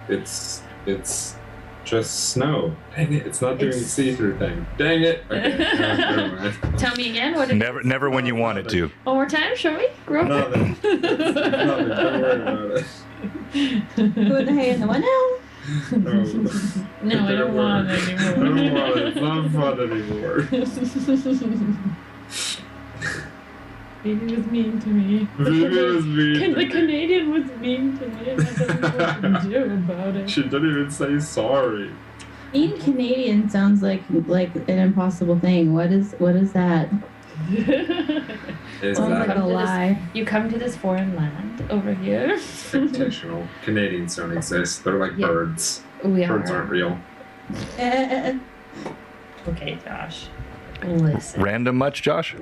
It's just snow. Dang it! It's not doing the see-through thing. Dang it! Okay, never mind. Tell me again. What? Never when you want it to. One more time. Show me. Real quick. Nothing. Don't worry about it. Put the hay in the window. No, I don't want it I anymore. don't want it. It's not fun anymore. Vivi was mean to me. Vivi was mean. The Canadian was mean to me, and I don't know what to do about it. She didn't even say sorry. Being Canadian sounds like an impossible thing. What is that? Is Sounds like that a lie. You come to this foreign land over here. fictional? Canadians don't exist. They're like birds. We Birds aren't real. Okay, Josh. Listen. Random much, Josh?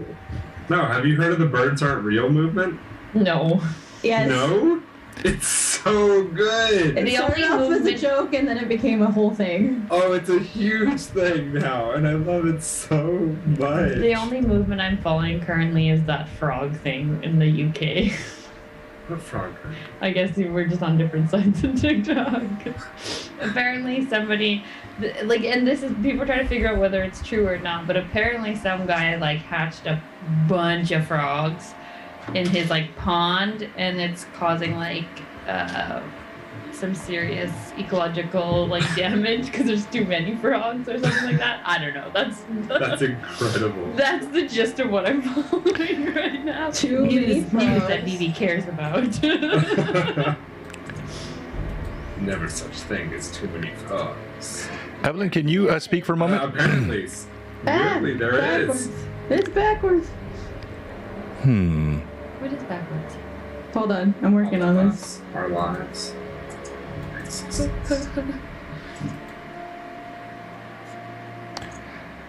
No, have you heard of the birds aren't real movement? No. Yes. No? It's so good. It started off as a joke and then it became a whole thing. Oh, it's a huge thing now, and I love it so much. The only movement I'm following currently is that frog thing in the UK. What frog? I guess we're just on different sides of TikTok. Apparently somebody, and this is, people try to figure out whether it's true or not, but apparently some guy, hatched a bunch of frogs in his, pond, and it's causing, some serious ecological, damage, because there's too many frogs or something like that. I don't know. That's incredible. That's the gist of what I'm following right now. Too many News frogs. that Vivi cares about. Never such thing as too many frogs. Evelyn, can you speak for a moment? Apparently. Weirdly, there it is. It's backwards. What is backwards? Hold on, I'm working All of on us, this. our lives.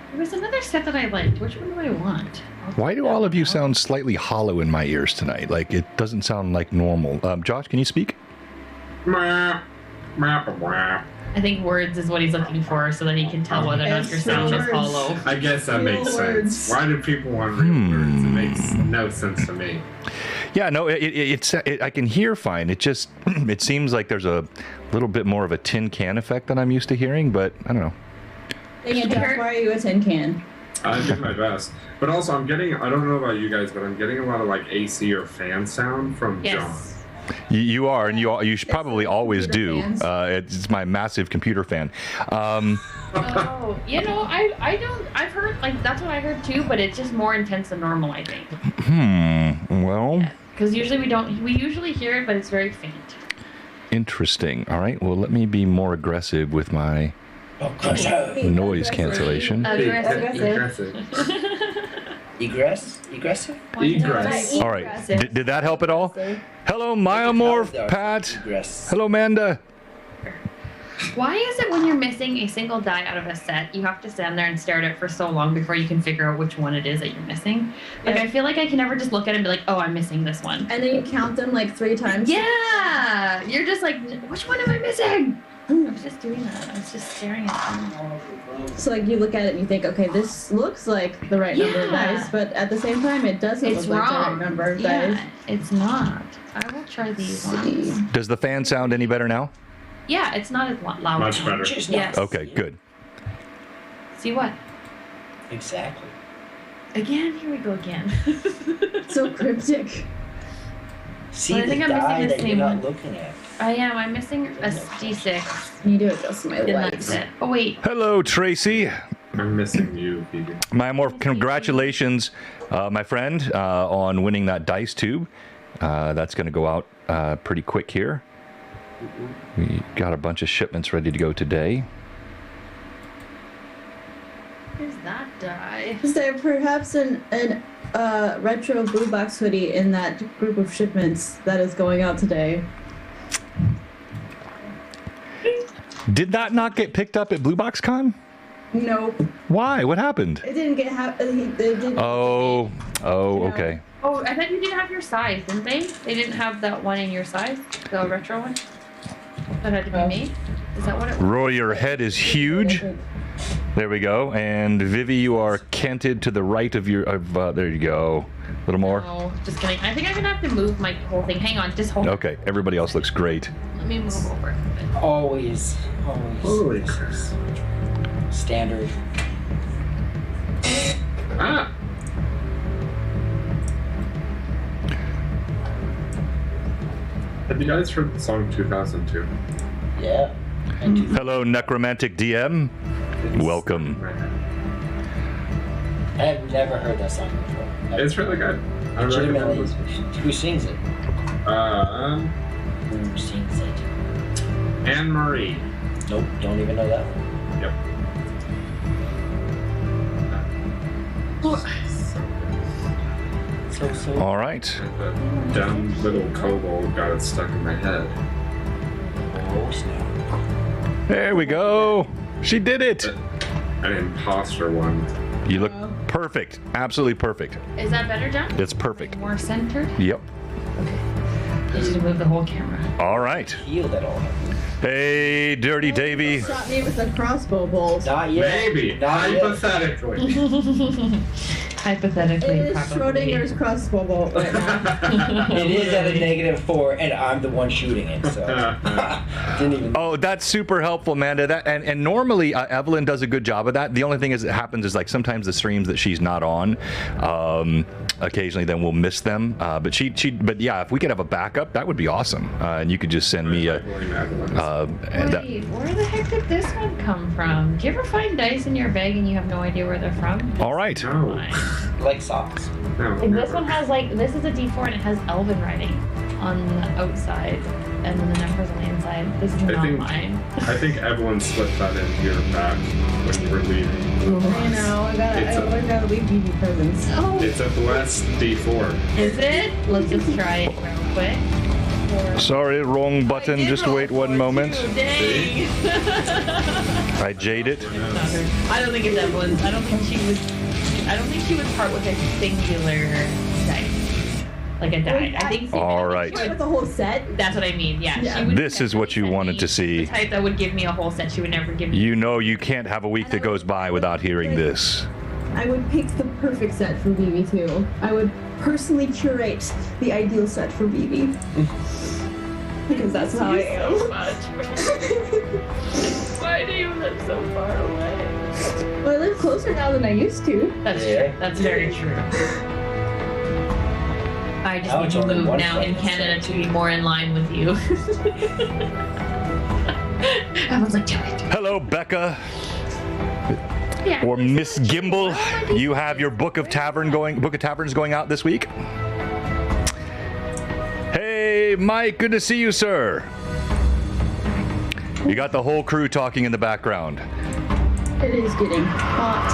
There was another set that I liked. Which one do I want? Why do all of you sound slightly hollow in my ears tonight? It doesn't sound like normal. Josh, can you speak? Meh. Meh. I think words is what he's looking for, so that he can tell whether or not your sound is Words. hollow. I guess that Real makes words. sense. Why do people want real words? It makes no sense to me. Yeah, no, I can hear fine. It just, it seems like there's a little bit more of a tin can effect than I'm used to hearing, but I don't know. Dang it, Josh, why are you a tin can? I did my best. But also, I don't know about you guys, but I'm getting a lot of AC or fan sound from John. Yes. You are, and you should probably always do. fans. It's my massive computer fan. Oh, I've heard, that's what I heard too, but it's just more intense than normal, I think. Well. Because usually we usually hear it, but it's very faint. Interesting. All right, well, let me be more aggressive with my noise cancellation. Aggressive. Aggressive. Egress. All right, did that help at all? Hello, Myomorph, Pat. Egress. Hello, Manda. Why is it when you're missing a single die out of a set, you have to stand there and stare at it for so long before you can figure out which one it is that you're missing? Yeah. I feel like I can never just look at it and be like, oh, I'm missing this one. And then you count them 3 times. Yeah! You're just like, which one am I missing? I was just doing that. I was just staring at them. So you look at it and you think, okay, this looks like the right number of Yeah. dice, but at the same time, it doesn't It's look like the wrong. right number of Yeah, dice. it's not. I will try these ones. Does the fan sound any better now? Yeah, it's not as loud. Much better. Just not Yes. Okay, good. See what? Exactly. Again? Here we go again. So cryptic. See Well, I the think I'm die missing the that you're same not one. looking at. I am. I'm missing a D6. You do adjust my And lights. that's it. Oh, wait. Hello, Tracy. I'm missing you, Phoebe. Myomorph, congratulations, my friend, on winning that dice tube. That's going to go out pretty quick here. We got a bunch of shipments ready to go today. Here's that die. Is there perhaps an retro blue box hoodie in that group of shipments that is going out today? Did that not get picked up at Blue Box Con? Nope. Why? What happened? It didn't get it didn't. Oh, okay. Oh, I thought you didn't have your size, didn't they? They didn't have that one in your size? The retro one? That had to be me? Is that what it was? Roy, your head is huge. There we go. And Vivi, you are canted to the right of your. There you go. little more? No, just kidding. I think I'm gonna have to move my whole thing. Hang on, just hold on. Okay, everybody else looks great. Let me move over a bit. Always. Holy crap. Standard. Ah! Have you guys heard the song 2002? Yeah. And Hello, Necromantic DM. Welcome. I have never heard that song before. It's really good. I Legitimately. recommend Who sings it? it. Who sings it? Anne Marie. Nope, don't even know that one. Yep. So. All right. The dumb little kobold got it stuck in my head. Oh, snap. There we go. She did it. An imposter one. You look perfect. Absolutely perfect. Is that better, John? It's perfect. More centered? Yep. I need you to move the whole camera. All right. Heal that all. Hey, Dirty Davy. Shot me with a crossbow bolt. Not yet. Maybe. Not yet. Hypothetically. Hypothetically, It is probably. Schrodinger's crossbow bolt right now. It is at a -4, and I'm the one shooting it, so. Didn't even. Oh, that's super helpful, Amanda. That and normally Evelyn does a good job of that. The only thing is that happens is like sometimes the streams that she's not on, occasionally then we'll miss them. But yeah, if we could have a backup, that would be awesome. And you could just send me a. and that- Wait, where the heck did this one come from? Do you ever find dice in your bag and you have no idea where they're from? all right. No. Fine. Like socks. No. Like this one has this is a D4 and it has Elven writing on the outside and then the numbers on the inside. This is not mine. I think Evelyn slipped that in your bag when you were leaving. I know. I gotta leave BB presents. Oh, It's a blessed D4. is it? Let's just try it real quick. Sorry, wrong button. Just wait one moment. Dang. I jade it. It's not her. I don't think it's Evelyn's. I don't think she would part with a singular dice. Like a die. I think All right. With the whole set. that's what I mean. Yeah. Yeah. She would This is what you send wanted me to see. The type that would give me a whole set. She would never give me. You know you can't have a week that goes by without hearing this. I would pick the perfect set for BB too. I would personally curate the ideal set for BB. Because that's how I am. So much. Why do you live so far away? Well, I live closer now than I used to. That's Yeah. true. That's very true. I just Now need it's to only move one now in friend, Canada so- to be more in line with you. I was like, do it. Hello, Becca. Yeah. Or Miss Gimble, you have your Book of Taverns going out this week. Hey, Mike, good to see you, sir. You got the whole crew talking in the background. It is getting hot.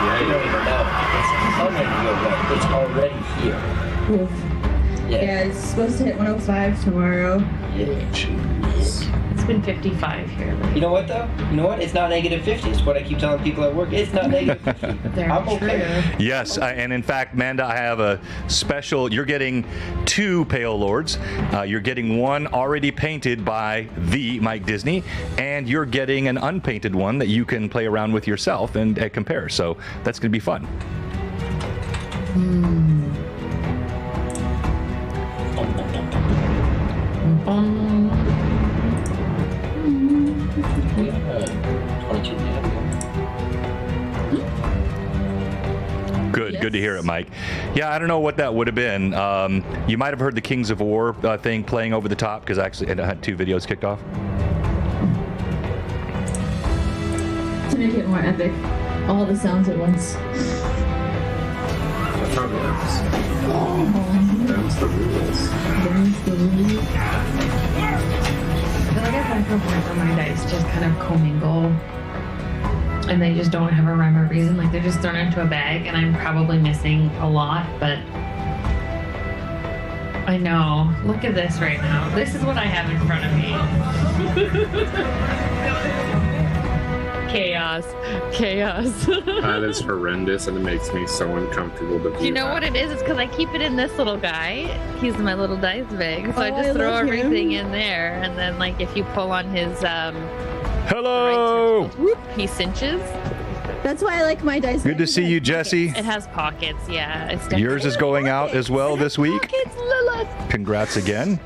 I don't even know. It's coming your way. It's already here. Oof. Yeah. Yeah, it's supposed to hit 105 tomorrow. It's been 55 here. You know what though? You know what? It's not -50. It's what I keep telling people at work. It's not -50. Very I'm true. okay. Yes, and in fact, Manda, I have a special. You're getting 2 Pale Lords. You're getting one already painted by the Mike Disney, and you're getting an unpainted one that you can play around with yourself and compare. So that's going to be fun. We have 22 minutes. Good to hear it, Mike. Yeah, I don't know what that would have been. You might have heard the Kings of War thing playing over the top because actually it had 2 videos kicked off. To make it more epic. All the sounds at once. That's how it works. Them's the rules. I feel like I've had points on my dice just kind of commingle. And they just don't have a rhyme or reason. Like they're just thrown into a bag, and I'm probably missing a lot, but I know. Look at this right now. This is what I have in front of me. Chaos. That is horrendous, and it makes me so uncomfortable to view. You know what it is? It's because I keep it in this little guy. He's my little dice bag. So I Oh, just I throw love him. everything in there, and then like if you pull on his Hello. whoop, he cinches. That's why I like my dice. Good to see you, Jesse. It has pockets, yeah. It's definitely Yours is going out as well this week. pockets, Lilith. Congrats again.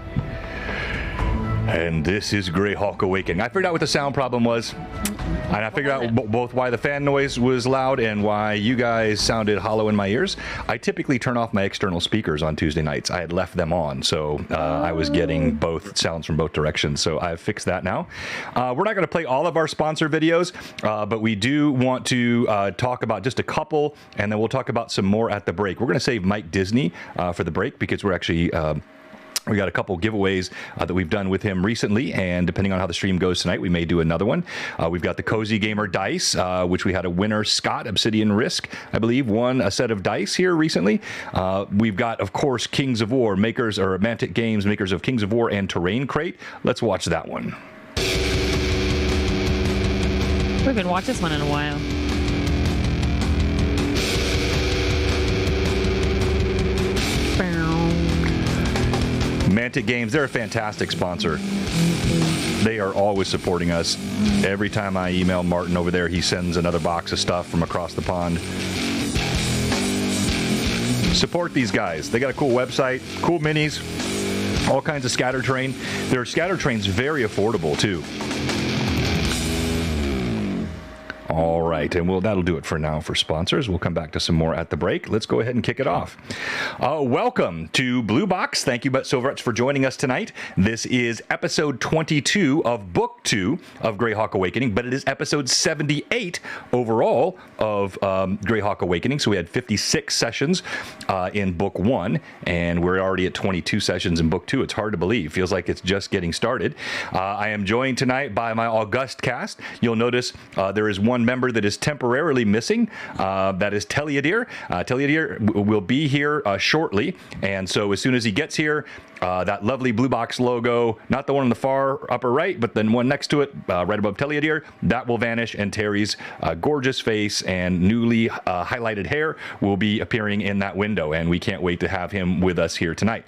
And this is Greyhawk Awakening. I figured out what the sound problem was. And I figured out both why the fan noise was loud and why you guys sounded hollow in my ears. I typically turn off my external speakers on Tuesday nights. I had left them on, so I was getting both sounds from both directions. So I've fixed that now. We're not going to play all of our sponsor videos, but we do want to talk about just a couple, and then we'll talk about some more at the break. We're going to save Mike Disney for the break because we're actually... we got a couple giveaways that we've done with him recently, and depending on how the stream goes tonight, we may do another one. We've got the Cozy Gamer dice, which we had a winner, Scott Obsidian Risk, I believe, won a set of dice here recently. We've got, of course, Kings of War, makers or Mantic Games, makers of Kings of War and Terrain Crate. Let's watch that one. We haven't watched this one in a while. Mantic Games, they're a fantastic sponsor. They are always supporting us. Every time I email Martin over there, he sends another box of stuff from across the pond. Support these guys. They got a cool website, cool minis, all kinds of scatter terrain. Their scatter terrain's very affordable too. All right, and that'll do it for now for sponsors. We'll come back to some more at the break. Let's go ahead and kick it off. Welcome to Blue Box. Thank you so much for joining us tonight. This is episode 22 of Book 2 of Greyhawk Awakening, but it is episode 78 overall of Greyhawk Awakening. So we had 56 sessions in Book 1, and we're already at 22 sessions in Book 2. It's hard to believe. Feels like it's just getting started. I am joined tonight by my august cast. You'll notice there is one member that is temporarily missing. That is Telliadir. Telliadir will be here shortly, and so as soon as he gets here, that lovely Blue Box logo, not the one on the far upper right, but then one next to it, right above Telliadir, that will vanish, and Terry's gorgeous face and newly highlighted hair will be appearing in that window, and we can't wait to have him with us here tonight.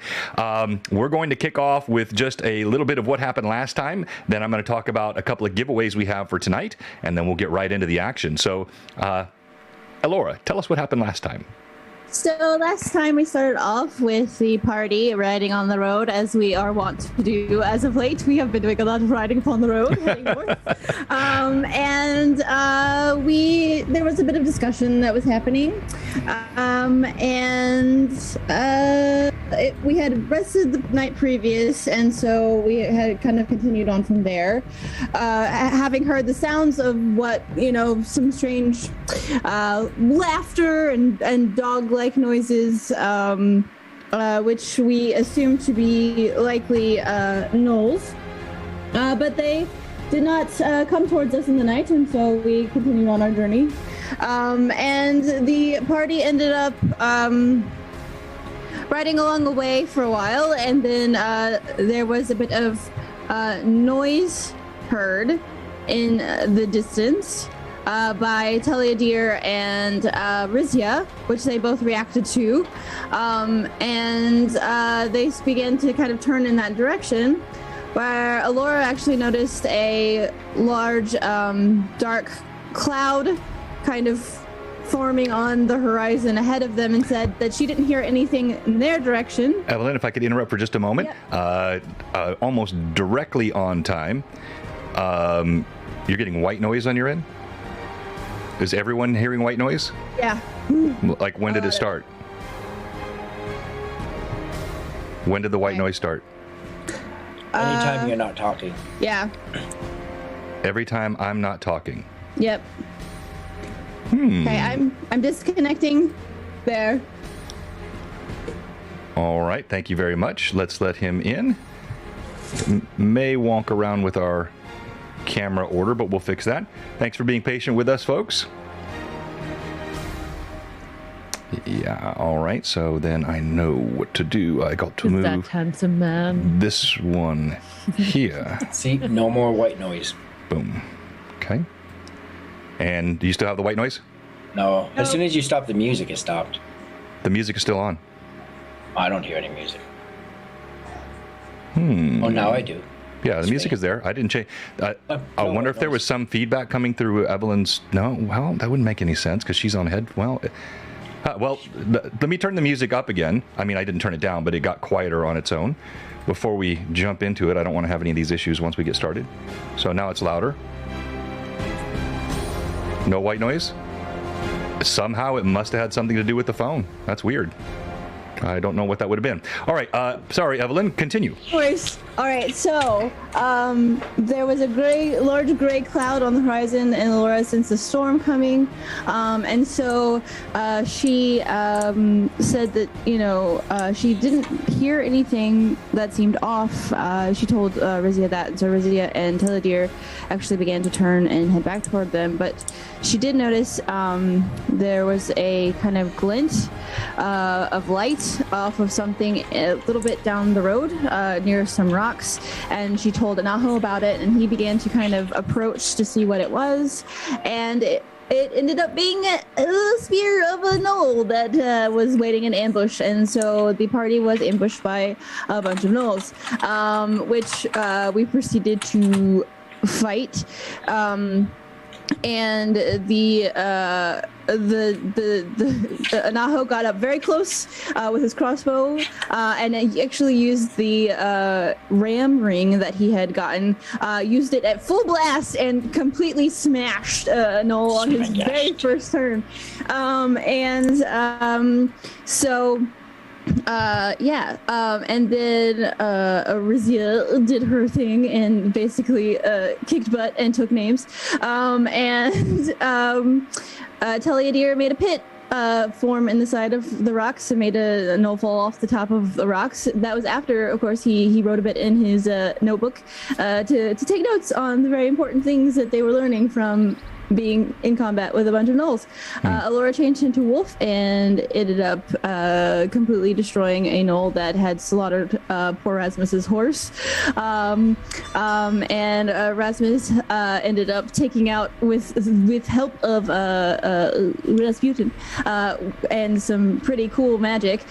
We're going to kick off with just a little bit of what happened last time, then I'm going to talk about a couple of giveaways we have for tonight, and then we'll get right into the action. So, Elora, tell us what happened last time. So last time we started off with the party riding on the road, as we are wont to do as of late. We have been doing a lot of riding upon the road, heading north. There was a bit of discussion that was happening, we had rested the night previous, and so we had kind of continued on from there, having heard the sounds of what, some strange laughter and dog-like noises, which we assumed to be likely gnolls, but they did not come towards us in the night, and so we continued on our journey, and the party ended up riding along the way for a while, and then there was a bit of noise heard in the distance by Telliadir and Rizia, which they both reacted to, and they began to kind of turn in that direction, where Elora actually noticed a large dark cloud kind of forming on the horizon ahead of them, and said that she didn't hear anything in their direction. Evelyn, if I could interrupt for just a moment. Yep. Almost directly on time. You're getting white noise on your end? Is everyone hearing white noise? Yeah. Like, when did it start? When did the white noise start? Anytime you're not talking. Yeah. Every time I'm not talking. Yep. Okay, I'm disconnecting there. All right, thank you very much. Let's let him in. May wonk around with our camera order, but we'll fix that. Thanks for being patient with us, folks. Yeah, all right, so then I know what to do. I got to move that handsome man. This one here. See, no more white noise. Boom. Okay. And do you still have the white noise? No. As soon as you stop the music, it stopped. The music is still on. I don't hear any music. Oh, now I do. Yeah, the music is there. I didn't change. I wonder if there was some feedback coming through Evelyn's. No, well, that wouldn't make any sense because she's on head. Well, let me turn the music up again. I mean, I didn't turn it down, but it got quieter on its own. Before we jump into it, I don't want to have any of these issues once we get started. So now it's louder. No white noise? Somehow it must have had something to do with the phone. That's weird. I don't know what that would have been. All right, sorry, Evelyn, continue. Of course. All right, so there was a large gray cloud on the horizon, and Laura sensed a storm coming, and so she said that she didn't hear anything that seemed off. She told Rizia that, and so Rizia and Teledir actually began to turn and head back toward them, but she did notice there was a kind of glint of light off of something a little bit down the road near some rocks, and she told Anaho about it, and he began to kind of approach to see what it was, and it ended up being a spear of a knoll that was waiting in ambush, and so the party was ambushed by a bunch of gnolls, which we proceeded to fight. And the Anaho got up very close with his crossbow, and he actually used the ram ring that he had gotten, used it at full blast and completely smashed Noel on his very first turn. And then Rizia did her thing and basically kicked butt and took names. Teledir made a pit form in the side of the rocks and made a knoll fall off the top of the rocks. That was after, of course, he wrote a bit in his notebook to take notes on the very important things that they were learning from being in combat with a bunch of gnolls. Alora changed into wolf and ended up completely destroying a gnoll that had slaughtered poor Rasmus's horse. And Rasmus ended up taking out with help of Rasputin and some pretty cool magic,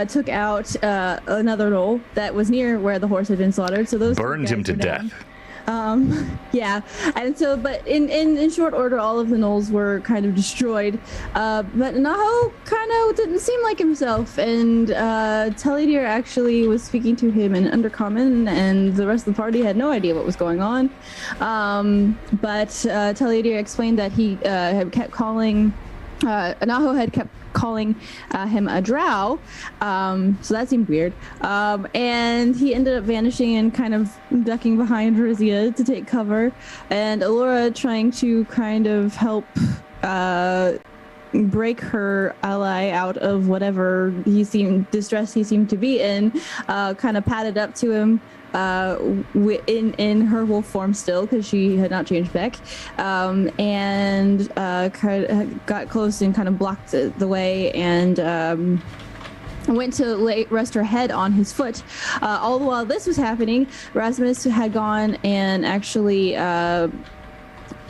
took out another gnoll that was near where the horse had been slaughtered. So those burned him to death. And so, but in short order, all of the gnolls were kind of destroyed, but Naho kind of didn't seem like himself, and Teledir actually was speaking to him in Undercommon, and the rest of the party had no idea what was going on, but Teledir explained that he had kept calling, Naho had kept calling him a drow, so that seemed weird, and he ended up vanishing and kind of ducking behind Rizia to take cover, and Alora trying to kind of help break her ally out of whatever distress he seemed to be in, kind of padded up to him in her wolf form still, because she had not changed back, and kind of got close and kind of blocked the way, and went to rest her head on his foot. All the while this was happening, Rasmus had gone and actually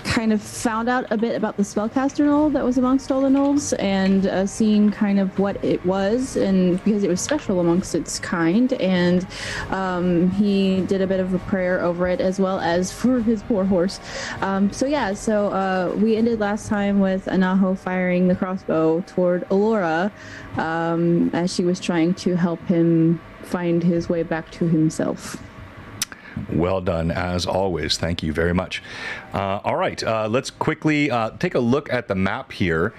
kind of found out a bit about the spellcaster gnoll that was amongst all the gnolls, and seeing kind of what it was, and because it was special amongst its kind, and he did a bit of a prayer over it as well as for his poor horse. So we ended last time with Anaho firing the crossbow toward Alora as she was trying to help him find his way back to himself. Well done, as always. Thank you very much. All right, let's quickly take a look at the map here,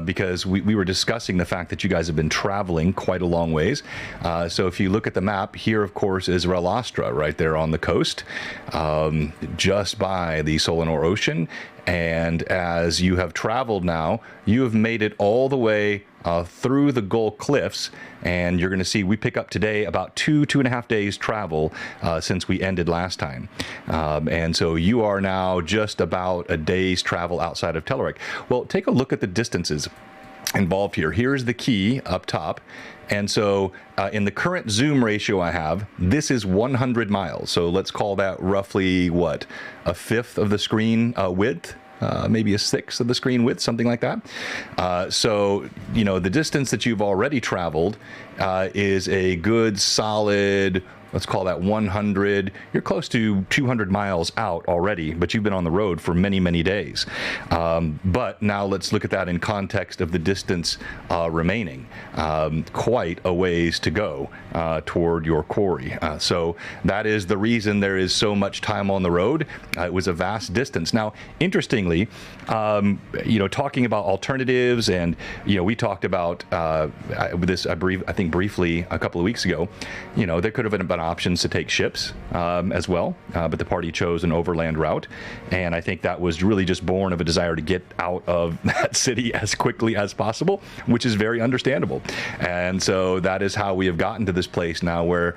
because we were discussing the fact that you guys have been traveling quite a long ways. So if you look at the map, here, of course, is Relastra, right there on the coast, just by the Solanor Ocean. And as you have traveled now, you have made it all the way through the Gull Cliffs, and you're going to see we pick up today about 2.5 days travel since we ended last time, and so you are now just about a day's travel outside of Telerik. Well, take a look at the distances involved here. Here's the key up top, and so in the current zoom ratio I have, this is 100 miles, so let's call that roughly what, a fifth of the screen width, maybe a sixth of the screen width, something like that. So, you know, the distance that you've already traveled is a good solid let's call that 100. You're close to 200 miles out already, but you've been on the road for many, many days. But now let's look at that in context of the distance remaining. Quite a ways to go toward your quarry. So that is the reason there is so much time on the road. It was a vast distance. Now, interestingly, talking about alternatives, and we talked about this, I think briefly a couple of weeks ago. There could have been options to take ships as well, but the party chose an overland route, and I think that was really just born of a desire to get out of that city as quickly as possible, which is very understandable. And so that is how we have gotten to this place now, where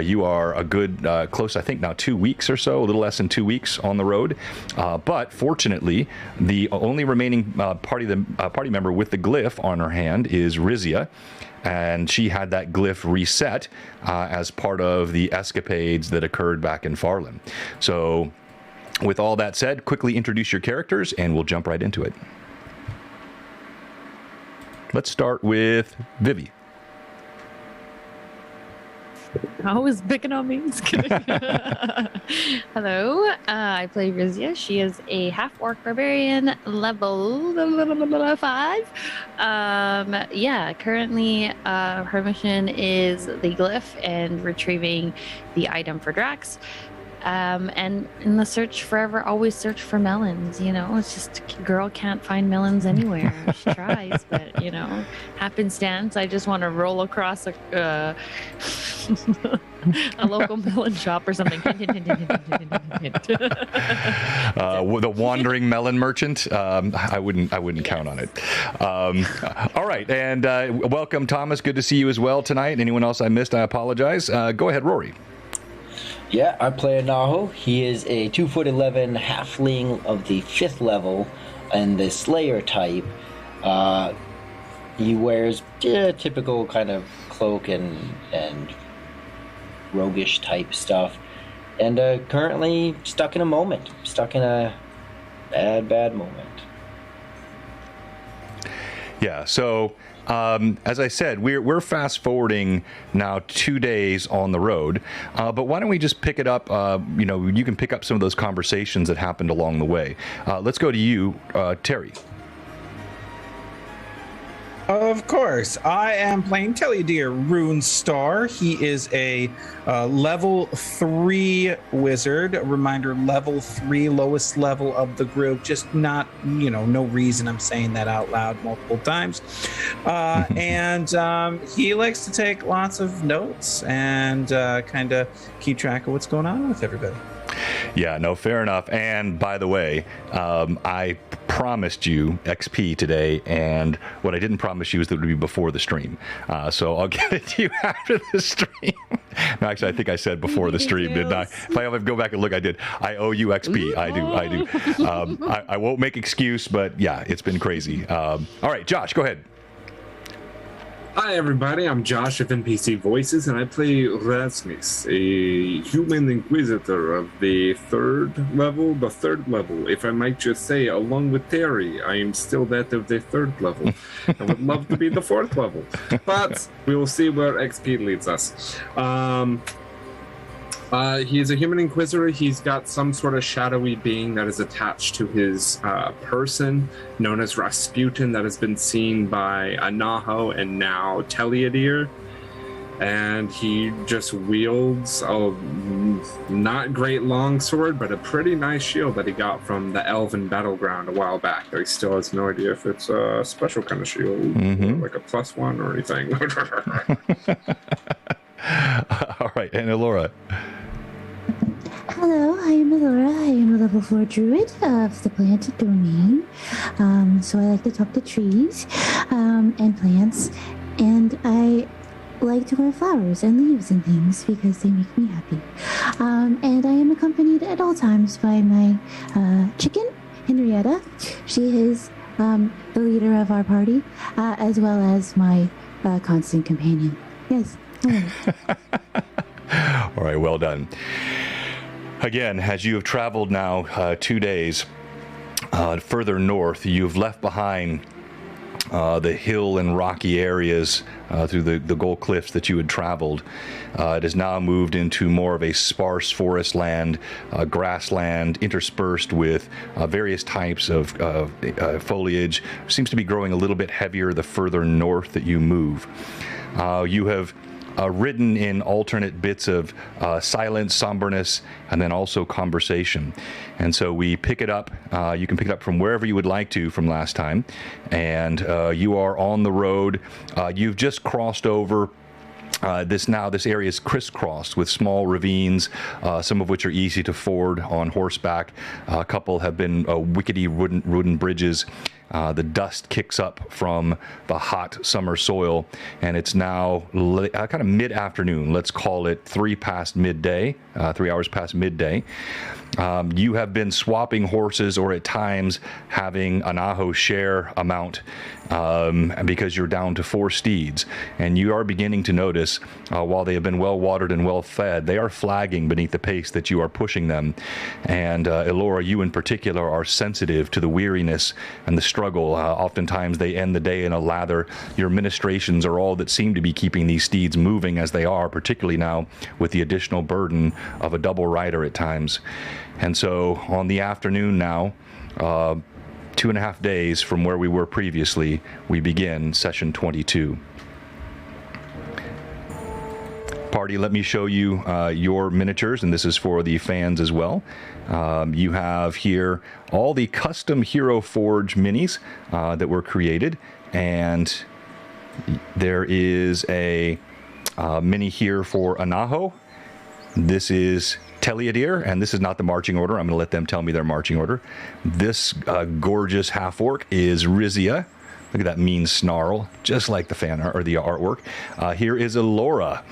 you are a good close, I think now 2 weeks or so, a little less than 2 weeks on the road. But fortunately, the only remaining party member with the glyph on her hand is Rizia, and she had that glyph reset as part of the escapades that occurred back in Farland. So with all that said, quickly introduce your characters and we'll jump right into it. Let's start with Vivi. Always picking on me. Just kidding. Hello, I play Rizia. She is a half-orc barbarian, level 5. Currently her mission is the glyph and retrieving the item for Drax. And in the search forever, always search for melons. It's just girl can't find melons anywhere. She tries, but happenstance. I just want to roll across a local melon shop or something. The wandering melon merchant. I wouldn't count on it. All right, and welcome, Thomas. Good to see you as well tonight. Anyone else I missed, I apologize. Go ahead, Rory. Yeah, I play Naho. He is a 2'11" halfling of the 5th level and the Slayer type. He wears typical kind of cloak and roguish type stuff. And currently stuck in a bad moment. Yeah, so as I said, we're fast forwarding now 2 days on the road, but why don't we just pick it up? You can pick up some of those conversations that happened along the way. Let's go to you, Terry. Of course, I am playing Teledir Runestar. He is a level 3 wizard. A reminder, level 3, lowest level of the group. Just not, no reason I'm saying that out loud multiple times. And he likes to take lots of notes and kind of keep track of what's going on with everybody. Yeah, no, fair enough. And by the way, I promised you XP today, and what I didn't promise you is that it would be before the stream. So I'll get it to you after the stream. No, actually, I think I said before the stream, didn't I? If I ever go back and look, I did. I owe you XP. I do. I won't make excuse, but yeah, it's been crazy. All right, Josh, go ahead. Hi everybody, I'm Josh of NPC Voices, and I play Rasmus, a human inquisitor of the third level, if I might just say, along with Terry. I am still that of the 3rd level. I would love to be the 4th level, but we will see where XP leads us. He's a human inquisitor. He's got some sort of shadowy being that is attached to his person, known as Rasputin, that has been seen by Anaho and now Teledir. And he just wields a not great longsword, but a pretty nice shield that he got from the Elven battleground a while back. Though he still has no idea if it's a special kind of shield, like a +1 or anything. All right, and Elora. Hello, I am Elora. I am a level 4 druid of the plant domain. So I like to talk to trees and plants, and I like to wear flowers and leaves and things because they make me happy. And I am accompanied at all times by my chicken, Henrietta. She is the leader of our party, as well as my constant companion. Yes. All right, well done. Again, as you have traveled now 2 days further north, you've left behind the hill and rocky areas through the Gold Cliffs that you had traveled. It has now moved into more of a sparse forest land, grassland interspersed with various types of foliage. Seems to be growing a little bit heavier the further north that you move. You have written in alternate bits of silence, somberness, and then also conversation. And so we pick it up. You can pick it up from wherever you would like to from last time. And you are on the road. You've just crossed over. This area is crisscrossed with small ravines, some of which are easy to ford on horseback. A couple have been wickety wooden bridges. The dust kicks up from the hot summer soil, and it's now kind of mid-afternoon. Let's call it 3 hours past midday. You have been swapping horses, or at times having an Aho share a mount, because you're down to 4 steeds, and you are beginning to notice, while they have been well watered and well fed, they are flagging beneath the pace that you are pushing them. And Elora, you in particular are sensitive to the weariness and the struggle. Oftentimes they end the day in a lather. Your ministrations are all that seem to be keeping these steeds moving as they are, particularly now with the additional burden of a double rider at times. And so on the afternoon now, 2.5 days from where we were previously, we begin session 22. Party, let me show you your miniatures, and this is for the fans as well. You have here all the custom Hero Forge minis that were created, and there is a mini here for Anaho. This is Teliadir, and this is not the marching order. I'm going to let them tell me their marching order. This gorgeous half-orc is Rizia. Look at that mean snarl, just like the fan art, or the artwork. Here is Elora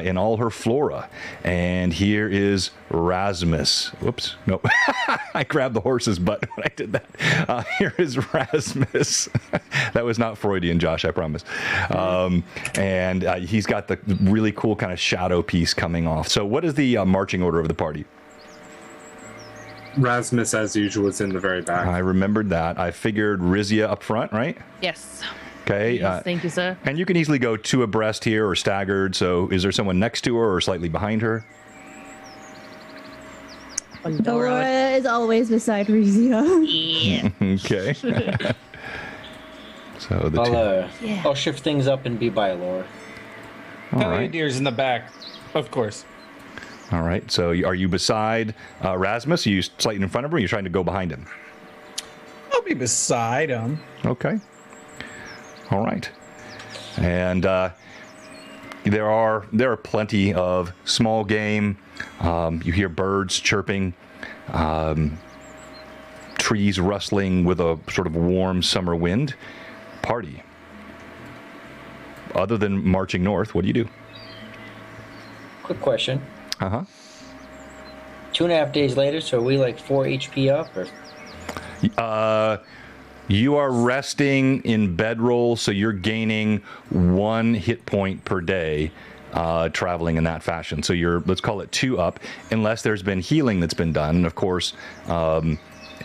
in all her flora. And here is Rasmus. Whoops, no. I grabbed the horse's butt when I did that. Here is Rasmus. That was not Freudian, Josh, I promise. And he's got the really cool kind of shadow piece coming off. So what is the marching order of the party? Rasmus, as usual, is in the very back. I remembered that. I figured Rizia up front, right? Yes. Okay. Yes, thank you, sir. And you can easily go 2 abreast here or staggered. So is there someone next to her or slightly behind her? Elora is always beside Rizia. Yeah. Okay. So the I'll shift things up and be by Laura. All right. Deer's in the back, of course. All right. So are you beside Rasmus? Are you slightly in front of him, or are you trying to go behind him? I'll be beside him. Okay. All right. And there are plenty of small game. You hear birds chirping, trees rustling with a sort of warm summer wind. Party. Other than marching north, what do you do? Quick question. 2.5 days later, so are we like 4 HP up? Or? You are resting in bedroll, so you're gaining 1 hit point per day, traveling in that fashion. So you're, let's call it 2 up, unless there's been healing that's been done. And of course,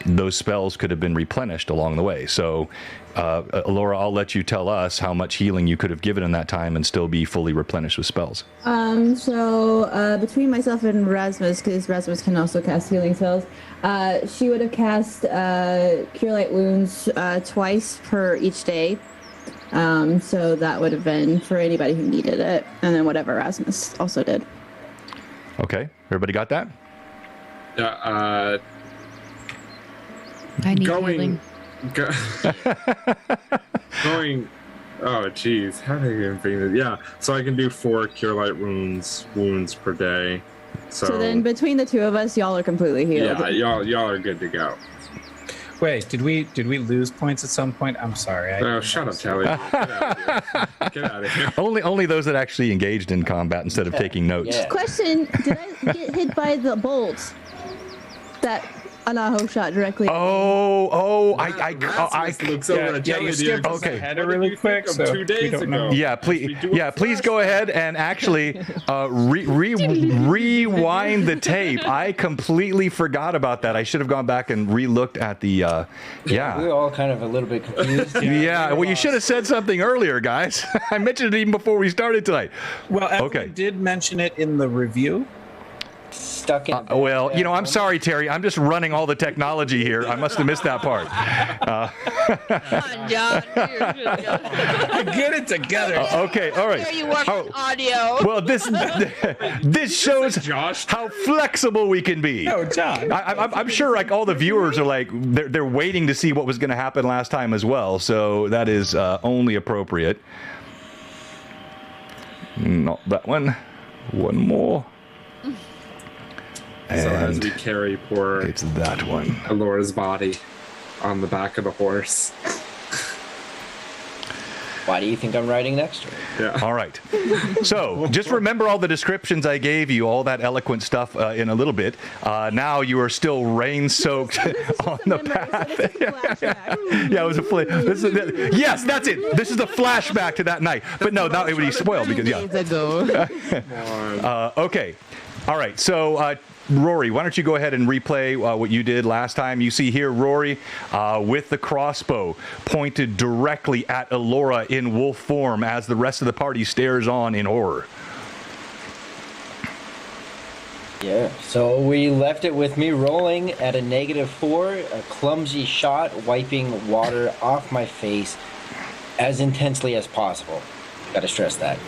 those spells could have been replenished along the way. So, Laura, I'll let you tell us how much healing you could have given in that time and still be fully replenished with spells. So between myself and Rasmus, because Rasmus can also cast healing spells, she would have cast Cure Light Wounds twice per each day. So that would have been for anybody who needed it, and then whatever Rasmus also did. Okay, everybody got that? I need healing. Going. Oh, geez. How did I even bring this? Yeah. So I can do 4 Cure Light wounds per day. So then between the 2 of us, y'all are completely healed. Yeah, y'all are good to go. Wait, did we lose points at some point? I'm sorry. Shut up, Tally. Get out of here. Only those that actually engaged in combat instead of taking notes. Yeah. Question: did I get hit by the bolt that Anaho shot directly. I looks over at you skipped us Okay. ahead really quick. So 2 days we don't ago. know. Yeah, please go ahead and actually rewind the tape. I completely forgot about that. I should have gone back and re-looked at the We were all kind of a little bit confused. Yeah, well, you should have said something earlier, guys. I mentioned it even before we started tonight. Well, Evan Okay. did mention it in the review. Stuck in. Well, you know, I'm sorry, Terry. I'm just running all the technology here. I must have missed that part. Get it together. Okay, all right. There you work Oh, on audio. well, this shows Josh. how flexible we can be. No, John. I'm sure like all the viewers are like they're waiting to see what was going to happen last time as well. So that is only appropriate. Not that one. One more. So as And we carry poor it's that one. Alora's body on the back of the horse. Why do you think I'm riding next to her? Yeah. All right. So just remember all the descriptions I gave you, all that eloquent stuff in a little bit. Now you are still rain-soaked on the path. Yeah, it was a yes, that's it. This is the flashback to that night. But no, now it would be spoiled because okay. All right. So Rory, why don't you go ahead and replay what you did last time? You see here Rory with the crossbow pointed directly at Alora in wolf form as the rest of the party stares on in horror. Yeah. So we left it with me rolling at a -4, a clumsy shot, wiping water off my face as intensely as possible. Got to stress that.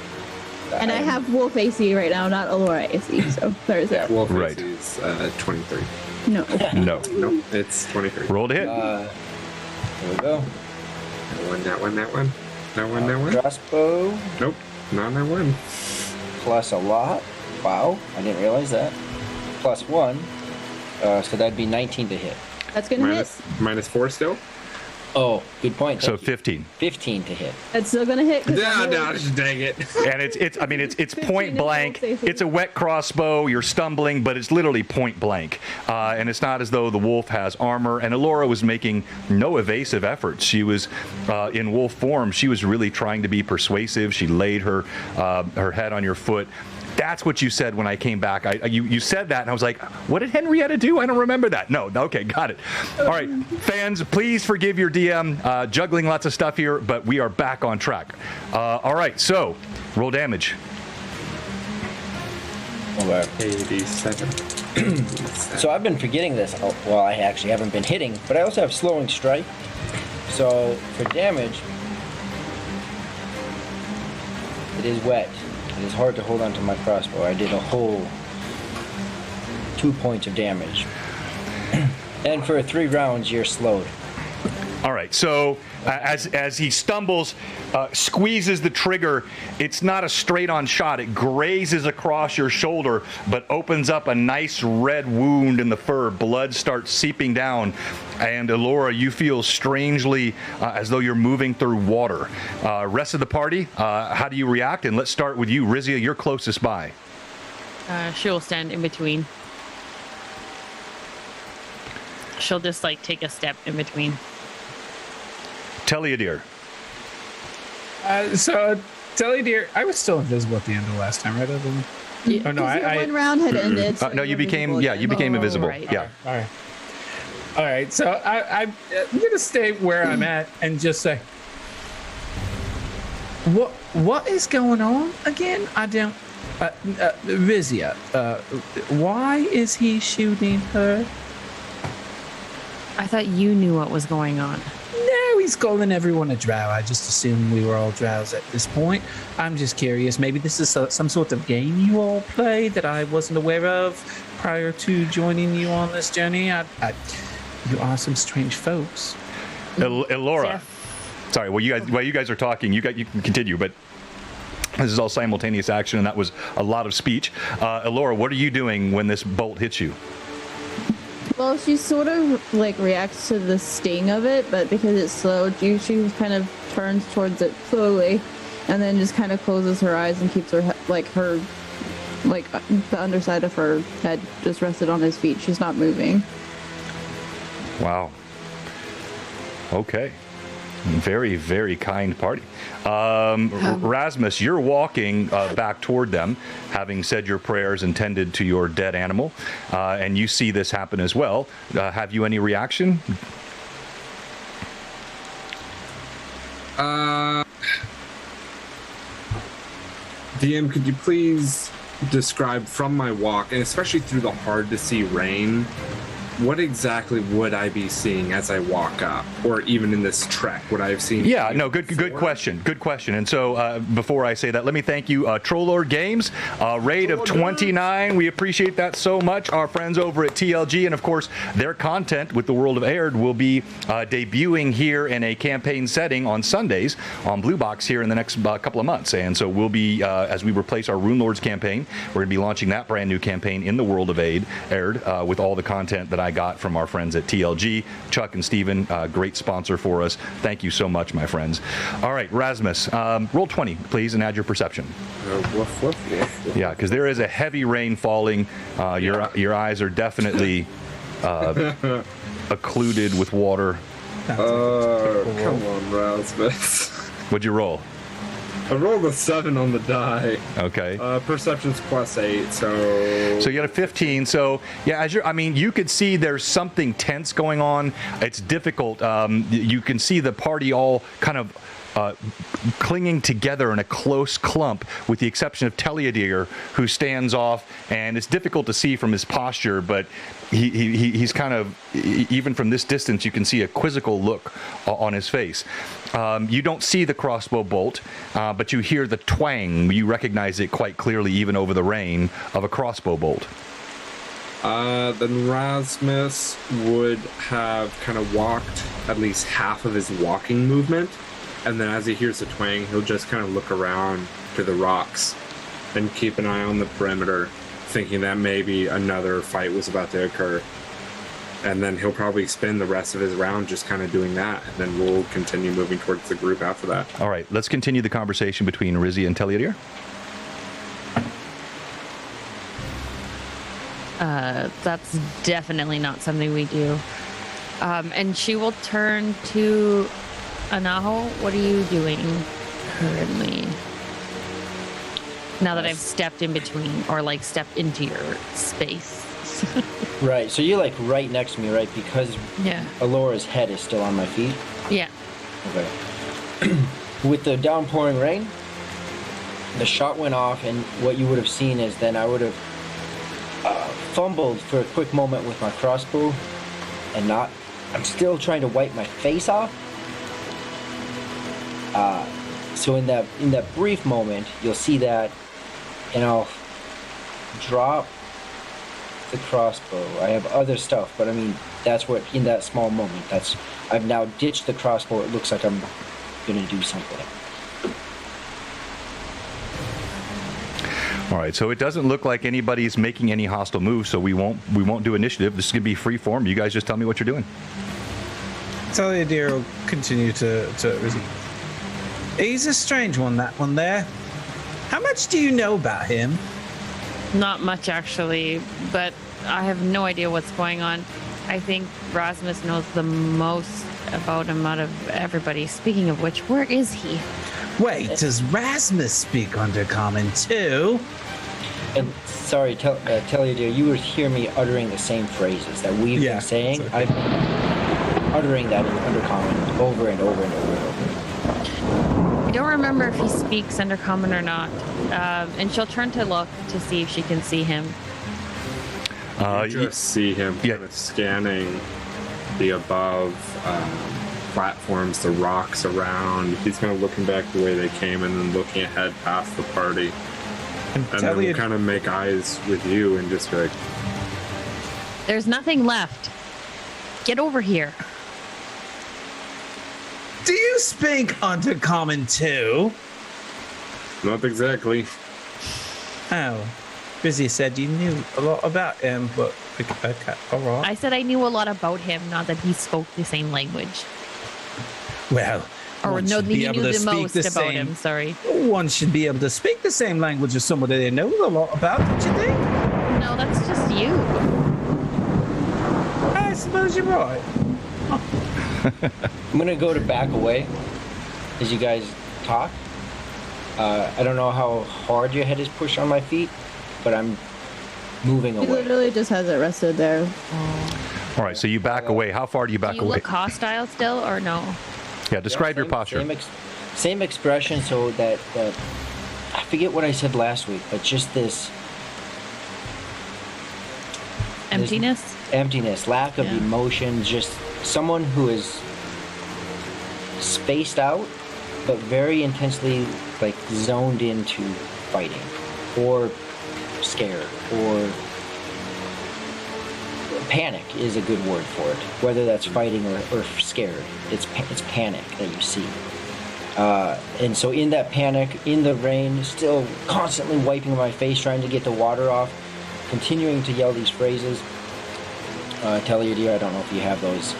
And I have Wolf AC right now, not Alora AC. So there's that. Wolf Right. is 23. No. No. No, it's 23. Roll to hit. Here we go. That one. Crossbow Nope, not that one. plus a lot. Wow, I didn't realize that. +1. So that'd be 19 to hit. That's gonna hit. -4 still? Oh, good point. So Thank you. 15. 15 to hit. That's still gonna hit. 'cause Yeah, I'm no, rolling- just dang it. And it's point is blank. wolf safety. It's a wet crossbow. You're stumbling, but it's literally point blank. And it's not as though the wolf has armor. And Alora was making no evasive efforts. She was in wolf form. She was really trying to be persuasive. She laid her head on your foot. That's what you said when I came back. You said that, and I was like, what did Henrietta do? I don't remember that. No, okay, got it. All right, fans, please forgive your DM. Juggling lots of stuff here, but we are back on track. All right, so roll damage. Okay. 87. So I've been forgetting this. Oh, well, I actually haven't been hitting, but I also have slowing strike. So for damage, it is wet. It is hard to hold on to my crossbow. I did a whole 2 points of damage. And for 3 rounds, you're slowed. All right, so as he stumbles, squeezes the trigger, it's not a straight-on shot. It grazes across your shoulder, but opens up a nice red wound in the fur. Blood starts seeping down, and Alora, you feel strangely as though you're moving through water. Rest of the party, how do you react? And let's start with you, Rizia. You're closest by. She'll stand in between. She'll just like take a step in between. Telliadir. So, Telliadir, I was still invisible at the end of last time, right? Evan? Oh, no, One round had ended. so No, you you're became invisible again. you became invisible. right. Yeah. All right. So I'm gonna stay where I'm at and just say, what is going on again? I don't. Rizia, why is he shooting her? I thought you knew what was going on. No, he's calling everyone a drow. I just assumed we were all drows at this point. I'm just curious. Maybe this is some sort of game you all play that I wasn't aware of prior to joining you on this journey. You are some strange folks. Elora. Sorry, while you guys are talking, you can continue, but this is all simultaneous action, and that was a lot of speech. Elora, what are you doing when this bolt hits you? Well, she sort of like reacts to the sting of it, but because it's slow, she kind of turns towards it slowly, and then just kind of closes her eyes and keeps her the underside of her head just rested on his feet. She's not moving. Wow. Okay. Very, very kind party. Rasmus, you're walking back toward them, having said your prayers and tended to your dead animal, and you see this happen as well. Have you any reaction? DM, could you please describe from my walk, and especially through the hard-to-see rain, what exactly would I be seeing as I walk up, or even in this trek? Would I have seen? Yeah, no, good question. Good question. And so before I say that, let me thank you, Trollord Games, raid of 29. We appreciate that so much. Our friends over at TLG, and of course, their content with the World of Aird will be debuting here in a campaign setting on Sundays on Blue Box here in the next couple of months. And so we'll be, as we replace our Rune Lords campaign, we're going to be launching that brand new campaign in the World of Aird with all the content that I got from our friends at TLG. Chuck and Steven, great sponsor for us. Thank you so much, my friends. All right, Rasmus, roll 20, please, and add your perception. Woof, woof, woof. Yeah, because there is a heavy rain falling. Your eyes are definitely occluded with water. Come on, Rasmus. What'd you roll? I rolled a 7 on the die. Okay. Perception's +8, so you got a 15. So yeah, you could see there's something tense going on. It's difficult. You can see the party all kind of clinging together in a close clump, with the exception of Teliadir, who stands off, and it's difficult to see from his posture, but he's kind of, even from this distance, you can see a quizzical look on his face. You don't see the crossbow bolt, but you hear the twang. You recognize it quite clearly, even over the rain, of a crossbow bolt. Then Rasmus would have kind of walked at least half of his walking movement, and then as he hears the twang, he'll just kind of look around to the rocks and keep an eye on the perimeter, thinking that maybe another fight was about to occur. And then he'll probably spend the rest of his round just kind of doing that, and then we'll continue moving towards the group after that. All right, let's continue the conversation between Rizzy and Teliadir. That's definitely not something we do. And she will turn to Anaho. What are you doing currently? Now that I've stepped in between, or like stepped into your space. Right, so you're like right next to me, right? Because Alora's head is still on my feet? Yeah. Okay. With the downpouring rain, the shot went off, and what you would have seen is then I would have fumbled for a quick moment with my crossbow, and I'm still trying to wipe my face off. So in that brief moment, you'll see that, and I'll drop the crossbow. I have other stuff, but I mean, that's what, in that small moment, I've now ditched the crossbow. It looks like I'm gonna do something. All right, so it doesn't look like anybody's making any hostile moves, so we won't do initiative. This is gonna be free form. You guys just tell me what you're doing. Teliadir will continue to he's a strange one, that one there. How much do you know about him? Not much, actually, but I have no idea what's going on. I think Rasmus knows the most about him out of everybody. Speaking of which, where is he? Wait, does Rasmus speak Undercommon too? And sorry, Teliadir, you would hear me uttering the same phrases that we've been saying. Okay. I've been uttering that in Undercommon over and over and over and over. I don't remember if he speaks Undercommon or not. And she'll turn to look to see if she can see him. You just see him kind of scanning the above platforms, the rocks around. He's kind of looking back the way they came and then looking ahead past the party. And then we'll kind of make eyes with you and just be like, there's nothing left. Get over here. Do you speak Undercommon too? Not exactly. Oh. Busy said you knew a lot about him, but okay, all right. I said I knew a lot about him, not that he spoke the same language. Well, or no, that he knew the most about him, sorry. One should be able to speak the same language as somebody they know a lot about, don't you think? No, that's just you. Hey, I suppose you're right. I'm gonna go to back away as you guys talk. I don't know how hard your head is pushed on my feet, but I'm moving He away. literally just has it rested there. All right, so you back away. How far do you back Do you away? look hostile still, or no? Yeah, describe your posture. Same expression, so that I forget what I said last week, but just this Emptiness? emptiness, lack of Yeah. emotion, just someone who is spaced out, but very intensely like zoned into fighting, or scared, or panic is a good word for it. Whether that's fighting or scared, it's panic that you see. And so in that panic, in the rain, still constantly wiping my face, trying to get the water off, continuing to yell these phrases. Tell your dear, I don't know if you have those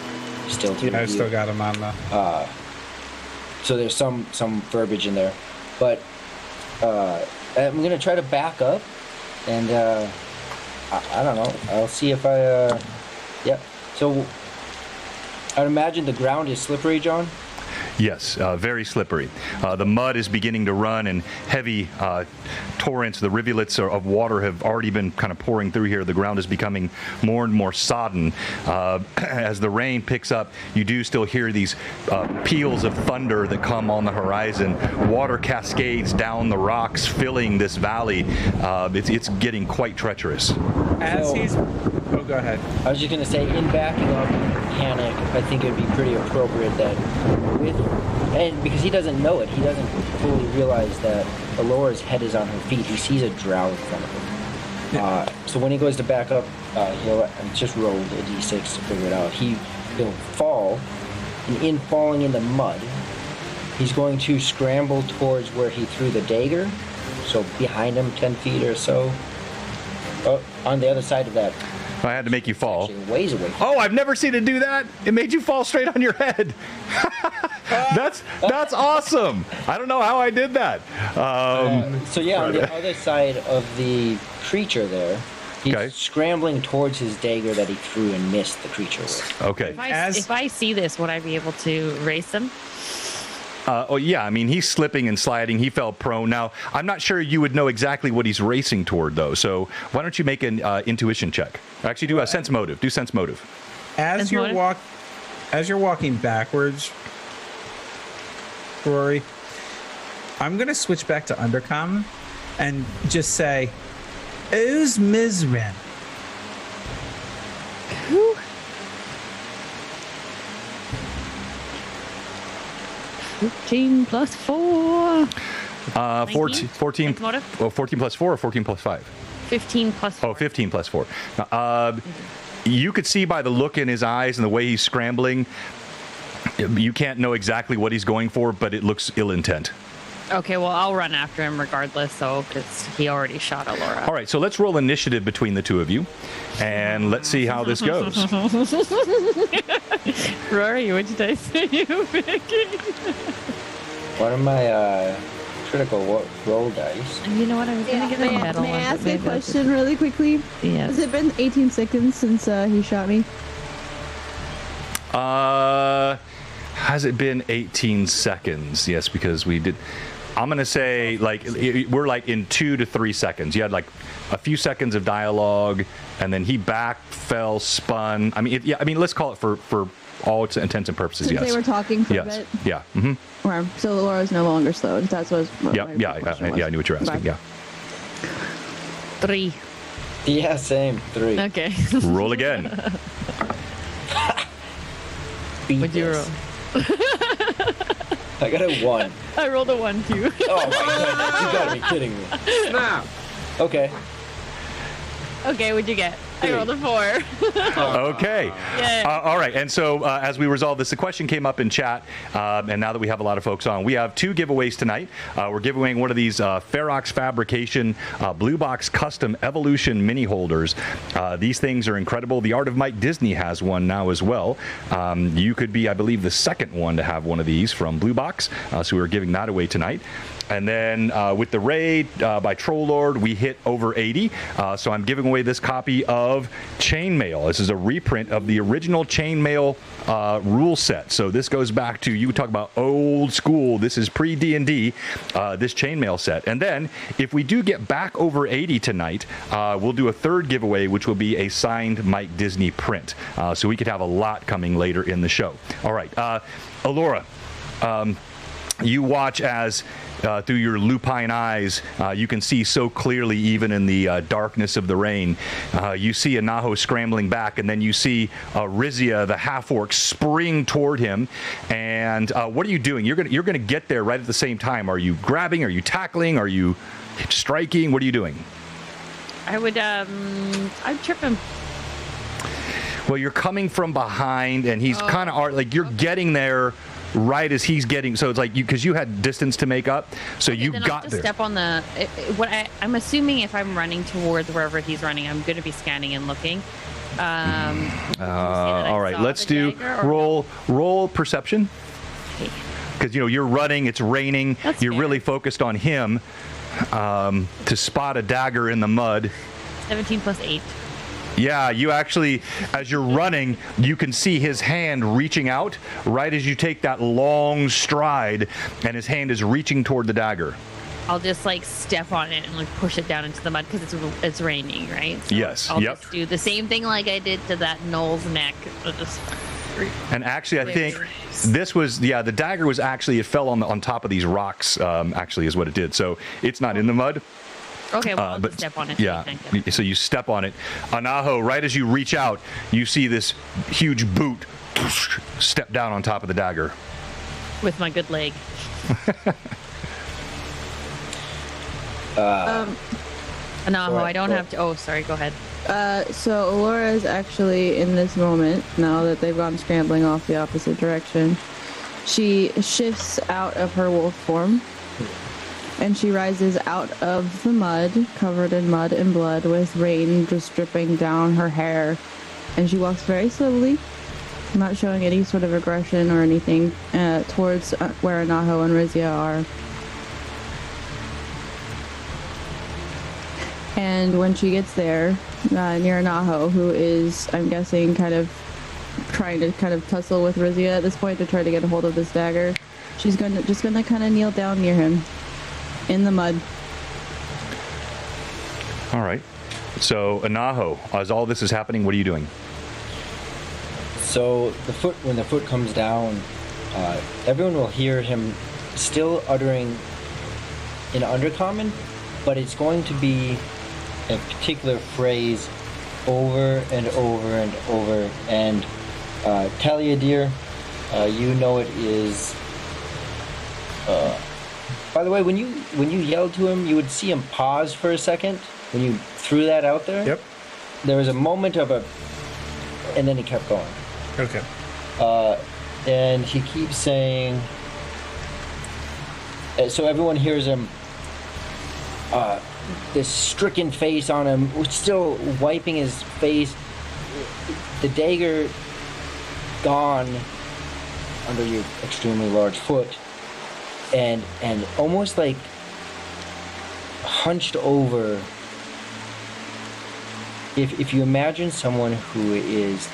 still to Yeah, I review. still got him on the. So there's some verbiage in there, but I'm gonna try to back up, and I don't know. I'll see if I. Yeah. So I'd imagine the ground is slippery, John. Yes, very slippery. The mud is beginning to run, and heavy torrents, the rivulets of water have already been kind of pouring through here. The ground is becoming more and more sodden. As the rain picks up, you do still hear these peals of thunder that come on the horizon. Water cascades down the rocks, filling this valley. It's getting quite treacherous. As So- he's. Oh, go ahead. I was just gonna say, in backing up panic, I think it would be pretty appropriate that and because he doesn't know it, he doesn't fully realize that Alora's head is on her feet. He sees a drow in front of him. So when he goes to back up, he'll just roll a d6 to figure it out. He'll fall, and in falling in the mud, he's going to scramble towards where he threw the dagger. So behind him, 10 feet or so. Oh, on the other side of that. I had to make you fall. Actually, ways away. Oh, I've never seen it do that. It made you fall straight on your head. That's awesome. I don't know how I did that. So yeah, on the other side of the creature there, he's Okay. scrambling towards his dagger that he threw and missed the creature with. Okay. If I see this, would I be able to race him? Oh, yeah. I mean, he's slipping and sliding. He fell prone. Now, I'm not sure you would know exactly what he's racing toward, though. So why don't you make an intuition check? Actually, do a sense motive. Do sense motive. As you're walking backwards, Rory, I'm gonna switch back to Undercommon and just say, "Who's Mizrin?" Who? $15 plus 4. 14. Sense motive? Well, 14 plus 4 or 14 plus 5? 15 plus 4. Oh, 15 plus 4. You could see by the look in his eyes and the way he's scrambling, you can't know exactly what he's going for, but it looks ill intent. Okay, well, I'll run after him regardless, so because he already shot Alora. All right, so let's roll initiative between the two of you, and let's see how this goes. Rory, which dice are you picking? One of my critical roll dice. You know what? I was going to get a medal. May I one, but ask a maybe I'll question really quickly? Yes. Has it been 18 seconds since he shot me? Has it been 18 seconds? Yes, because we did. I'm going to say, like, we're like in 2 to 3 seconds. You had like a few seconds of dialogue, and then he fell, spun. I mean, let's call it for all its intents and purposes, Since yes. they were talking for a Yes. bit. Yeah. Mm-hmm. Or, so Laura's no longer slowed. That's what. Yeah. I knew what you were asking. Okay. Yeah. 3. Yeah, same. 3. Okay. Roll again. Beat What'd you this. roll? I got a 1. I rolled a 1 too. Oh my goodness, you gotta be kidding me. Snap. Okay. Okay, what'd you get? I rolled a 4. Okay. Yeah. All right. And so as we resolve this, the question came up in chat. And now that we have a lot of folks on, we have 2 giveaways tonight. We're giving one of these Ferox Fabrication Blue Box Custom Evolution mini holders. These things are incredible. The Art of Mike Disney has one now as well. You could be, I believe, the second one to have one of these from Blue Box. So we're giving that away tonight. And then with the raid by Troll Lord, we hit over 80. So I'm giving away this copy of of chainmail. This is a reprint of the original chainmail rule set. So this goes back to, you talk about old school, this is pre-D&D, this chainmail set. And then if we do get back over 80 tonight, we'll do a third giveaway, which will be a signed Mike Disney print. So we could have a lot coming later in the show. All right, Alora, you watch as through your lupine eyes, you can see so clearly even in the darkness of the rain. You see Anaho scrambling back, and then you see Rizia, the half-orc, spring toward him. And what are you doing? You're gonna get there right at the same time. Are you grabbing? Are you tackling? Are you striking? What are you doing? I'd trip him. Well, you're coming from behind, and he's kind of like you're getting there right as he's getting. So it's like because you had distance to make up, so you then got I'll just there. Step on the. I'm assuming if I'm running towards wherever he's running, I'm going to be scanning and looking. All right, let's do roll perception. Because you're running, it's raining. You're really focused on him to spot a dagger in the mud. 17 plus 8. Yeah, you actually, as you're running, you can see his hand reaching out right as you take that long stride, and his hand is reaching toward the dagger. I'll just step on it and push it down into the mud because it's raining, right? So yes. I'll just do the same thing like I did to that Knoll's neck. And actually, I think this was the dagger was actually, it fell on top of these rocks. Actually, is what it did. So it's not in the mud. Okay, well, I'll just step on it. Yeah, so you step on it. Anaho, right as you reach out, you see this huge boot step down on top of the dagger. With my good leg. Anaho, I don't have to... Oh, sorry, go ahead. So Alora is actually, in this moment, now that they've gone scrambling off the opposite direction, she shifts out of her wolf form. And she rises out of the mud, covered in mud and blood, with rain just dripping down her hair. And she walks very slowly, not showing any sort of aggression or anything, towards where Anaho and Rizia are. And when she gets there, near Anaho, who is, I'm guessing, kind of trying to tussle with Rizia at this point to try to get a hold of this dagger, she's just gonna kind of kneel down near him. In the mud. All right. So, Anaho, as all this is happening, what are you doing? So, when the foot comes down, everyone will hear him still uttering in Undercommon, but it's going to be a particular phrase over and over and over. And Talia, dear, you know it is... By the way, when you yelled to him, you would see him pause for a second when you threw that out there. Yep. There was a moment of and then he kept going. Okay. And he keeps saying, so everyone hears him, this stricken face on him, still wiping his face, the dagger gone under your extremely large foot. And almost like hunched over. If you imagine someone who is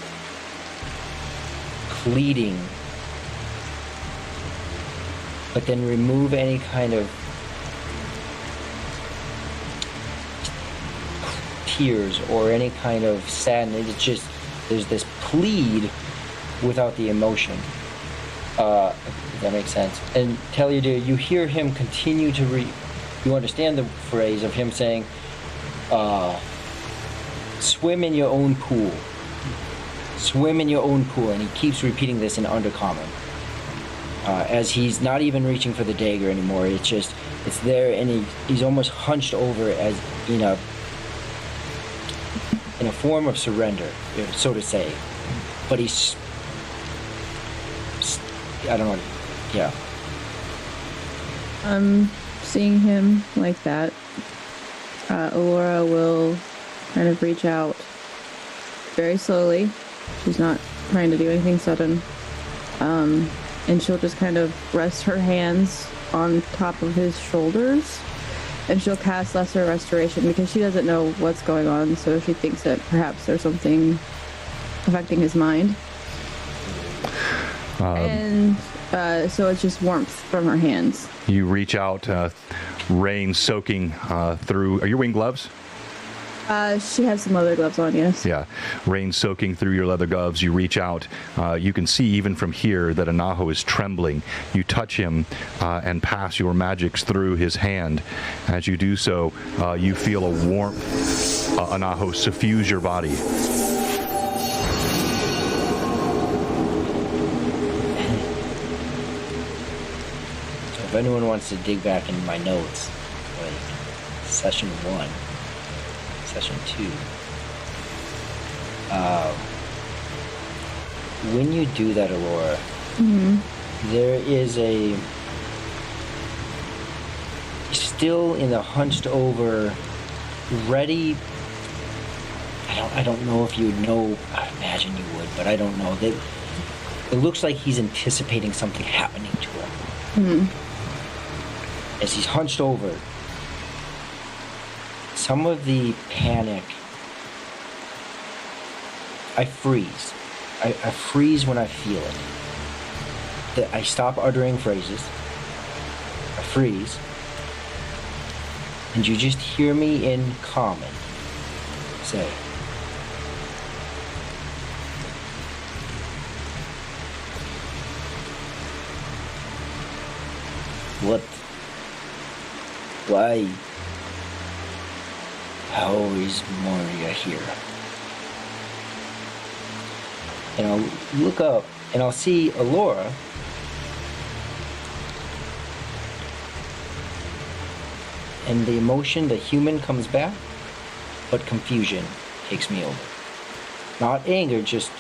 pleading, but then remove any kind of tears or any kind of sadness, it's just there's this plead without the emotion. If that makes sense. And Talia, you hear him continue to you understand the phrase of him saying, swim in your own pool. Swim in your own pool. And he keeps repeating this in Undercommon. As he's not even reaching for the dagger anymore. It's there, and he's almost hunched over as in a form of surrender, so to say. But he's... I don't know. Yeah. Seeing him like that, Alora will kind of reach out very slowly. She's not trying to do anything sudden. And she'll just kind of rest her hands on top of his shoulders and she'll cast Lesser Restoration because she doesn't know what's going on, so she thinks that perhaps there's something affecting his mind. And so it's just warmth from her hands. You reach out, rain soaking through. Are your wing gloves? She has some leather gloves on, yes. Yeah, rain soaking through your leather gloves. You reach out. You can see even from here that Anaho is trembling. You touch him and pass your magics through his hand. As you do so, you feel a warmth, Anaho, suffuse your body. So if anyone wants to dig back into my notes, like session 1, session 2. When you do that, Aurora, there is a still in the hunched over, ready. I don't know if you would know. I imagine you would, but I don't know. It looks like he's anticipating something happening to him. As he's hunched over. Some of the panic, I freeze. I freeze when I feel it. I stop uttering phrases. I freeze. And you just hear me in common say, "What? Why? How is Moria here?" And I'll look up and I'll see Alora. And the emotion, the human comes back, but confusion takes me over. Not anger, just...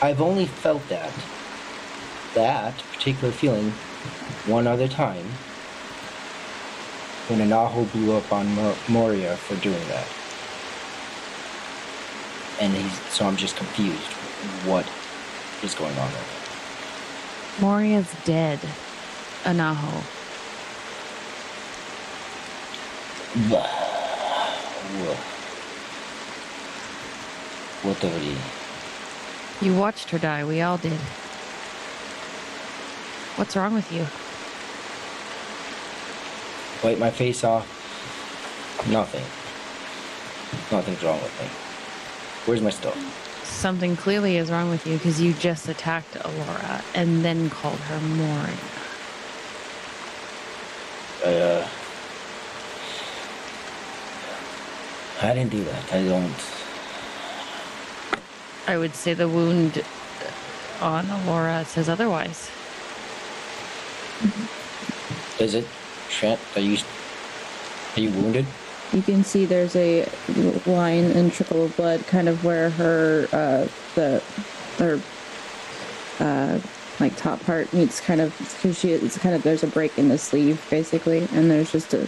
I've only felt that particular feeling one other time when Anaho blew up on Moria for doing that. And so I'm just confused. What is going on there? Moria's dead, Anaho. What of it? You watched her die. We all did. What's wrong with you? Wipe my face off. Nothing. Nothing's wrong with me. Where's my stuff? Something clearly is wrong with you because you just attacked Alora and then called her Moria. I didn't do that. I don't... I would say the wound on Alora says otherwise. Is it? Trent, are you wounded? You can see there's a line and trickle of blood kind of where her like top part meets kind of, because it's kind of, there's a break in the sleeve basically, and there's just a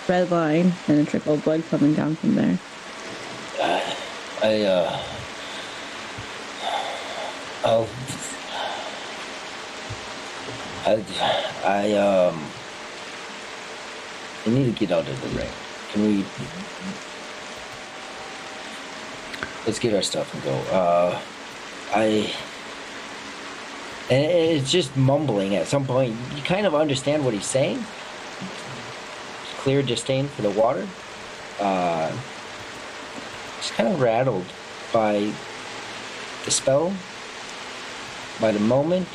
red line and a trickle of blood coming down from there. I need to get out of the ring. Can we... Let's get our stuff and go. And it's just mumbling at some point. You kind of understand what he's saying. Clear disdain for the water. Just kind of rattled by the spell, by the moment.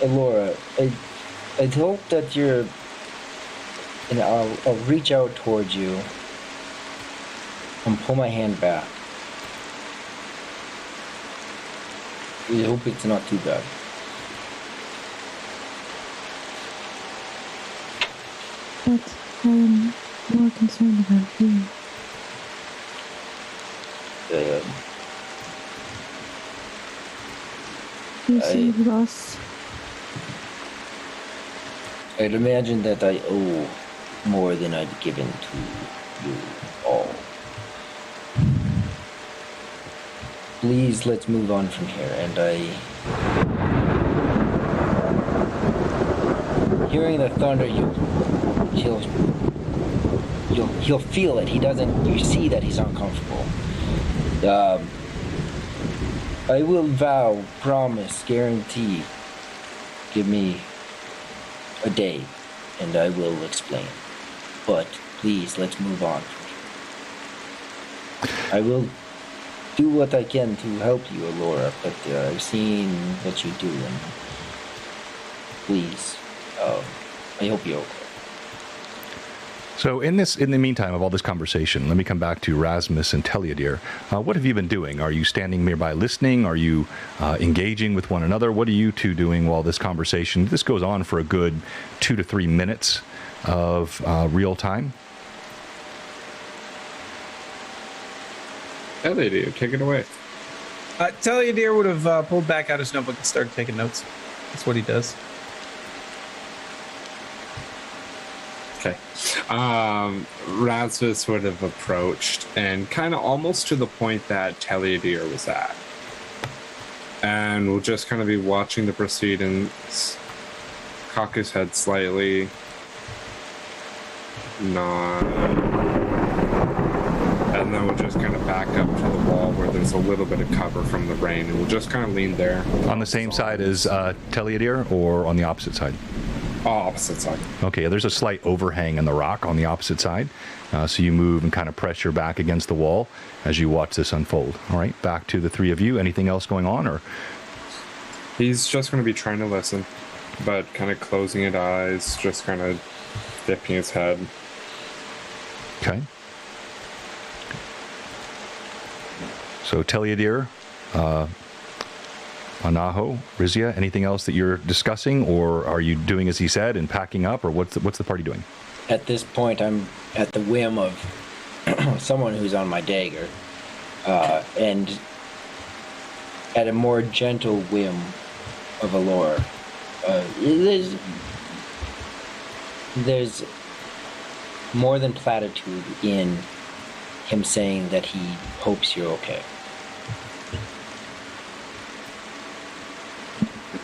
Laura, I'd hope that you're, and I'll reach out towards you and pull my hand back. I hope it's not too bad. But I'm more concerned about you. You saved us. I'd imagine that I owe more than I've given to you all. please, let's move on from here. And hearing the thunder, he'll feel it. He doesn't. You see that he's uncomfortable. I will vow, promise, guarantee. Give me a day, and I will explain. But please, let's move on. I will do what I can to help you, Alora, but I've seen what you do, and please, I hope you're okay. So in the meantime of all this conversation, let me come back to Rasmus and Teliadir. What have you been doing? Are you standing nearby listening? Are you engaging with one another? What are you two doing while this conversation, this goes on for a good 2 to 3 minutes of real time? Teliadir, take it away. Teliadir would have pulled back out his notebook and started taking notes. That's what he does. Okay. Rasmus would have approached and kind of almost to the point that Teliadir was at. And we'll just kind of be watching the proceedings, cock his head slightly, nod, and then we'll just kind of back up to the wall where there's a little bit of cover from the rain, and we'll just kind of lean there. On the same side as Teliadir, or on the opposite side? Opposite side. Okay, there's a slight overhang in the rock on the opposite side. So you move and kind of press your back against the wall as you watch this unfold. All right, back to the three of you. Anything else going on, or? He's just going to be trying to listen, but kind of closing his eyes, just kind of dipping his head. Okay. So Teliadir, Anaho, Rizia, anything else that you're discussing, or are you doing as he said and packing up, or what's the party doing? At this point, I'm at the whim of someone who's on my dagger, and at a more gentle whim of Alora. There's more than platitude in him saying that he hopes you're okay.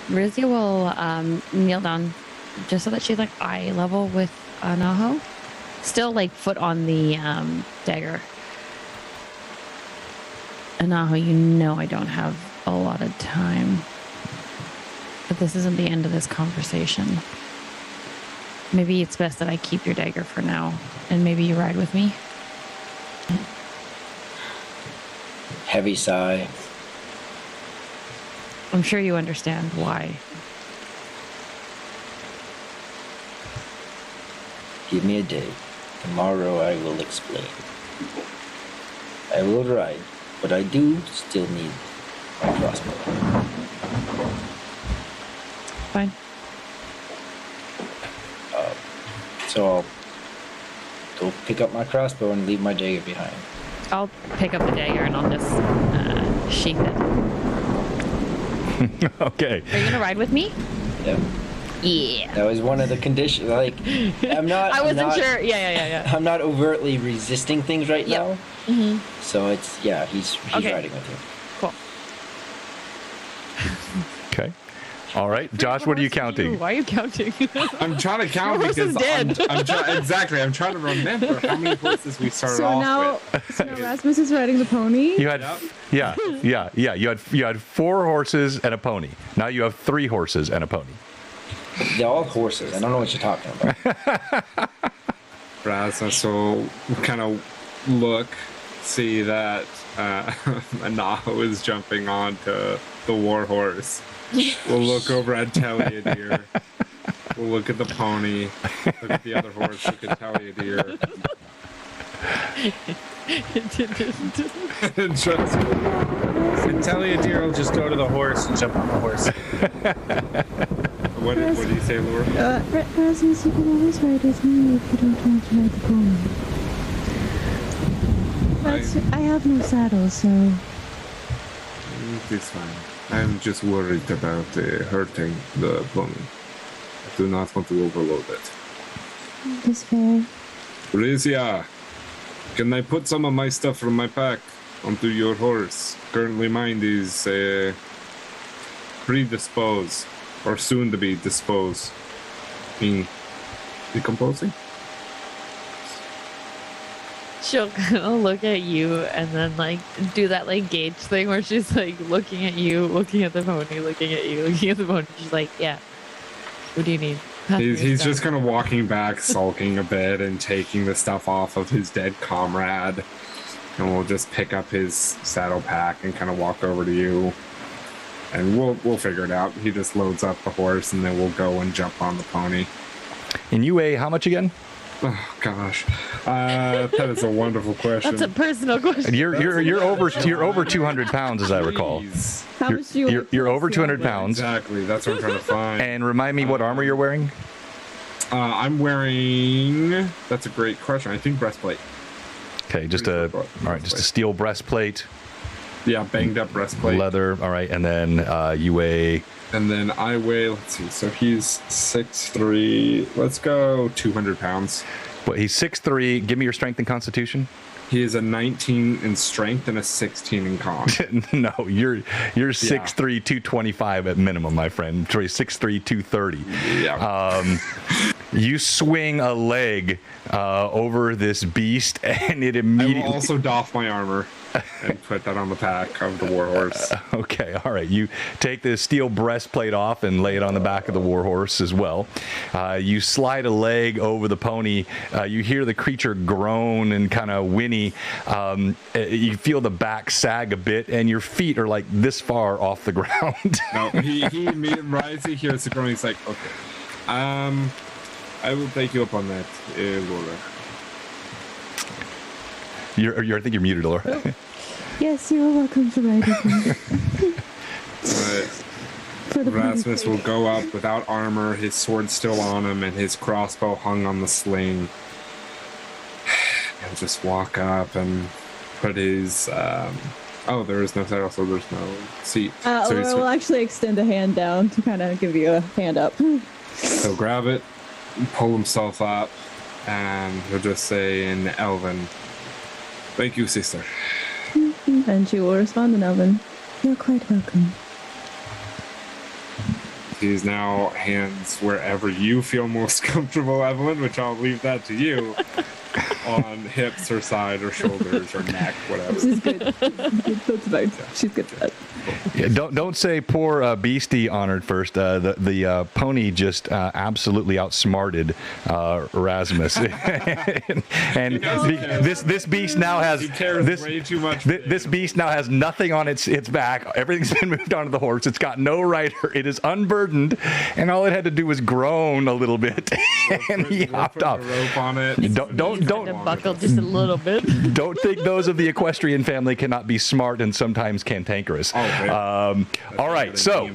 Rizia will kneel down just so that she's like eye level with Naho. Still like foot on the dagger. Naho, you know I don't have a lot of time. But this isn't the end of this conversation. Maybe it's best that I keep your dagger for now, and maybe you ride with me. Heavy sigh. I'm sure you understand why. Give me a day. Tomorrow I will explain. I will ride, but I do still need my crossbow. Fine. So I'll go pick up my crossbow and leave my dagger behind. I'll pick up the dagger and I'll just sheath it. Okay. Are you gonna ride with me? Yeah. Yeah. That was one of the conditions. Like, I'm not. I wasn't I'm not, sure. Yeah. I'm not overtly resisting things right Yep. now. Mm-hmm. So it's he's Okay. riding with you. Cool. Okay. All right, Josh, what are you counting? Why are you counting? I'm trying to count Your horse because is dead. I'm trying to remember how many horses we started off with. So now Rasmus is riding the pony. You had, Yep. yeah. You had 4 horses and a pony. Now you have 3 horses and a pony. They're all horses. I don't know what you're talking about. Rasmus will kind of look, see that Anaho is jumping onto the war horse. We'll look over at Teliadir. We'll look at the pony. Look at the other horse. Look at Teliadir. And just And Teliadir will just go to the horse and jump on the horse. what do you say, Laura? Rasmus, you can always ride with me if you don't want to ride the pony. I have no saddle, so... It's fine. I'm just worried about hurting the pony. I do not want to overload it. That's fair. Rizia, can I put some of my stuff from my pack onto your horse. Currently mine is predisposed, or soon to be disposed. Mean decomposing? She'll kind of look at you and then like do that like gauge thing where she's like looking at you, looking at the pony, looking at you, looking at the pony. She's like, yeah. What do you need? He's just kind of walking back, sulking a bit, and taking the stuff off of his dead comrade. And we'll just pick up his saddle pack and kind of walk over to you. And we'll figure it out. He just loads up the horse, and then we'll go and jump on the pony. And you weigh how much again? Oh gosh, that is a wonderful question. That's a personal question. You're over 200 pounds, as I recall. How much do you You're over 200 pounds. Exactly, that's what I'm trying to find. And remind me what armor you're wearing. I'm wearing. That's a great question. I think breastplate. Okay, just a steel breastplate. Yeah, banged up breastplate. Leather. All right, and then you weigh. And then I weigh. Let's see. So he's 6'3". Let's go 200 pounds. Well, he's 6'3". Give me your strength and constitution. He is a 19 in strength and a 16 in con. No, you're 6'3", 225 at minimum, my friend. Sorry, 6'3", 230. Yeah. You swing a leg over this beast, and it immediately. I will also doff my armor and put that on the back of the warhorse. Okay, all right. You take the steel breastplate off and lay it on the back of the warhorse as well. You slide a leg over the pony. You hear the creature groan and kind of whinny. You feel the back sag a bit, and your feet are like this far off the ground. No, he right as he hears the groan, he's like, okay. I will take you up on that, Laura. I think you're muted, Laura. Yes, you're welcome to ride with me. Rasmus will go up without armor, his sword still on him, and his crossbow hung on the sling. He'll just walk up and put his. There is no saddle, so there's no seat. So we'll actually extend a hand down to kind of give you a hand up. He'll grab it, pull himself up, and he'll just say in Elven, "Thank you, sister." And she will respond in Elven. You're quite welcome. He's now hands wherever you feel most comfortable, Evelyn, which I'll leave that to you. On hips or side or shoulders or neck, whatever. She's good. That's fine. She's good for that. Yeah, don't say poor Beastie honored first. The pony just absolutely outsmarted Erasmus, and this beast now has way too much. This beast now has nothing on its back. Everything's been moved onto the horse. It's got no rider. It is unburdened, and all it had to do was groan a little bit, and he hopped off. Rope on it. Don't buckle just a little bit. Don't think those of the equestrian family cannot be smart and sometimes cantankerous. All right, so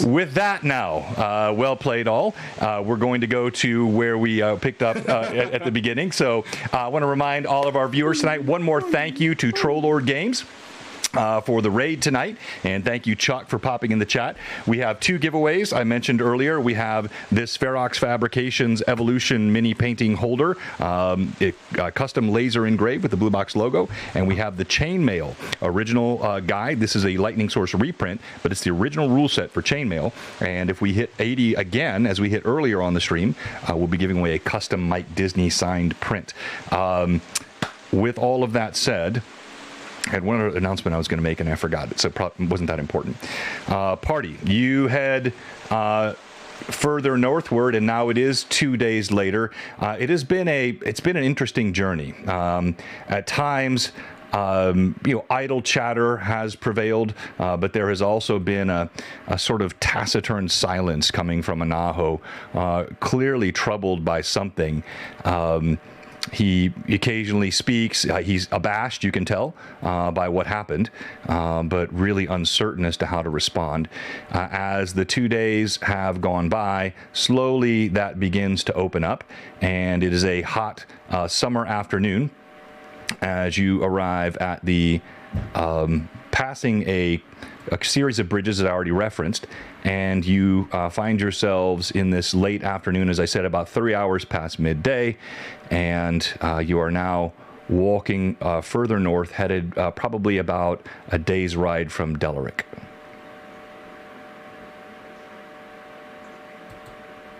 with that now, well played all. We're going to go to where we picked up at the beginning. So I want to remind all of our viewers tonight, one more thank you to Trollord Games for the raid tonight, and thank you, Chuck, for popping in the chat. We have two giveaways I mentioned earlier. We have this Ferox Fabrications Evolution mini painting holder, custom laser engraved with the Blue Box logo, and we have the Chainmail original guide. This is a Lightning Source reprint, but it's the original rule set for Chainmail, and if we hit 80 again, as we hit earlier on the stream, we'll be giving away a custom Mike Disney signed print. With all of that said, I had one other announcement I was going to make, and I forgot it, so it wasn't that important. Party, you head further northward, and now it is 2 days later. It's been an interesting journey. At times, idle chatter has prevailed, but there has also been a sort of taciturn silence coming from Anaho, clearly troubled by something. He occasionally speaks. He's abashed, you can tell, by what happened, but really uncertain as to how to respond. As the 2 days have gone by, slowly that begins to open up, and it is a hot summer afternoon as you arrive at the passing a series of bridges that I already referenced, and you find yourselves in this late afternoon, as I said, about 3 hours past midday, and you are now walking further north, headed probably about a day's ride from Delaric.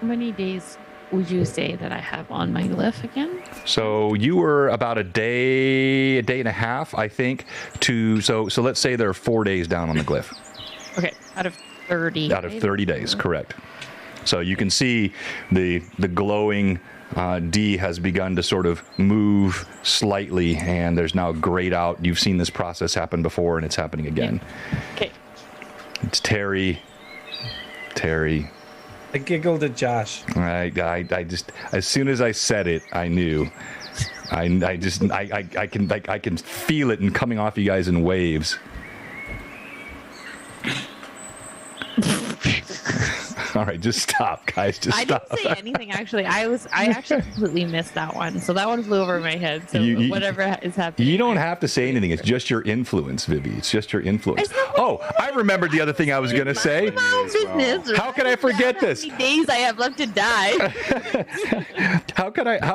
How many days would you say that I have on my glyph again? So you were about a day and a half, I think. So let's say there are 4 days down on the glyph. Okay, out of 30. Out of 30 days, correct. So you can see the glowing D has begun to sort of move slightly, and there's now grayed out. You've seen this process happen before, and it's happening again. Yeah. Okay. It's Terry. I giggled at Josh. I just, as soon as I said it, I knew. I can feel it and coming off you guys in waves. All right, just stop, guys. Just stop. I didn't say anything, actually. I actually completely missed that one. So that one flew over my head. So whatever is happening. You don't have to say anything. It's just your influence, Vivi. It's just your influence. Oh, I remembered the other thing I was going to say. How could I forget this? How many days I have left to die? How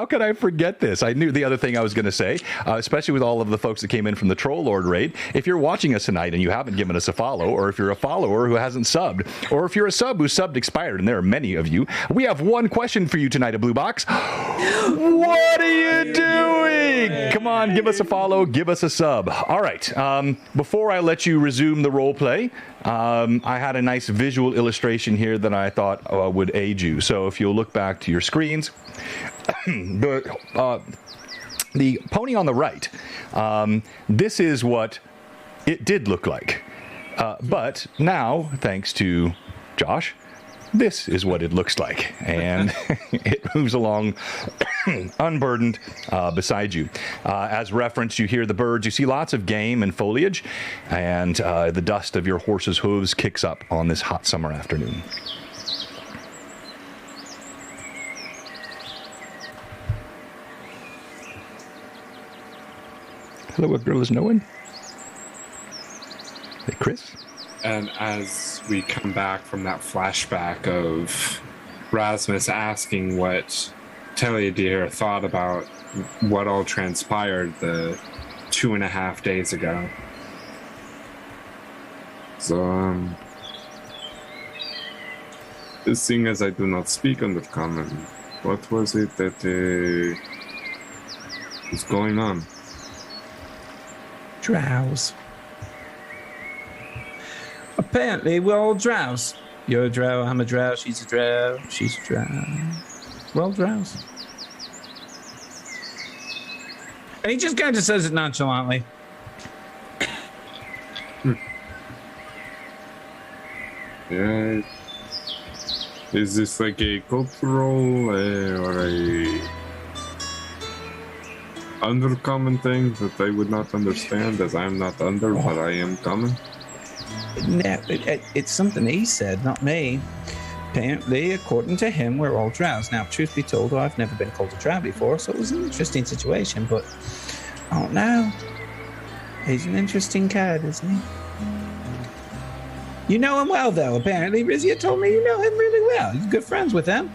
could I forget this? I knew the other thing I was going to say, especially with all of the folks that came in from the Troll Lord raid. If you're watching us tonight and you haven't given us a follow, or if you're a follower who hasn't subbed, or if you're a sub who subbed expired, and there are many of you, we have one question for you tonight at Blue Box. What are you doing? Come on, give us a follow, give us a sub. All right, before I let you resume the role play, I had a nice visual illustration here that I thought would aid you. So if you'll look back to your screens, the pony on the right, this is what it did look like. But now, thanks to Josh, this is what it looks like, and it moves along unburdened beside you. As referenced, you hear the birds, you see lots of game and foliage, and the dust of your horse's hooves kicks up on this hot summer afternoon. Hello, what girl is knowing? Hey, Chris? And as we come back from that flashback of Rasmus asking what Telliadir thought about what all transpired the 2.5 days ago. So, seeing as I do not speak Undercommon, what was it that was going on? Drows. Apparently, we're all drows. You're a drow, I'm a drow, she's a drow, she's a drow. We're all drows. And he just kind of says it nonchalantly. Yeah. Is this like a cultural or a undercommon thing that I would not understand, as I am not under, but I am common? No, it's something he said, not me. Apparently, according to him, we're all drows. Now, truth be told, I've never been called a drow before, so it was an interesting situation, but I don't know. He's an interesting cat, isn't he? You know him well, though, apparently. Rizia told me you know him really well. You're good friends with him.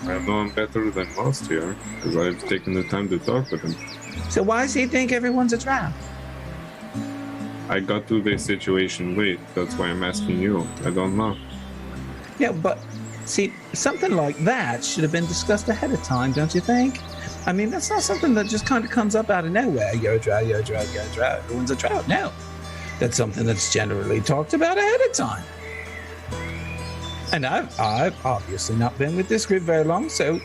I know him better than most here, because I've taken the time to talk with him. So why does he think everyone's a drow? I got to this situation late. That's why I'm asking you. I don't know. Yeah, but see, something like that should have been discussed ahead of time, don't you think? I mean, that's not something that just kind of comes up out of nowhere. You're a drow, you're a drow, you're a drow. Everyone's a drow. No. That's something that's generally talked about ahead of time. And I've obviously not been with this group very long, so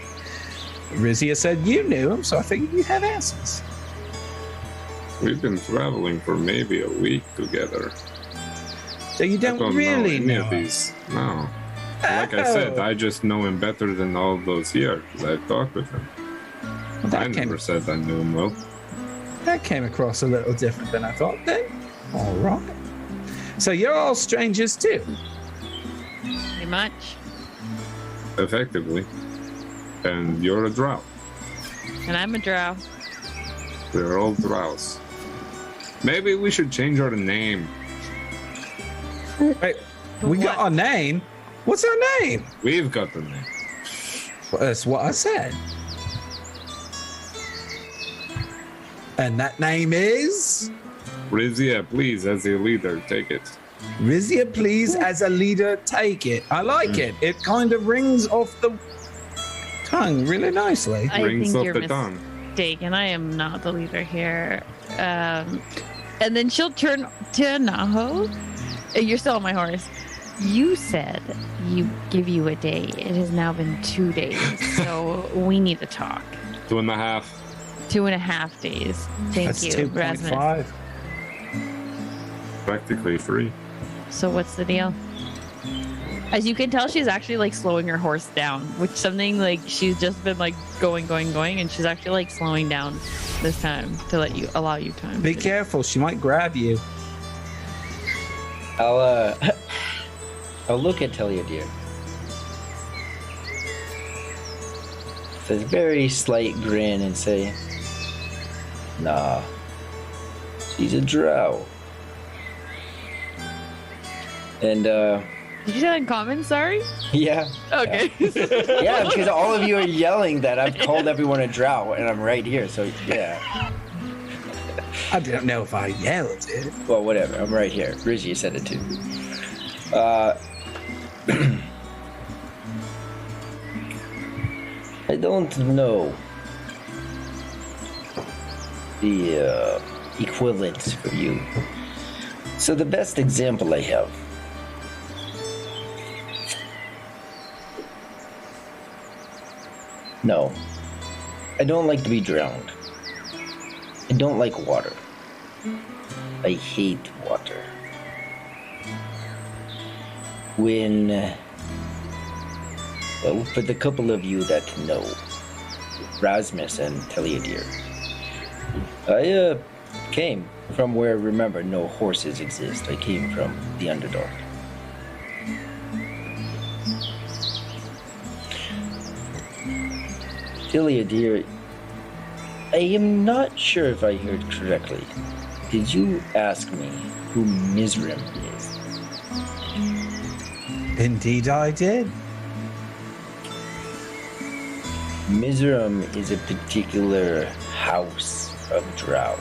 Rizia said you knew him, so I figured you had answers. We've been traveling for maybe a week together. So you don't really any know of these. No. Like I said, I just know him better than all those years. I've talked with him. Well, I never said I knew him well. That came across a little different than I thought then. All right. So you're all strangers too? Pretty much. Effectively. And you're a drow. And I'm a drow. We're all drows. Maybe we should change our name. Wait, we got our name? What's our name? We've got the name. Well, that's what I said. And that name is? Rizia, please, as the leader, take it. Rizia, please, as a leader, take it. I like it. It kind of rings off the tongue really nicely. I Rings think off you're the tongue. mistaken. I am not the leader here. And then she'll turn to Naho. You're still on my horse. You said give you a day. It has now been 2 days, so we need to talk. 2.5. 2.5 days. Thank That's you, 2.5. Rasmus. Practically free. So what's the deal? As you can tell, she's actually like slowing her horse down, which something like she's just been like going, and she's actually like slowing down this time to allow you time. Be careful, she might grab you. I'll look at Telliadir. With a very slight grin and say, nah, she's a drow. And, Did you say that in common? Sorry? yeah. Okay. Yeah, because all of you are yelling that I've called everyone a drow, and I'm right here, so yeah. I don't know if I yelled it. Well, whatever, I'm right here. Rizia said it too. I don't know the equivalents for you. So the best example I have. No, I don't like to be drowned. I don't like water. I hate water. Well, for the couple of you that know, Rasmus and Telliadir, I came from where, remember, no horses exist. I came from the Underdark. Telliadir, I am not sure if I heard correctly. Did you ask me who Mizrim is? Indeed I did. Mizrim is a particular house of drow.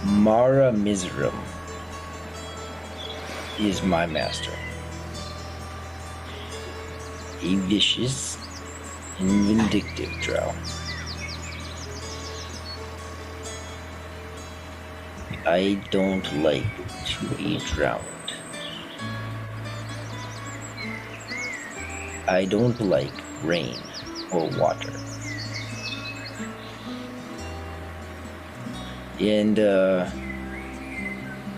Mara Mizrim is my master. A vicious and vindictive drow. I don't like to be drowned. I don't like rain or water. And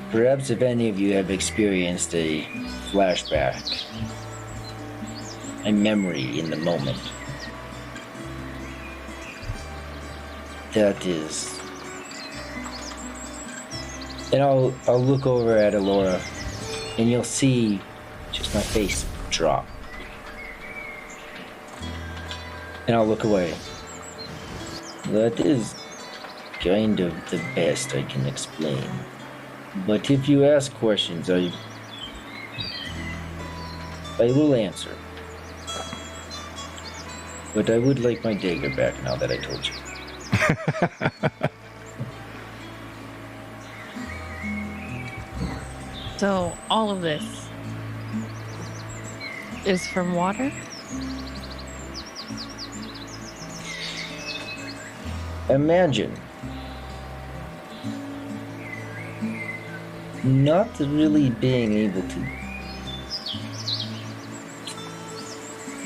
perhaps if any of you have experienced a flashback, a memory in the moment, that is. And I'll look over at Alora, and you'll see just my face drop. And I'll look away. That is kind of the best I can explain. But if you ask questions, I will answer. But I would like my dagger back now that I told you. So all of this is from water? Imagine not really being able to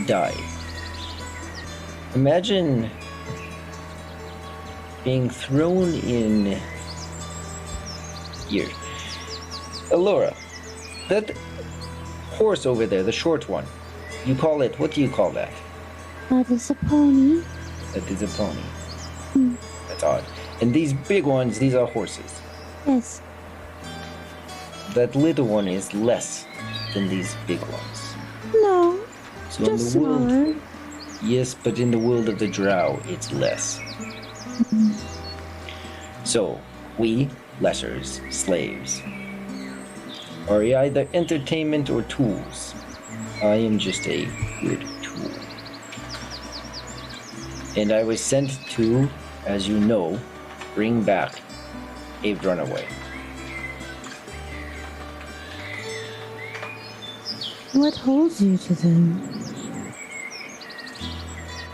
die. Imagine being thrown in here. Alora, that horse over there, the short one, you call it, what do you call that? That is a pony. That is a pony. That's odd. And these big ones, these are horses. Yes. That little one is less than these big ones. No. So Just in the world, smaller. yes, but in the world of the drow, it's less. So, we, lessers, slaves, are either entertainment or tools. I am just a good tool. And I was sent to as you know, bring back a runaway. What holds you to them?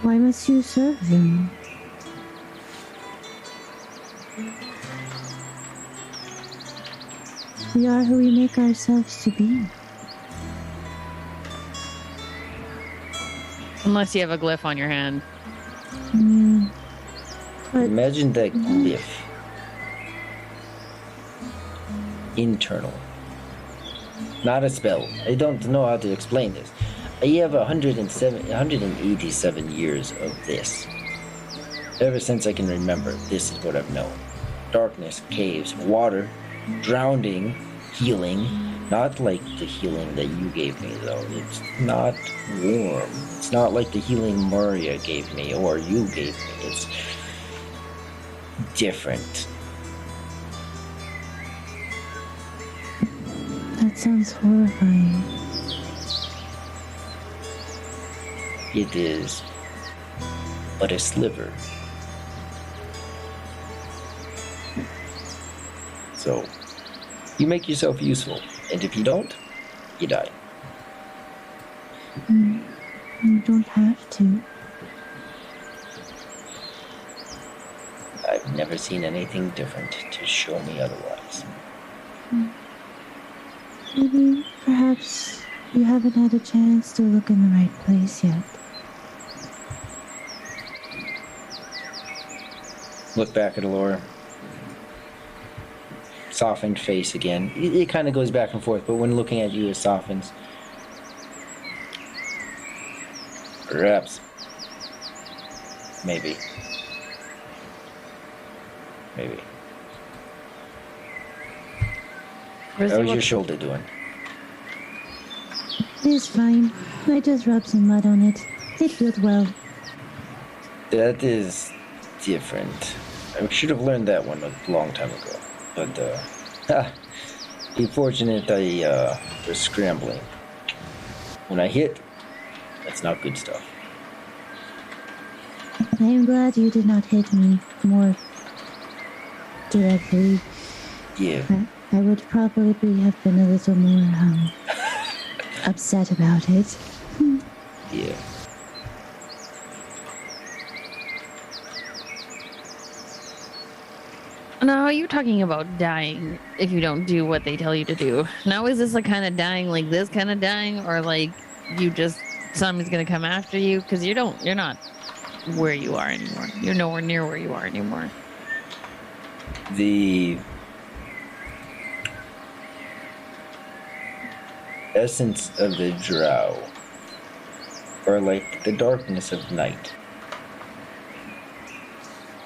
Why must you serve them? We are who we make ourselves to be. Unless you have a glyph on your hand. But Imagine that glyph. Internal. Not a spell. I don't know how to explain this. I have 187 years of this. Ever since I can remember, this is what I've known. Darkness, caves, water, drowning, healing. Not like the healing that you gave me, though. It's not warm. It's not like the healing Maria gave me or you gave me. It's different. that sounds horrifying. It is but a sliver. So, you make yourself useful, and if you don't, you die. You don't have to. I've never seen anything different to show me otherwise. Maybe, perhaps, you haven't had a chance to look in the right place yet. Look back at Allura. Softened face again. It kind of goes back and forth, but when looking at you, it softens. Perhaps. Maybe. Maybe. How's your shoulder doing? It's fine. I just rubbed some mud on it. It feels well. That is different. I should have learned that one a long time ago. But, be fortunate I was scrambling. When I hit, that's not good stuff. I am glad you did not hit me more directly. Yeah. I would probably have been a little more upset about it. Yeah. Now, you're talking about dying if you don't do what they tell you to do. Now, is this a kind of dying like this kind of dying, or like you just somebody's gonna come after you? Because you're not where you are anymore. You're nowhere near where you are anymore. The essence of the drow, or like the darkness of night,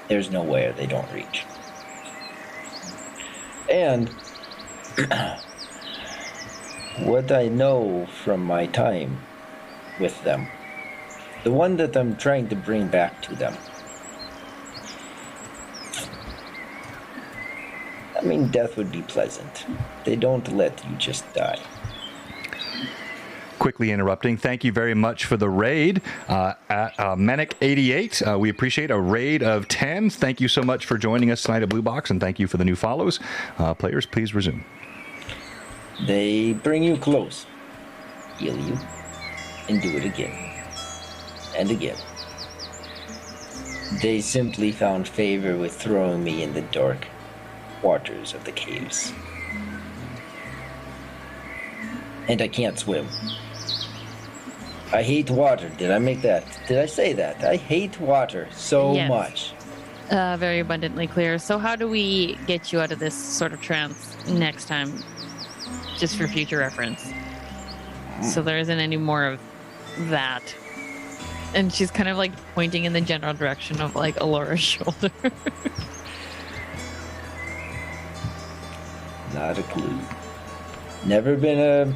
there's nowhere they don't reach. And what I know from my time with them, the one that I'm trying to bring back to them, I mean, death would be pleasant. They don't let you just die. Quickly interrupting. Thank you very much for the raid at Menic88. We appreciate a raid of 10. Thank you so much for joining us tonight at Blue Box, and thank you for the new follows. Players, please resume. They bring you close, heal you, and do it again. And again. They simply found favor with throwing me in the dark waters of the caves. And I can't swim. I hate water. Did I make that? Did I say that? I hate water so Yes. much. Very abundantly clear. So how do we get you out of this sort of trance next time? Just for future reference. So there isn't any more of that. And she's kind of like pointing in the general direction of like Allura's shoulder. Not a clue. Never been a...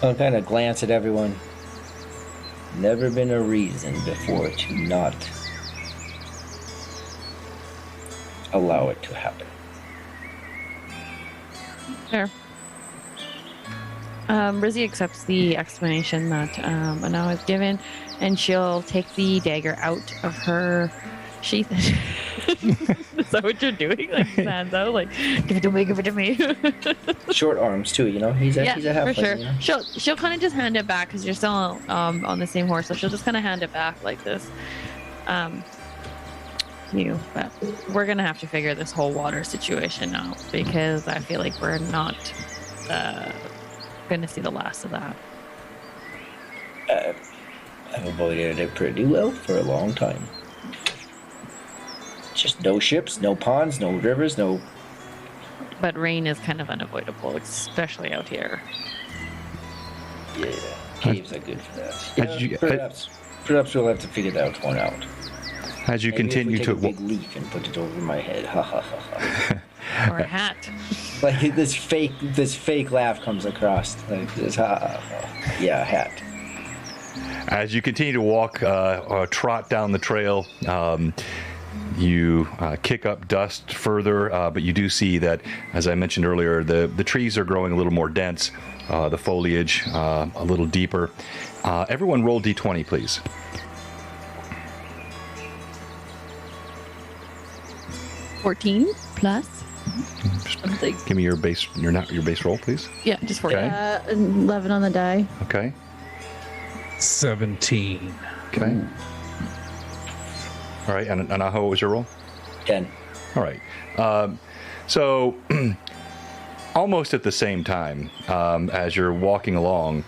I'll kind of glance at everyone. Never been a reason before to not allow it to happen. Fair. Rizzy accepts the explanation that Anna has given, and she'll take the dagger out of her sheath it. Is that what you're doing? Like hands out, like give it to me, give it to me. Short arms too, you know. He's a half. For sure. You know? She'll kind of just hand it back because you're still on the same horse, so she'll just kind of hand it back like this. But we're gonna have to figure this whole water situation out because I feel like we're not gonna see the last of that. I've avoided it pretty well for a long time. Just no ships, no ponds, no rivers, no. But rain is kind of unavoidable, especially out here. Yeah, caves are good for that. Yeah, perhaps we'll have to figure that one out. As you Maybe continue if we to take a big leaf and put it over my head, ha ha ha ha. Or a hat. Like this fake laugh comes across like this, ha ha ha. Yeah, a hat. As you continue to walk or trot down the trail, you kick up dust further, but you do see that, as I mentioned earlier, the trees are growing a little more dense, the foliage a little deeper. Everyone roll d20, please. 14 plus something. Give me your base roll, please. Yeah, just 14. Okay. 11 on the die. Okay. 17. Okay. All right, and Anaho, what was your roll? 10. All right. So, almost at the same time, as you're walking along,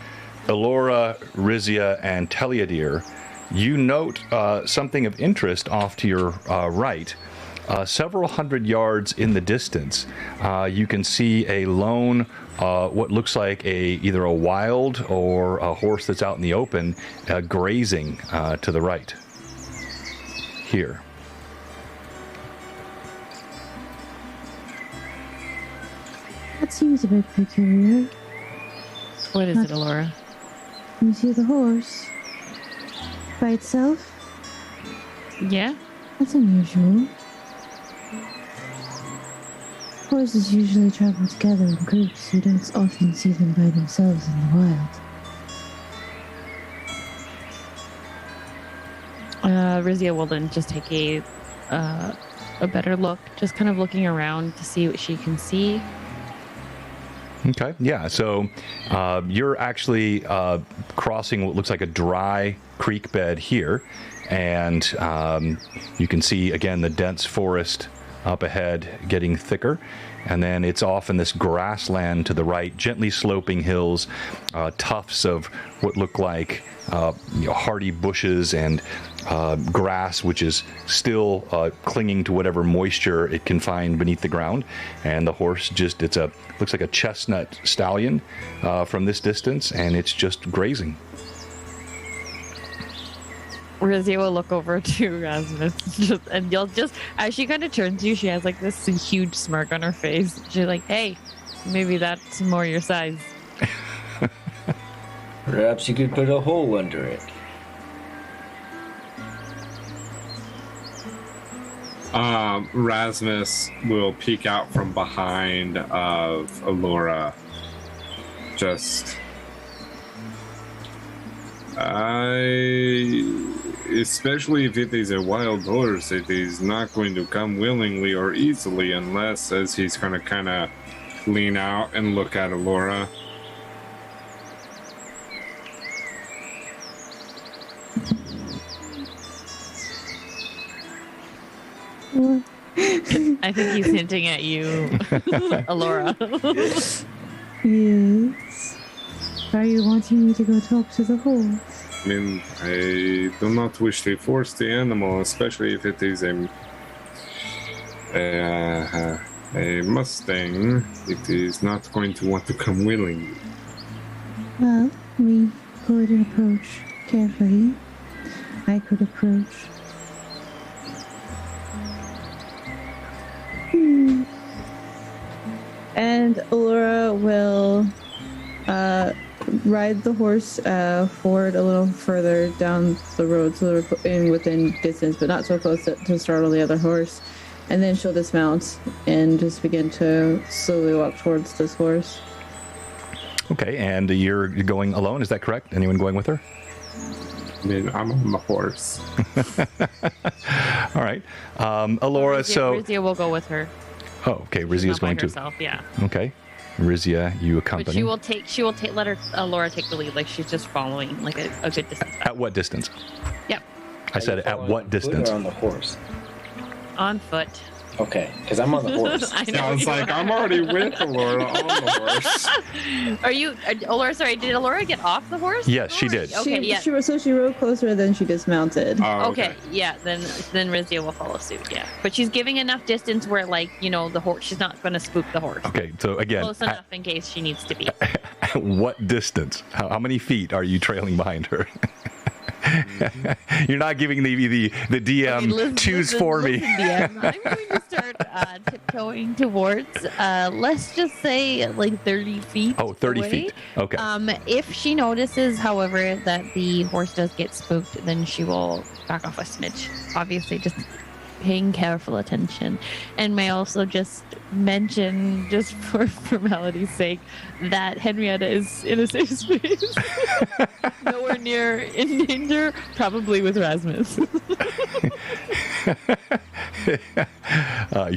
Elora, Rizia, and Teliadir, you note something of interest off to your right. Several hundred yards in the distance, you can see a lone, what looks like either a wild or a horse that's out in the open, grazing to the right. Here. That seems a bit peculiar. What is it, Elora? You see the horse by itself? Yeah? That's unusual. Horses usually travel together in groups. You don't often see them by themselves in the wild. Rizia will then just take a better look, just kind of looking around to see what she can see. Okay, yeah, so you're actually crossing what looks like a dry creek bed here, and you can see, again, the dense forest up ahead getting thicker, and then it's off in this grassland to the right, gently sloping hills, tufts of what look like hardy bushes and grass, which is still clinging to whatever moisture it can find beneath the ground. And the horse looks like a chestnut stallion from this distance, and it's just grazing. Rizia will look over to Rasmus, and you'll just, as she kind of turns to you, she has like this huge smirk on her face. She's like, "Hey, maybe that's more your size." Perhaps you could put a hole under it. Rasmus will peek out from behind of Elora. Especially if it is a wild horse, it is not going to come willingly or easily unless, as he's going to kind of lean out and look at Elora. I think he's hinting at you, Elora. Yes. Are you wanting me to go talk to the horse? I mean, I do not wish to force the animal, especially if it is a Mustang. It is not going to want to come willingly. Well, we could approach carefully. I could approach. And Elora will ride the horse forward a little further down the road, so they're within distance, but not so close to startle the other horse. And then she'll dismount and just begin to slowly walk towards this horse. Okay, and you're going alone, is that correct? Anyone going with her? I mean, I'm on the horse. All right. Alora, Rizia will go with her. Oh, okay. Rizia's going to. Herself, yeah. Okay. Rizia, you accompany. But she will let her, Laura take the lead. Like, she's just following, like, a good distance. At what distance? Yep. I said at what distance? Or on the horse. On foot. Okay, because I'm on the horse. I know. Sounds like I'm already with Alora on the horse. Are you, Alora, sorry, did Alora get off the horse? Yes, she did. Okay, yeah. She rode closer, then she dismounted. Oh, Okay, yeah, then Rizia will follow suit, yeah. But she's giving enough distance where, like, the horse, she's not going to spook the horse. Okay, so again. Close enough in case she needs to be. At what distance? How many feet are you trailing behind her? You're not giving the DM choose for me. DM. I'm going to start tiptoeing towards, let's just say, like 30 feet. Oh, 30 away. feet. Okay. If she notices, however, that the horse does get spooked, then she will back off a smidge. Obviously, just paying careful attention. And may also just mention, just for formality's sake, that Henrietta is in a safe space. Nowhere near in danger, probably with Rasmus. You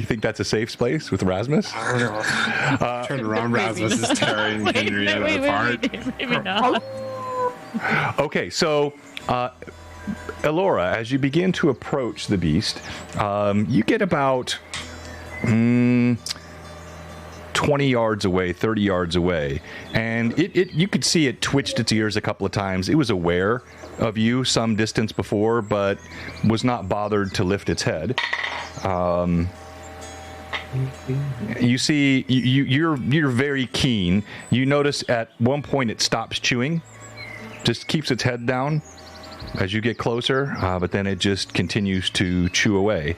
think that's a safe place with Rasmus? Turn around, Rasmus is tearing Henrietta apart. Maybe not. Okay, so Elora, as you begin to approach the beast, you get about 20 yards away, 30 yards away, and you could see it twitched its ears a couple of times. It was aware of you some distance before, but was not bothered to lift its head. You see, you're very keen. You notice at one point it stops chewing, just keeps its head down as you get closer, but then it just continues to chew away.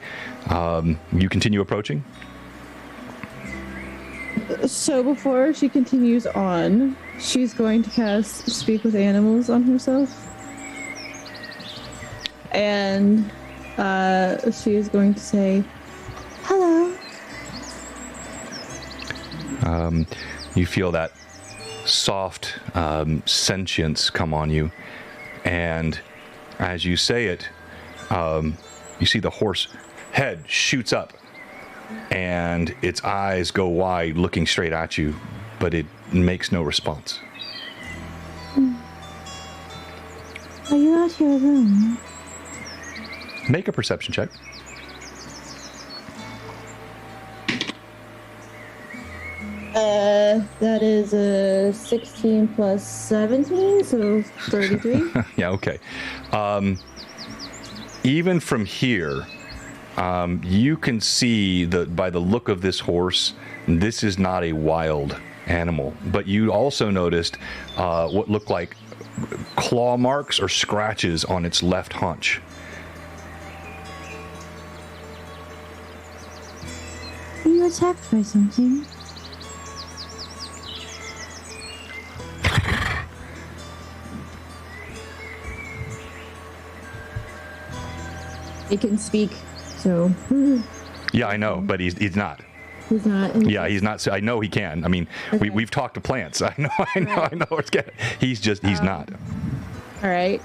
You continue approaching? So before she continues on, she's going to cast Speak with Animals on herself. And she is going to say, hello. You feel that soft sentience come on you, and as you say it, you see the horse head shoots up, and its eyes go wide, looking straight at you, but it makes no response. Are you out here alone? Make a perception check. That is a 16 plus 17, so 33. Yeah, okay. Even from here, you can see that by the look of this horse, this is not a wild animal. But you also noticed what looked like claw marks or scratches on its left haunch. Are you attacked by something? It can speak, so. Yeah, I know, but he's not. He's not. Yeah, he's not. I know he can. I mean, Okay. we've talked to plants. I know. It's getting, he's not. All right.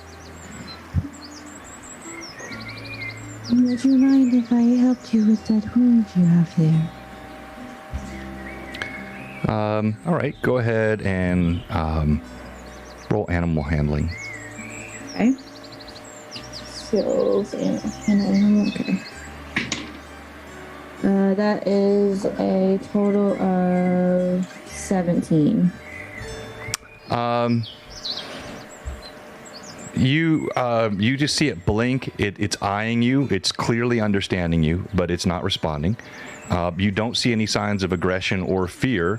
Would you mind if I helped you with that wound you have there? All right, go ahead and roll animal handling. Okay. Skills and animal. Okay. That is a total of 17. You just see it blink. It's eyeing you. It's clearly understanding you, but it's not responding. You don't see any signs of aggression or fear,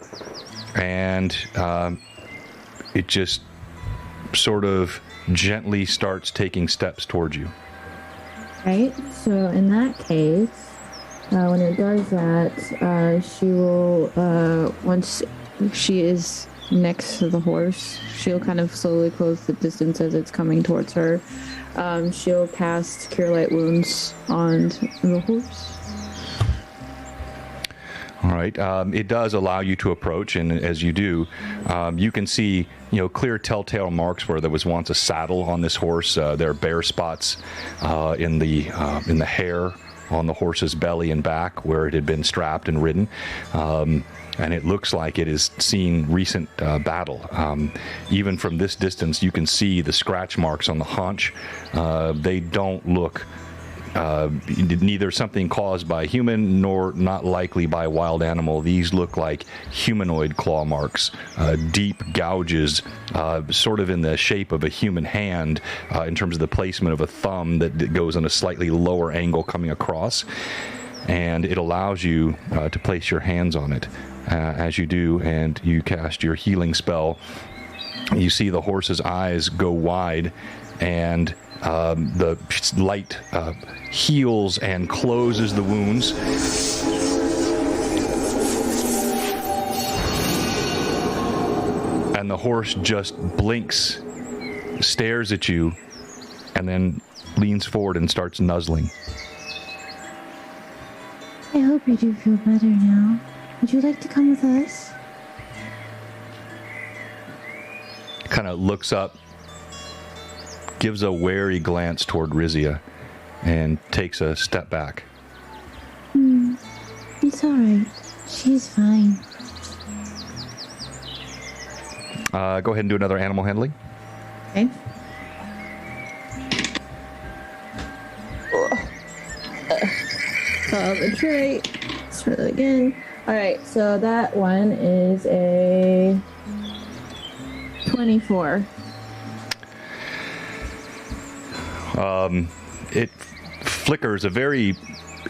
and it just sort of gently starts taking steps towards you. Right. So in that case, when it does that, she will once she is next to the horse, she'll kind of slowly close the distance as it's coming towards her. She'll cast Cure Light Wounds on the horse. All right. It does allow you to approach, and as you do, you can see, clear telltale marks where there was once a saddle on this horse. There are bare spots in the hair on the horse's belly and back where it had been strapped and ridden. And it looks like it has seen recent battle. Even from this distance, you can see the scratch marks on the haunch. They don't look neither something caused by human nor not likely by wild animal. These look like humanoid claw marks, deep gouges, sort of in the shape of a human hand in terms of the placement of a thumb that goes on a slightly lower angle coming across. And it allows you to place your hands on it. As you do, and you cast your healing spell, you see the horse's eyes go wide, and the light heals and closes the wounds. And the horse just blinks, stares at you, and then leans forward and starts nuzzling. I hope you do feel better now. Would you like to come with us? Kind of looks up, gives a wary glance toward Rizia, and takes a step back. It's alright. She's fine. Go ahead and do another animal handling. Okay. The trait. Let's try that again. Alright, so that one is a 24. It flickers a very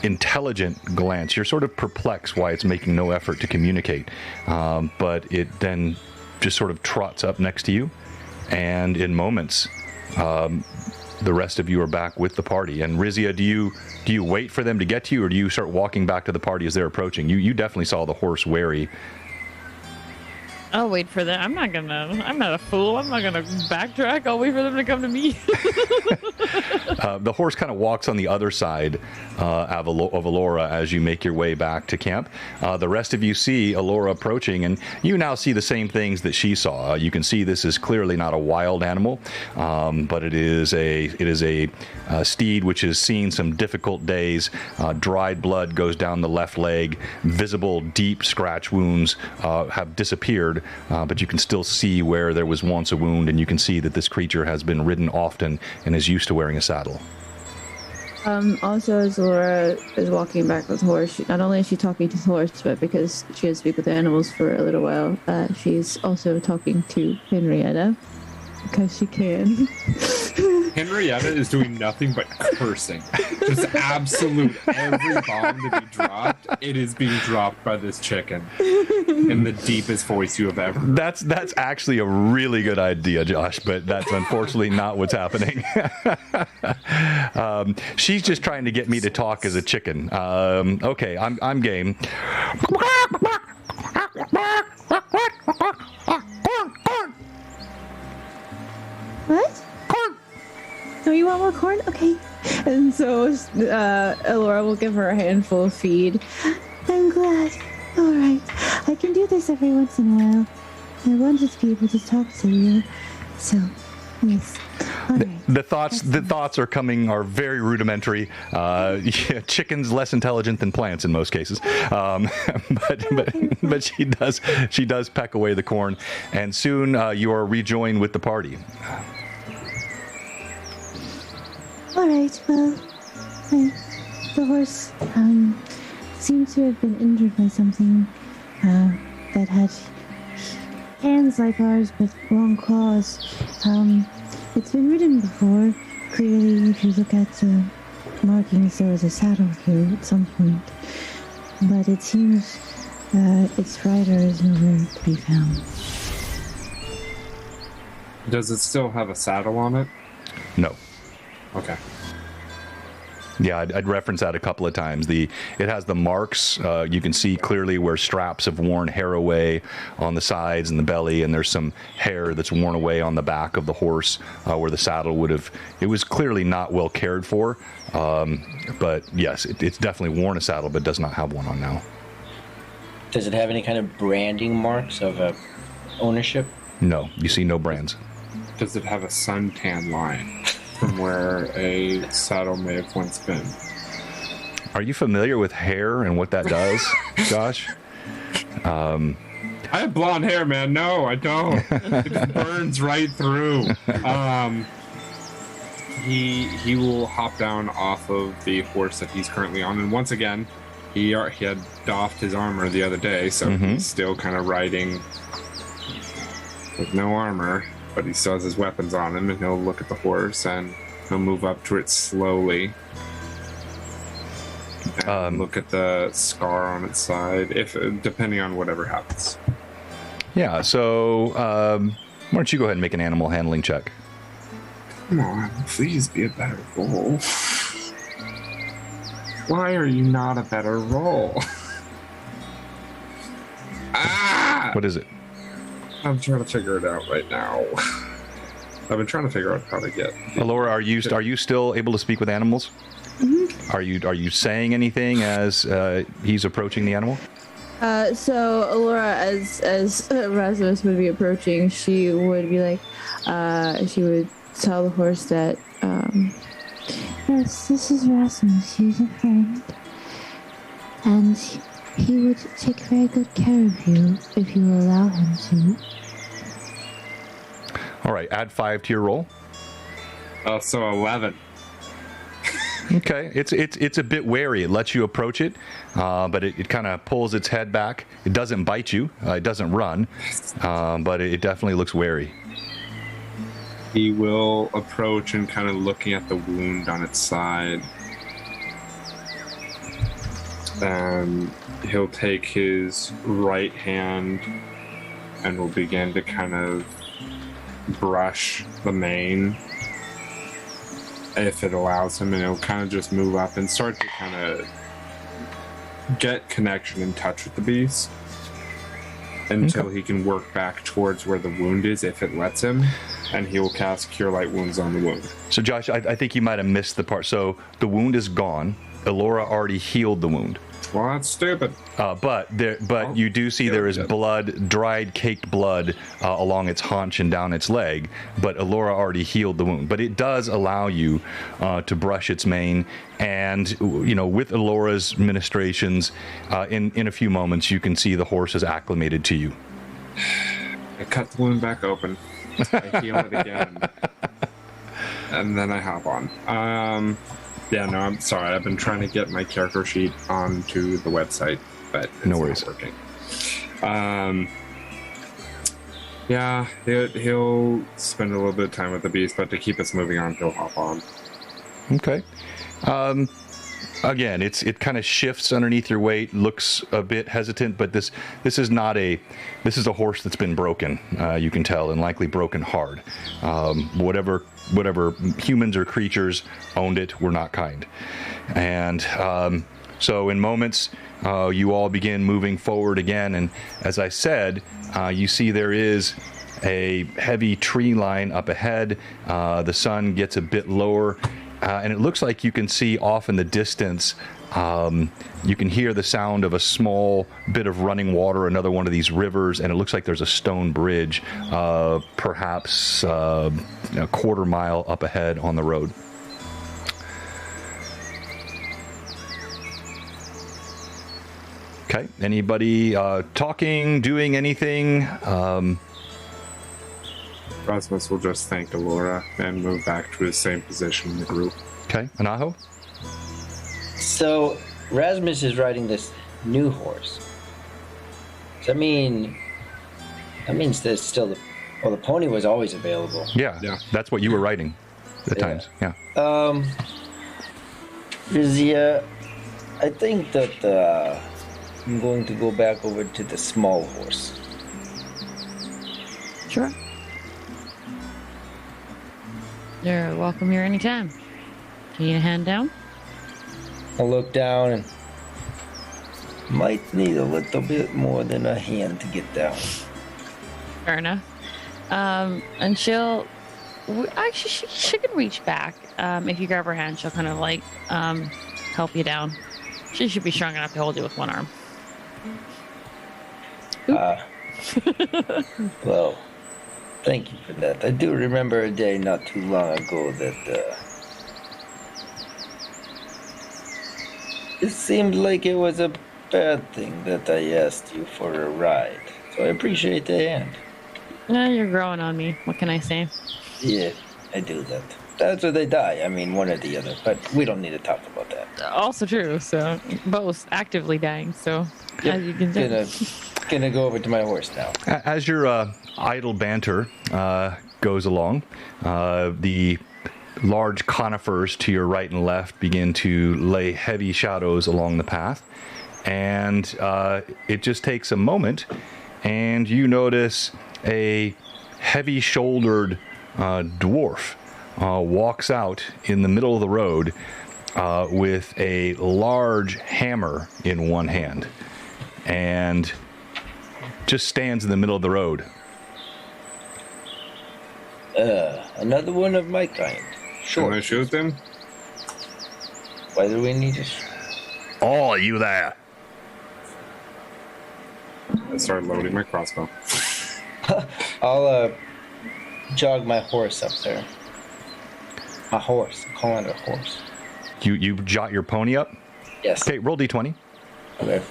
intelligent glance. You're sort of perplexed why it's making no effort to communicate, but it then just sort of trots up next to you, and in moments, the rest of you are back with the party. And Rizia, do you wait for them to get to you, or do you start walking back to the party as they're approaching? You definitely saw the horse wary. I'll wait for them. I'm not a fool. I'm not gonna backtrack. I'll wait for them to come to me. The horse kind of walks on the other side of Alora as you make your way back to camp. The rest of you see Alora approaching, and you now see the same things that she saw. You can see this is clearly not a wild animal, but it is a steed which has seen some difficult days. Dried blood goes down the left leg. Visible deep scratch wounds have disappeared. But you can still see where there was once a wound, and you can see that this creature has been ridden often and is used to wearing a saddle. Also, as Laura is walking back with the horse, not only is she talking to the horse, but because she has to speak with the animals for a little while, she's also talking to Henrietta, because she can. Henrietta is doing nothing but cursing. Just absolute every bomb to be dropped, it is being dropped by this chicken in the deepest voice you have ever heard. That's actually a really good idea, Josh, but that's unfortunately not what's happening. She's just trying to get me to talk as a chicken. Okay, I'm game. What? Corn! Oh, you want more corn? Okay. And so Elora will give her a handful of feed. I'm glad. All right. I can do this every once in a while. I wanted to be able to talk to you. So, yes. All right. The thoughts are very rudimentary. Chicken's less intelligent than plants in most cases, but she does peck away the corn, and soon you are rejoined with the party. All right. Well, the horse seems to have been injured by something that had hands like ours but long claws. It's been ridden before. Clearly, if you look at the markings, there was a saddle here at some point. But it seems its rider is nowhere to be found. Does it still have a saddle on it? No. Okay. Yeah, I'd reference that a couple of times. It has the marks. You can see clearly where straps have worn hair away on the sides and the belly, and there's some hair that's worn away on the back of the horse where the saddle would have. It was clearly not well cared for, but yes, it's definitely worn a saddle, but does not have one on now. Does it have any kind of branding marks of ownership? No, you see no brands. Does it have a suntan line from where a saddle may have once been? Are you familiar with hair and what that does, Josh? I have blonde hair, man. No, I don't. It just burns right through. He will hop down off of the horse that he's currently on, and once again, he had doffed his armor the other day, so he's still kind of riding with no armor, but he still has his weapons on him, and he'll look at the horse and he'll move up to it slowly. And look at the scar on its side, depending on whatever happens. Yeah, so why don't you go ahead and make an animal handling check? Come on, please be a better roll. Why are you not a better roll? What is it? I'm trying to figure it out right now. I've been trying to figure out how to get. Alora, are you still able to speak with animals? Are you saying anything as he's approaching the animal? So Alora, as Rasmus would be approaching, she would be like, she would tell the horse that, yes, this is Rasmus. He's a friend, and he would take very good care of you if you allow him to. All right, add 5 to your roll. So 11. Okay, it's a bit wary. It lets you approach it, but it kind of pulls its head back. It doesn't bite you. It doesn't run, but it definitely looks wary. He will approach and kind of looking at the wound on its side. And he'll take his right hand and will begin to kind of brush the mane, if it allows him, and he'll kind of just move up and start to kind of get connection and touch with the beast until he can work back towards where the wound is, if it lets him, and he will cast Cure Light Wounds on the wound. So Josh, I think you might have missed the part. So the wound is gone. Elora already healed the wound. Well, that's stupid. But you do see there is blood, dried, caked blood along its haunch and down its leg. But Elora already healed the wound. But it does allow you to brush its mane, and with Elora's ministrations, in a few moments you can see the horse is acclimated to you. I cut the wound back open. I heal it again, and then I hop on. Yeah, no, I'm sorry. I've been trying to get my character sheet onto the website, but it's no worries. Not working. Yeah, he'll spend a little bit of time with the beast, but to keep us moving on, he'll hop on. Okay. Again, it kind of shifts underneath your weight, looks a bit hesitant, but this is a horse that's been broken, you can tell, and likely broken hard. Whatever humans or creatures owned it were not kind. And so in moments, you all begin moving forward again, and as I said, you see there is a heavy tree line up ahead. The sun gets a bit lower, and it looks like you can see off in the distance, you can hear the sound of a small bit of running water, another one of these rivers, and it looks like there's a stone bridge, perhaps a quarter mile up ahead on the road. Okay, anybody talking, doing anything? Rasmus will just thank Elora and move back to his same position in the group. Okay, Anaho? So, Rasmus is riding this new horse. Does that mean... That means there's still the... Well, the pony was always available. Yeah. That's what you were riding at times. Yeah. Rizia, I think that I'm going to go back over to the small horse. Sure. You're welcome here anytime. Do you need a hand down? I'll look down and might need a little bit more than a hand to get down. Fair enough. And she'll actually she can reach back. If you grab her hand, she'll kind of like help you down. She should be strong enough to hold you with one arm. Well, thank you for that. I do remember a day not too long ago that it seemed like it was a bad thing that I asked you for a ride. So I appreciate the hand. Yeah, you're growing on me. What can I say? Yeah, I do that. That's where they die. I mean, one or the other. But we don't need to talk about that. Also true. So both actively dying. So Yep. as you can tell. Gonna go over to my horse now. As your idle banter goes along, the large conifers to your right and left begin to lay heavy shadows along the path. And it just takes a moment, and you notice a heavy-shouldered dwarf walks out in the middle of the road with a large hammer in one hand and just stands in the middle of the road. Another one of my kind. Sure. Can I shoot them? Why do we need to? Oh, are you there? I start loading my crossbow. I'll jog my horse up there. My horse. I'm calling it a horse. You jot your pony up? Yes. Okay, roll d20. Okay.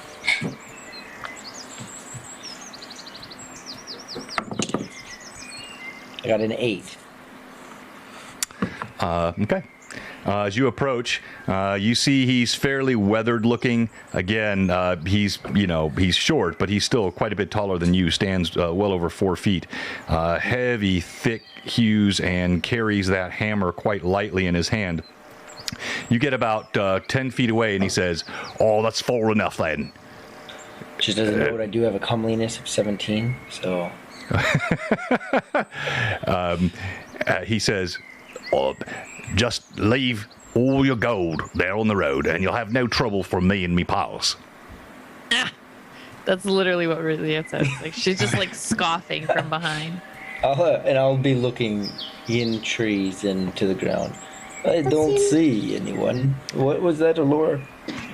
I got an 8. Okay. As you approach, you see he's fairly weathered looking. Again, he's short, but he's still quite a bit taller than you, stands well over 4 feet. Heavy, thick hues, and carries that hammer quite lightly in his hand. You get about 10 feet away, and he says, "Oh, that's far enough then." She doesn't know what I do have a comeliness of 17, so... He says, "Oh, just leave all your gold there on the road, and you'll have no trouble from me and me pals." That's literally what Rizia says. Like she's just like scoffing from behind. I'll be looking in trees and to the ground. I don't see anyone. What was that, Allura?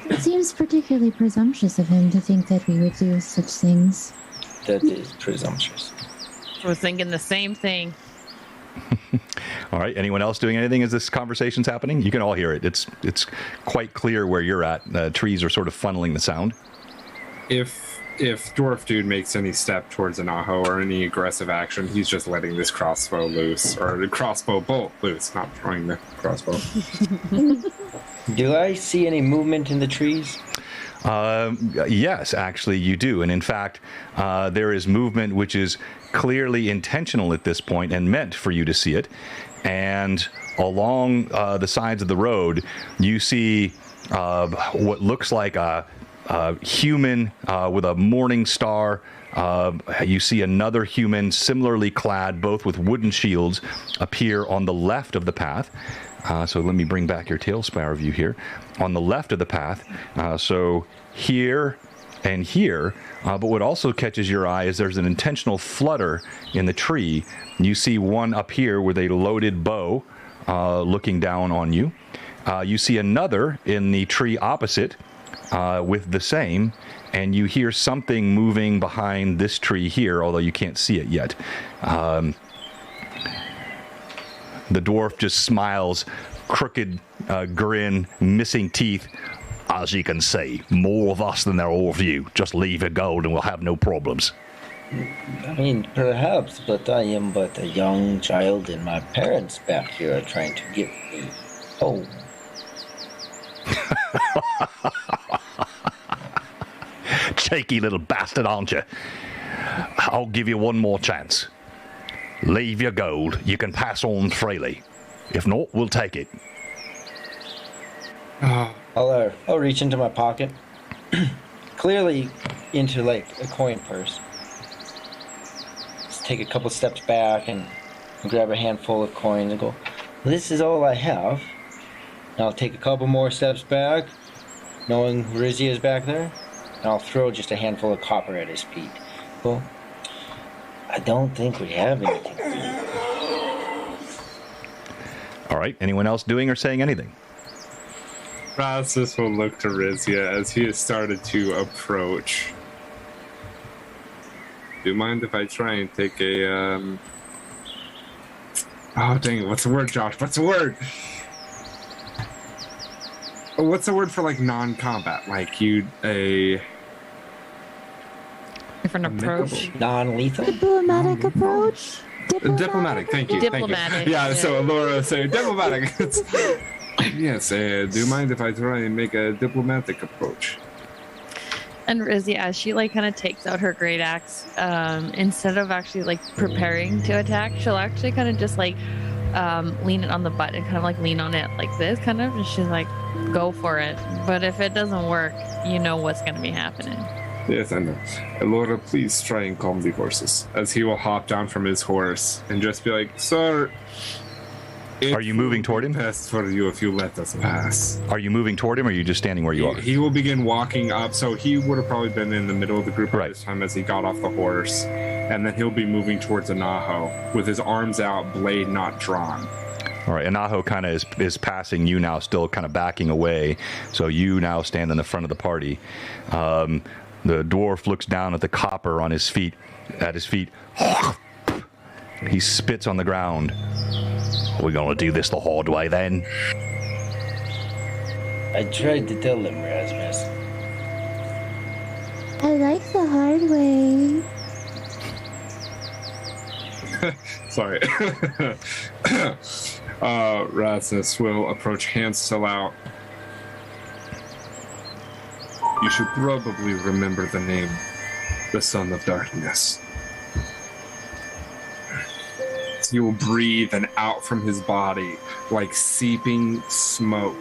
It seems particularly presumptuous of him to think that we would do such things. That is presumptuous. We're thinking the same thing. All right. Anyone else doing anything as this conversation's happening? You can all hear it. It's quite clear where you're at. Trees are sort of funneling the sound. If Dwarf Dude makes any step towards an Aho or any aggressive action, he's just letting this crossbow loose, or the crossbow bolt loose, not throwing the crossbow. Do I see any movement in the trees? Yes, actually, you do. And in fact, there is movement which is clearly intentional at this point and meant for you to see it. And along the sides of the road, you see what looks like a human with a morning star. You see another human similarly clad, both with wooden shields, appear on the left of the path. So let me bring back your tailspire view here. On the left of the path, so here and here, but what also catches your eye is there's an intentional flutter in the tree. You see one up here with a loaded bow looking down on you. You see another in the tree opposite with the same, and you hear something moving behind this tree here, although you can't see it yet. The dwarf just smiles, crooked grin, missing teeth. "As you can see, more of us than there are of you. Just leave your gold and we'll have no problems." I mean, perhaps, but I am but a young child, and my parents back here are trying to get me home. Cheeky little bastard, aren't you? I'll give you one more chance. Leave your gold. You can pass on freely. If not, we'll take it. I'll reach into my pocket, clearly into like a coin purse. Just take a couple steps back and grab a handful of coins and go, "This is all I have." And I'll take a couple more steps back, knowing Rizzy is back there, and I'll throw just a handful of copper at his feet. Well, I don't think we have anything. All right. Anyone else doing or saying anything? Rasmus will look to Rizia as he has started to approach. Do you mind if I try and take a, Oh, dang it. What's the word, Josh? What's the word? Oh, what's the word for, like, non-combat? Like, Different approach. Non-lethal. Diplomatic approach. Diplomatic, thank you. Diplomatic. Thank you. Yeah, so Laura saying diplomatic. Yes, do you mind if I try and make a diplomatic approach? And Rizzy, as she like kind of takes out her great axe, instead of actually like preparing to attack, she'll actually kind of just like lean it on the butt and kind of like lean on it like this, kind of. And she's like, "Go for it." But if it doesn't work, you know what's going to be happening. Yes, I know. Laura, please try and calm the horses. As he will hop down from his horse and just be like, "Sir, Are you moving toward him? Best for you if you let us pass." Are you moving toward him, or are you just standing where you are? He will begin walking up, so he would have probably been in the middle of the group at this time as he got off the horse, and then he'll be moving towards Anaho with his arms out, blade not drawn. All right, Anaho kind of is passing you now, still kind of backing away, so you now stand in the front of the party. The dwarf looks down at the copper on his feet. He spits on the ground. Are we gonna do this the hard way then? I tried to tell him, Rasmus. I like the hard way. Sorry. Rasmus will approach, hands still out. You should probably remember the name, the Son of Darkness. He will breathe, and out from his body, like seeping smoke,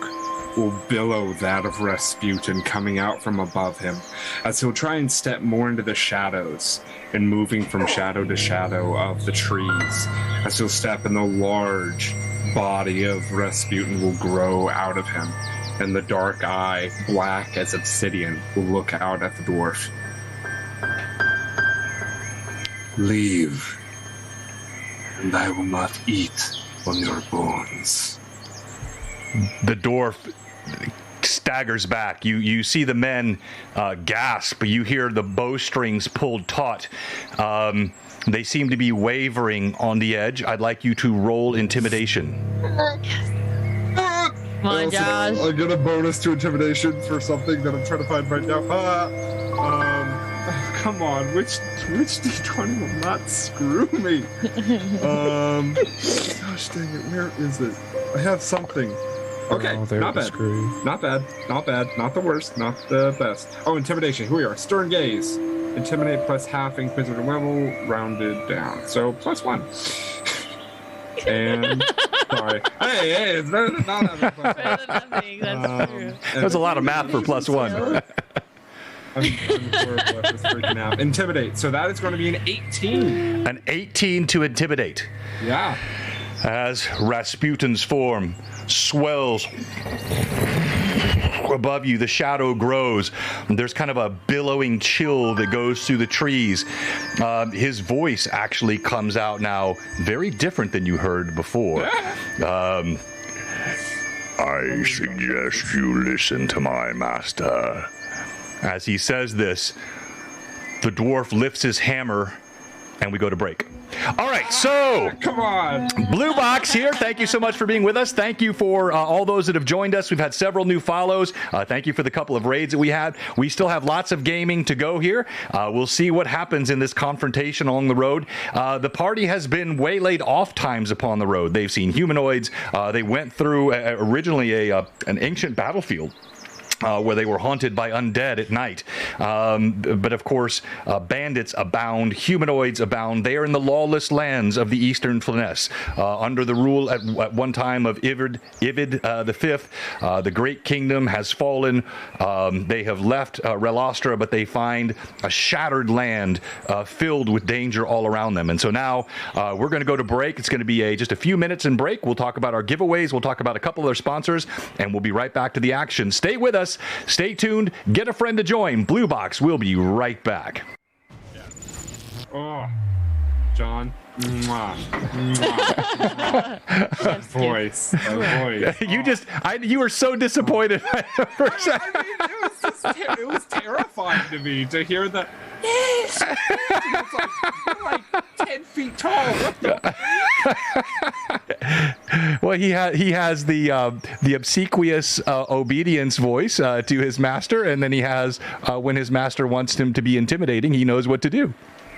will billow that of Rasputin coming out from above him, as he'll try and step more into the shadows, and moving from shadow to shadow of the trees. As he'll step, and the large body of Rasputin will grow out of him, and the dark eye, black as obsidian, will look out at the dwarf. Leave, and I will not eat on your bones. The dwarf staggers back. You see the men gasp. You hear the bowstrings pulled taut. They seem to be wavering on the edge. I'd like you to roll intimidation. Come on, Josh. I get a bonus to intimidation for something that I'm trying to find right now. Come on, which D20 will not screw me? Gosh dang it, where is it? I have something. Okay, not bad. Not bad. Not bad. Not the worst. Not the best. Oh, intimidation. Here we are. Stern gaze. Intimidate plus half inquisitor level, rounded down. So +1. And sorry. Hey, it's better than not having +1. Better than nothing, that's true. That was a lot of math for +1. I'm horrible at this freaking out. Intimidate. So that is going to be an 18. An 18 to intimidate. Yeah. As Rasputin's form swells above you, the shadow grows. There's kind of a billowing chill that goes through the trees. His voice actually comes out now very different than you heard before. I suggest you listen to my master. As he says this, the dwarf lifts his hammer, and we go to break. All right, so come on, Blue Box here. Thank you so much for being with us. Thank you for all those that have joined us. We've had several new follows. Thank you for the couple of raids that we had. We still have lots of gaming to go here. We'll see what happens in this confrontation along the road. The party has been waylaid off times upon the road. They've seen humanoids. They went through originally an ancient battlefield. Where they were haunted by undead at night. But of course, bandits abound, humanoids abound. They are in the lawless lands of the Eastern Flness. Under the rule at one time of Ivid the Fifth, the Great Kingdom has fallen. They have left Relastra, but they find a shattered land filled with danger all around them. And so now we're going to go to break. It's going to be just a few minutes in break. We'll talk about our giveaways. We'll talk about a couple of our sponsors, and we'll be right back to the action. Stay with us. Stay tuned. Get a friend to join. Blue Box will be right back. Oh, John. Mwah. Mwah. Voice. You were so disappointed. It was terrifying to me to hear that. Yes. It's like, you're like 10 feet tall. What the? Well, he has the obsequious obedience voice to his master, and then he has when his master wants him to be intimidating, he knows what to do.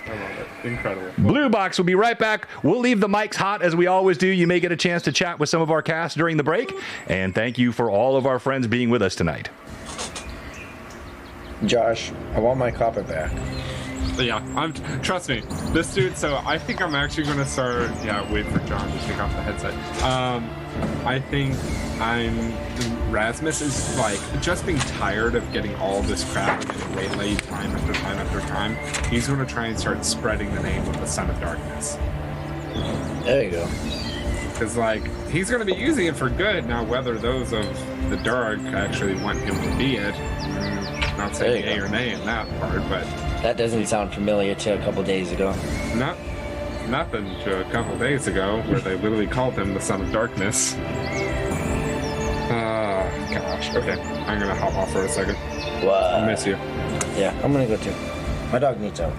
I love it. Incredible. Blue Box will be right back. We'll leave the mics hot as we always do. You may get a chance to chat with some of our cast during the break. And thank you for all of our friends being with us tonight. Josh, I want my copper back. Yeah, trust me, this dude. So I think I'm actually going to start. Yeah, wait for John to take off the headset. I think Rasmus is like just being tired of getting all this crap and waylaid time after time after time. He's going to try and start spreading the name of the Son of Darkness. There you go. Because like he's going to be using it for good now. Whether those of the dark actually want him to be it, not saying yay or nay in that part, but. That doesn't sound familiar to a couple days ago. Nothing to a couple days ago, where they literally called him the Son of Darkness. Gosh. Okay, I'm gonna hop off for a second. What? I'll miss you. Yeah, I'm gonna go too. My dog needs out.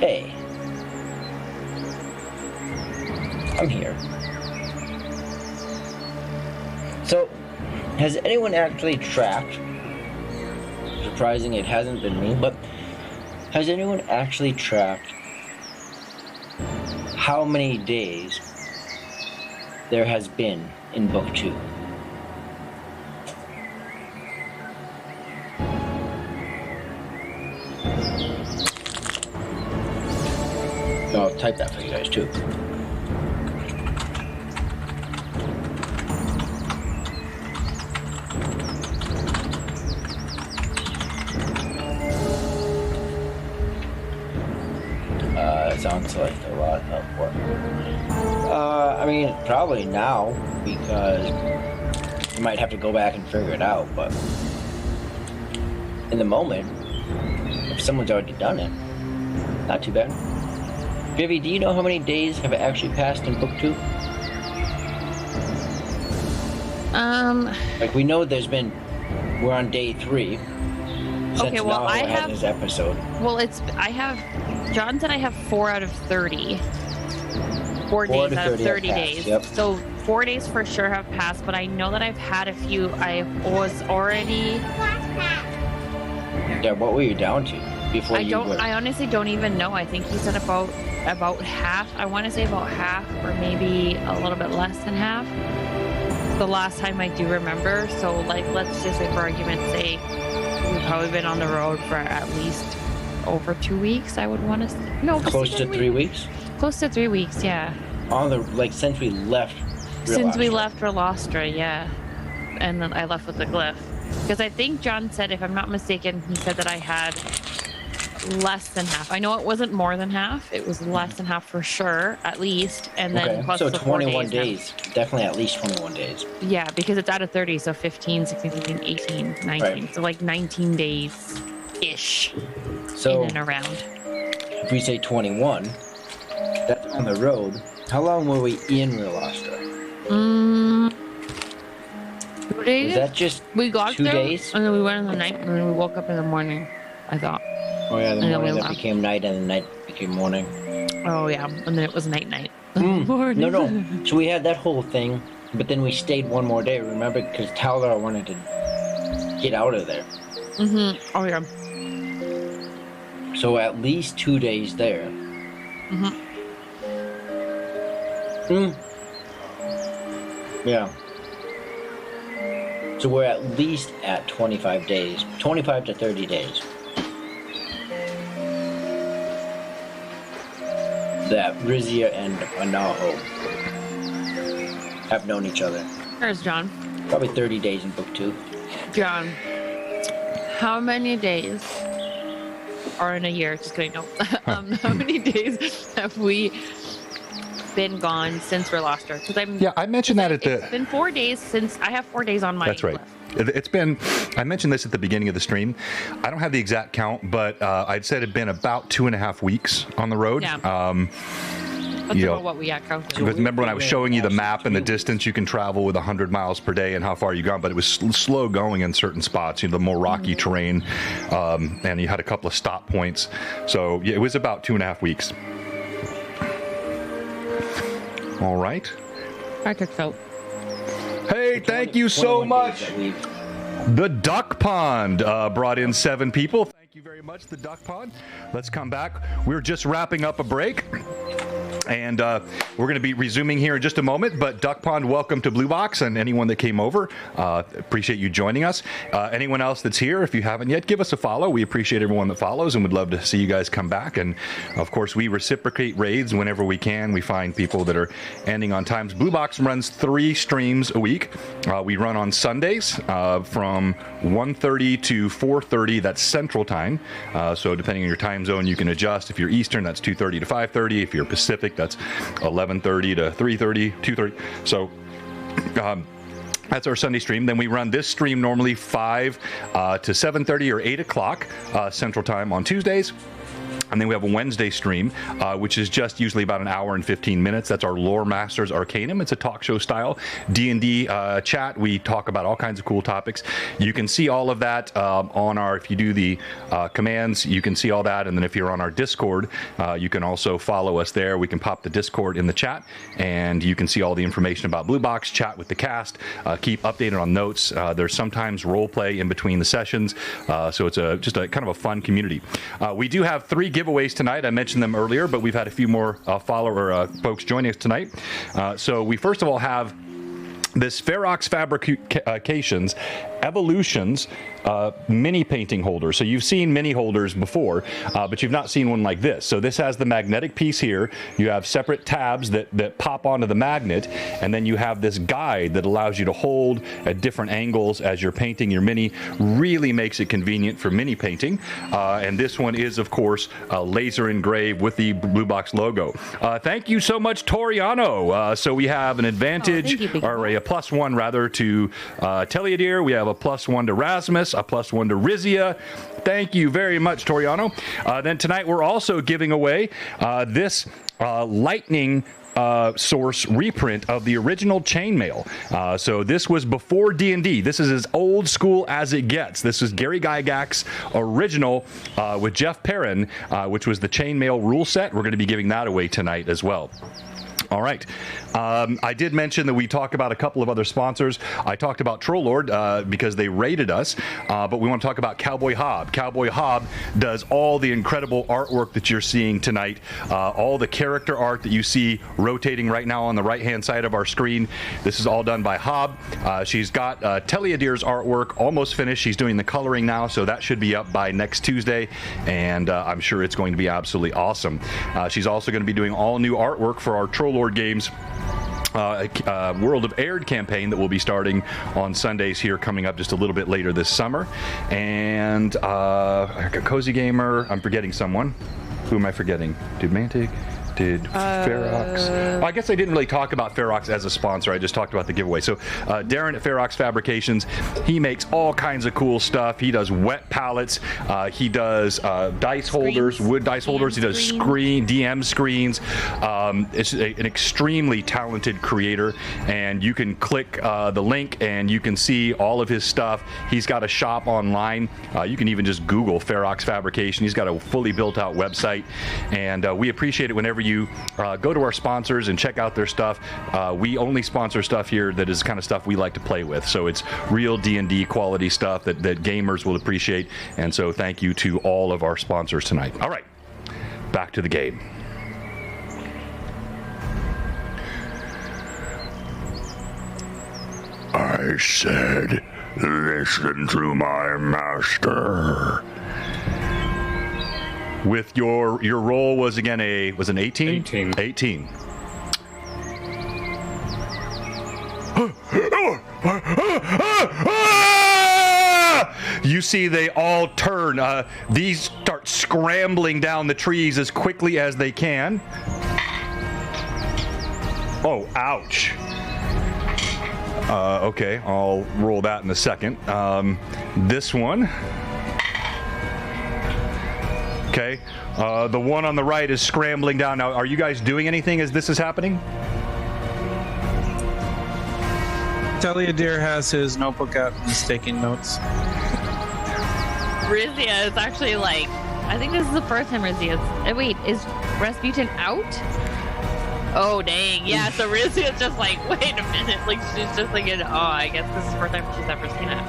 Hey. I'm here. So, Has anyone actually tracked? Surprising it hasn't been me, but has anyone actually tracked how many days there has been in book 2? I'll type that for you guys too. Sounds like a lot of work. I mean, probably now, because you might have to go back and figure it out, but in the moment, if someone's already done it, not too bad. Vivi, do you know how many days have actually passed in book 2? Like, we know we're on day 3. Okay, well, Naho I had have his episode. Well, John said I have 4 out of 30. 4 days out of 30 days. Yep. So 4 days for sure have passed, but I know that I've had a few. I was already. Yeah, what were you down to before you went? I honestly don't even know. I think he said about half. I want to say about half, or maybe a little bit less than half. The last time I do remember. So, like, let's just say, for argument's sake, we've probably been on the road for at least over 2 weeks. I would want to say. No, close to 3 weeks. Close to 3 weeks, yeah. Since we left. Since we left Relostra, yeah. And then I left with the glyph. Because I think John said, if I'm not mistaken, he said that I had less than half. I know it wasn't more than half. It was less than half for sure, at least. And then plus so the 21 4 days. Definitely at least 21 days. Yeah, because it's out of 30, so 15, 16, 17, 18, 19. Right. So like 19 days-ish so in and around. If we say 21, that's on the road. How long were we in Relostra? 2 days? Is that just we got 2 there, days? And then we went in the night, and then we woke up in the morning, I thought. Oh yeah, the morning that became night, and the night became morning. Oh yeah, and then it was night. No. So we had that whole thing, but then we stayed one more day, remember? Because Talar wanted to get out of there. Mm-hmm. Oh yeah. So at least 2 days there. Mm-hmm. Yeah. So we're at least at 25 days, 25 to 30 days. That Rizia and Anaho have known each other. There's John. Probably 30 days in book 2. John, how many days, or in a year, just kidding, no. How many days have we been gone since we're lost her? I mentioned that it's been 4 days since I have 4 days on my. That's right. It's been. I mentioned this at the beginning of the stream. I don't have the exact count, but I'd said it'd been about 2.5 weeks on the road. Yeah. That's about what we counted. Remember when I was showing you the map and the distance you can travel with 100 miles per day and how far you've gone, but it was slow going in certain spots, the more rocky terrain, and you had a couple of stop points. So yeah, it was about 2.5 weeks. All right. I took so. Hey, thank you so much. The Duck Pond brought in 7 people. Thank you very much, the Duck Pond. Let's come back. We're just wrapping up a break. And we're going to be resuming here in just a moment. But Duck Pond, welcome to Blue Box, and anyone that came over, appreciate you joining us. Anyone else that's here, if you haven't yet, give us a follow. We appreciate everyone that follows, and would love to see you guys come back. And of course, we reciprocate raids whenever we can. We find people that are ending on times. Blue Box runs 3 streams a week. We run on Sundays from 1:30 to 4:30. That's Central Time. So depending on your time zone, you can adjust. If you're Eastern, that's 2:30 to 5:30. If you're Pacific, that's 11:30 to 3:30, 2:30. So that's our Sunday stream. Then we run this stream normally 5 to 7:30 or 8 o'clock Central Time on Tuesdays. And then we have a Wednesday stream, which is just usually about an hour and 15 minutes. That's our Lore Masters Arcanum. It's a talk show style D&D chat. We talk about all kinds of cool topics. You can see all of that on our, if you do the commands, you can see all that. And then if you're on our Discord, you can also follow us there. We can pop the Discord in the chat, and you can see all the information about Blue Box, chat with the cast, keep updated on notes. There's sometimes role play in between the sessions. So it's just a kind of a fun community. We do have 3 giveaways tonight. I mentioned them earlier, but we've had a few more folks joining us tonight. So we first of all have this Ferox Fabrications Evolutions mini painting holder. So you've seen mini holders before, but you've not seen one like this. So this has the magnetic piece here. You have separate tabs that pop onto the magnet, and then you have this guide that allows you to hold at different angles as you're painting your mini. Really makes it convenient for mini painting. And this one is, of course, laser engraved with the Blue Box logo. Thank you so much, Toriano. So we have an advantage, or a +1 rather, to Teliadir. We have a +1 to Rasmus, a +1 to Rizia. Thank you very much, Toriano. Then tonight we're also giving away this lightning source reprint of the original chainmail. So this was before D&D. This is as old school as it gets. This is Gary Gygax's original with Jeff Perrin, which was the chainmail rule set. We're going to be giving that away tonight as well. All right. I did mention that we talk about a couple of other sponsors. I talked about Trollord because they rated us, but we want to talk about Cowboy Hob. Cowboy Hob does all the incredible artwork that you're seeing tonight, all the character art that you see rotating right now on the right-hand side of our screen. This is all done by Hob. She's got Teliadir's artwork almost finished. She's doing the coloring now, so that should be up by next Tuesday, and I'm sure it's going to be absolutely awesome. She's also going to be doing all new artwork for our Trollord Games World of Aired campaign that will be starting on Sundays here, coming up just a little bit later this summer. And Cozy Gamer, I'm forgetting someone. Who am I forgetting? Dude Mantic? Did Ferox? Well, I guess I didn't really talk about Ferox as a sponsor. I just talked about the giveaway. So Darren at Ferox Fabrications, he makes all kinds of cool stuff. He does wet pallets. He does dice holders, wood dice holders. He does DM screens. It's an extremely talented creator, and you can click the link and you can see all of his stuff. He's got a shop online. You can even just Google Ferox Fabrication. He's got a fully built out website, and we appreciate it whenever you go to our sponsors and check out their stuff. We only sponsor stuff here that is kind of stuff we like to play with, so it's real D&D quality stuff that gamers will appreciate. And so thank you to all of our sponsors tonight. All right, back to the game. I said, listen to my master. With your roll was again was an 18? 18. You see they all turn. These start scrambling down the trees as quickly as they can. Oh, ouch. Okay, I'll roll that in a second. This one. Okay, the one on the right is scrambling down. Now, are you guys doing anything as this is happening? Teliadir has his notebook out and he's taking notes. Rizia is actually like, I think this is the first time Rizia's. Wait, is Rasputin out? Oh, dang. Yeah, so Rizia's just like, wait a minute. Like, she's just thinking, oh, I guess this is the first time she's ever seen it.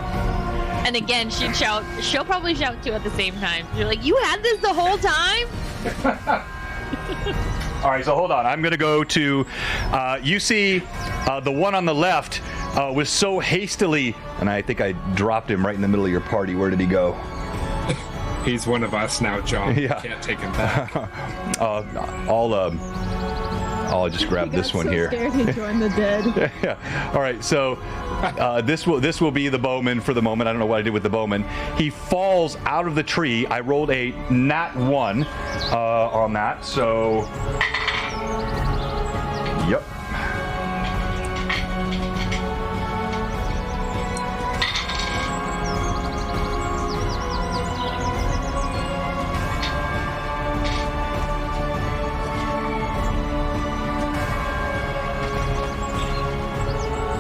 And again, she'll probably shout too at the same time. You're like, you had this the whole time? All right, so hold on. I'm going to go to, you see the one on the left was so hastily, and I think I dropped him right in the middle of your party. Where did he go? He's one of us now, John. Yeah. Can't take him back. I'll just grab this one here. Scared he joined the dead. Yeah. All right. So this will be the bowman for the moment. I don't know what I did with the bowman. He falls out of the tree. I rolled a nat 1 on that. So, yep.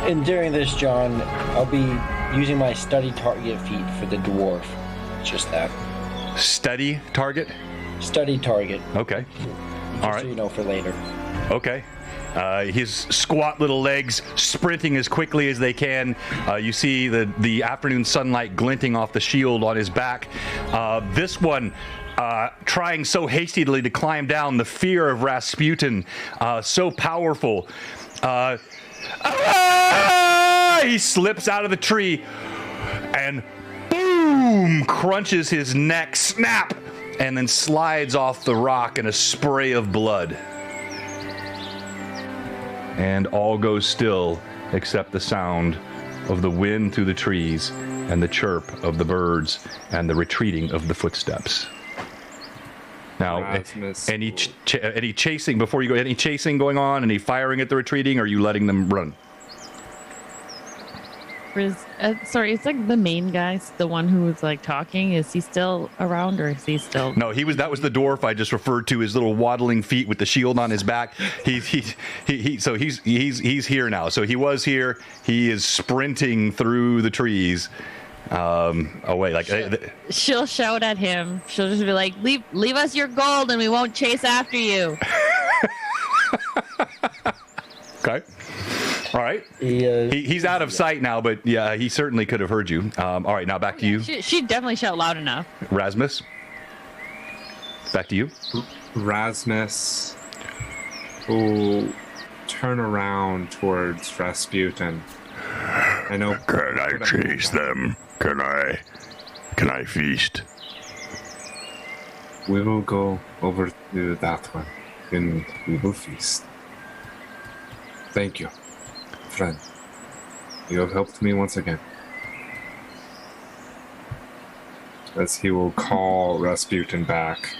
And during this, John, I'll be using my study target feat for the dwarf. Just that. Study target? Study target. Okay. Just All right. so you know for later. Okay. His squat little legs sprinting as quickly as they can. You see the afternoon sunlight glinting off the shield on his back. This one trying so hastily to climb down, the fear of Rasputin so powerful. He slips out of the tree and boom, crunches his neck, snap, and then slides off the rock in a spray of blood. And all goes still except the sound of the wind through the trees and the chirp of the birds and the retreating of the footsteps. Now, any chasing before you go? Any chasing going on? Any firing at the retreating? Or are you letting them run? Sorry, it's like the main guy, the one who was like talking. Is he still around, or is he still? No, that was the dwarf I just referred to. His little waddling feet with the shield on his back. He's here now. So he was here. He is sprinting through the trees. Away like she'll shout at him. She'll just be like, leave us your gold and we won't chase after you. Okay. All right. He's out of sight now, but yeah, he certainly could have heard you. All right, now back to you. She definitely shout loud enough. Rasmus, back to you. Rasmus will turn around towards Rasputin. I know. Can I chase them? Can I feast? We will go over to that one, and we will feast. Thank you, friend. You have helped me once again. As he will call Rasputin back.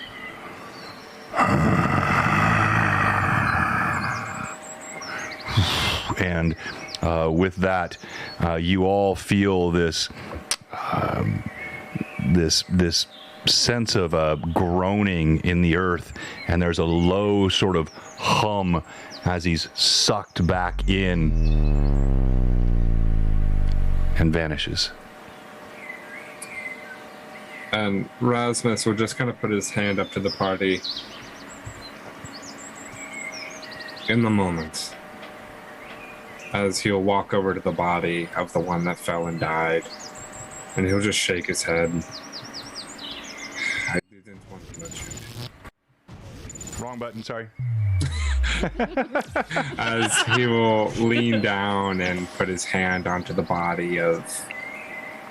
And with that, you all feel this this sense of groaning in the earth, and there's a low sort of hum as he's sucked back in and vanishes. And Rasmus will just kind of put his hand up to the party. In the moment, as he'll walk over to the body of the one that fell and died, and he'll just shake his head. I didn't want to let you. Wrong button, sorry. As he will lean down and put his hand onto the body of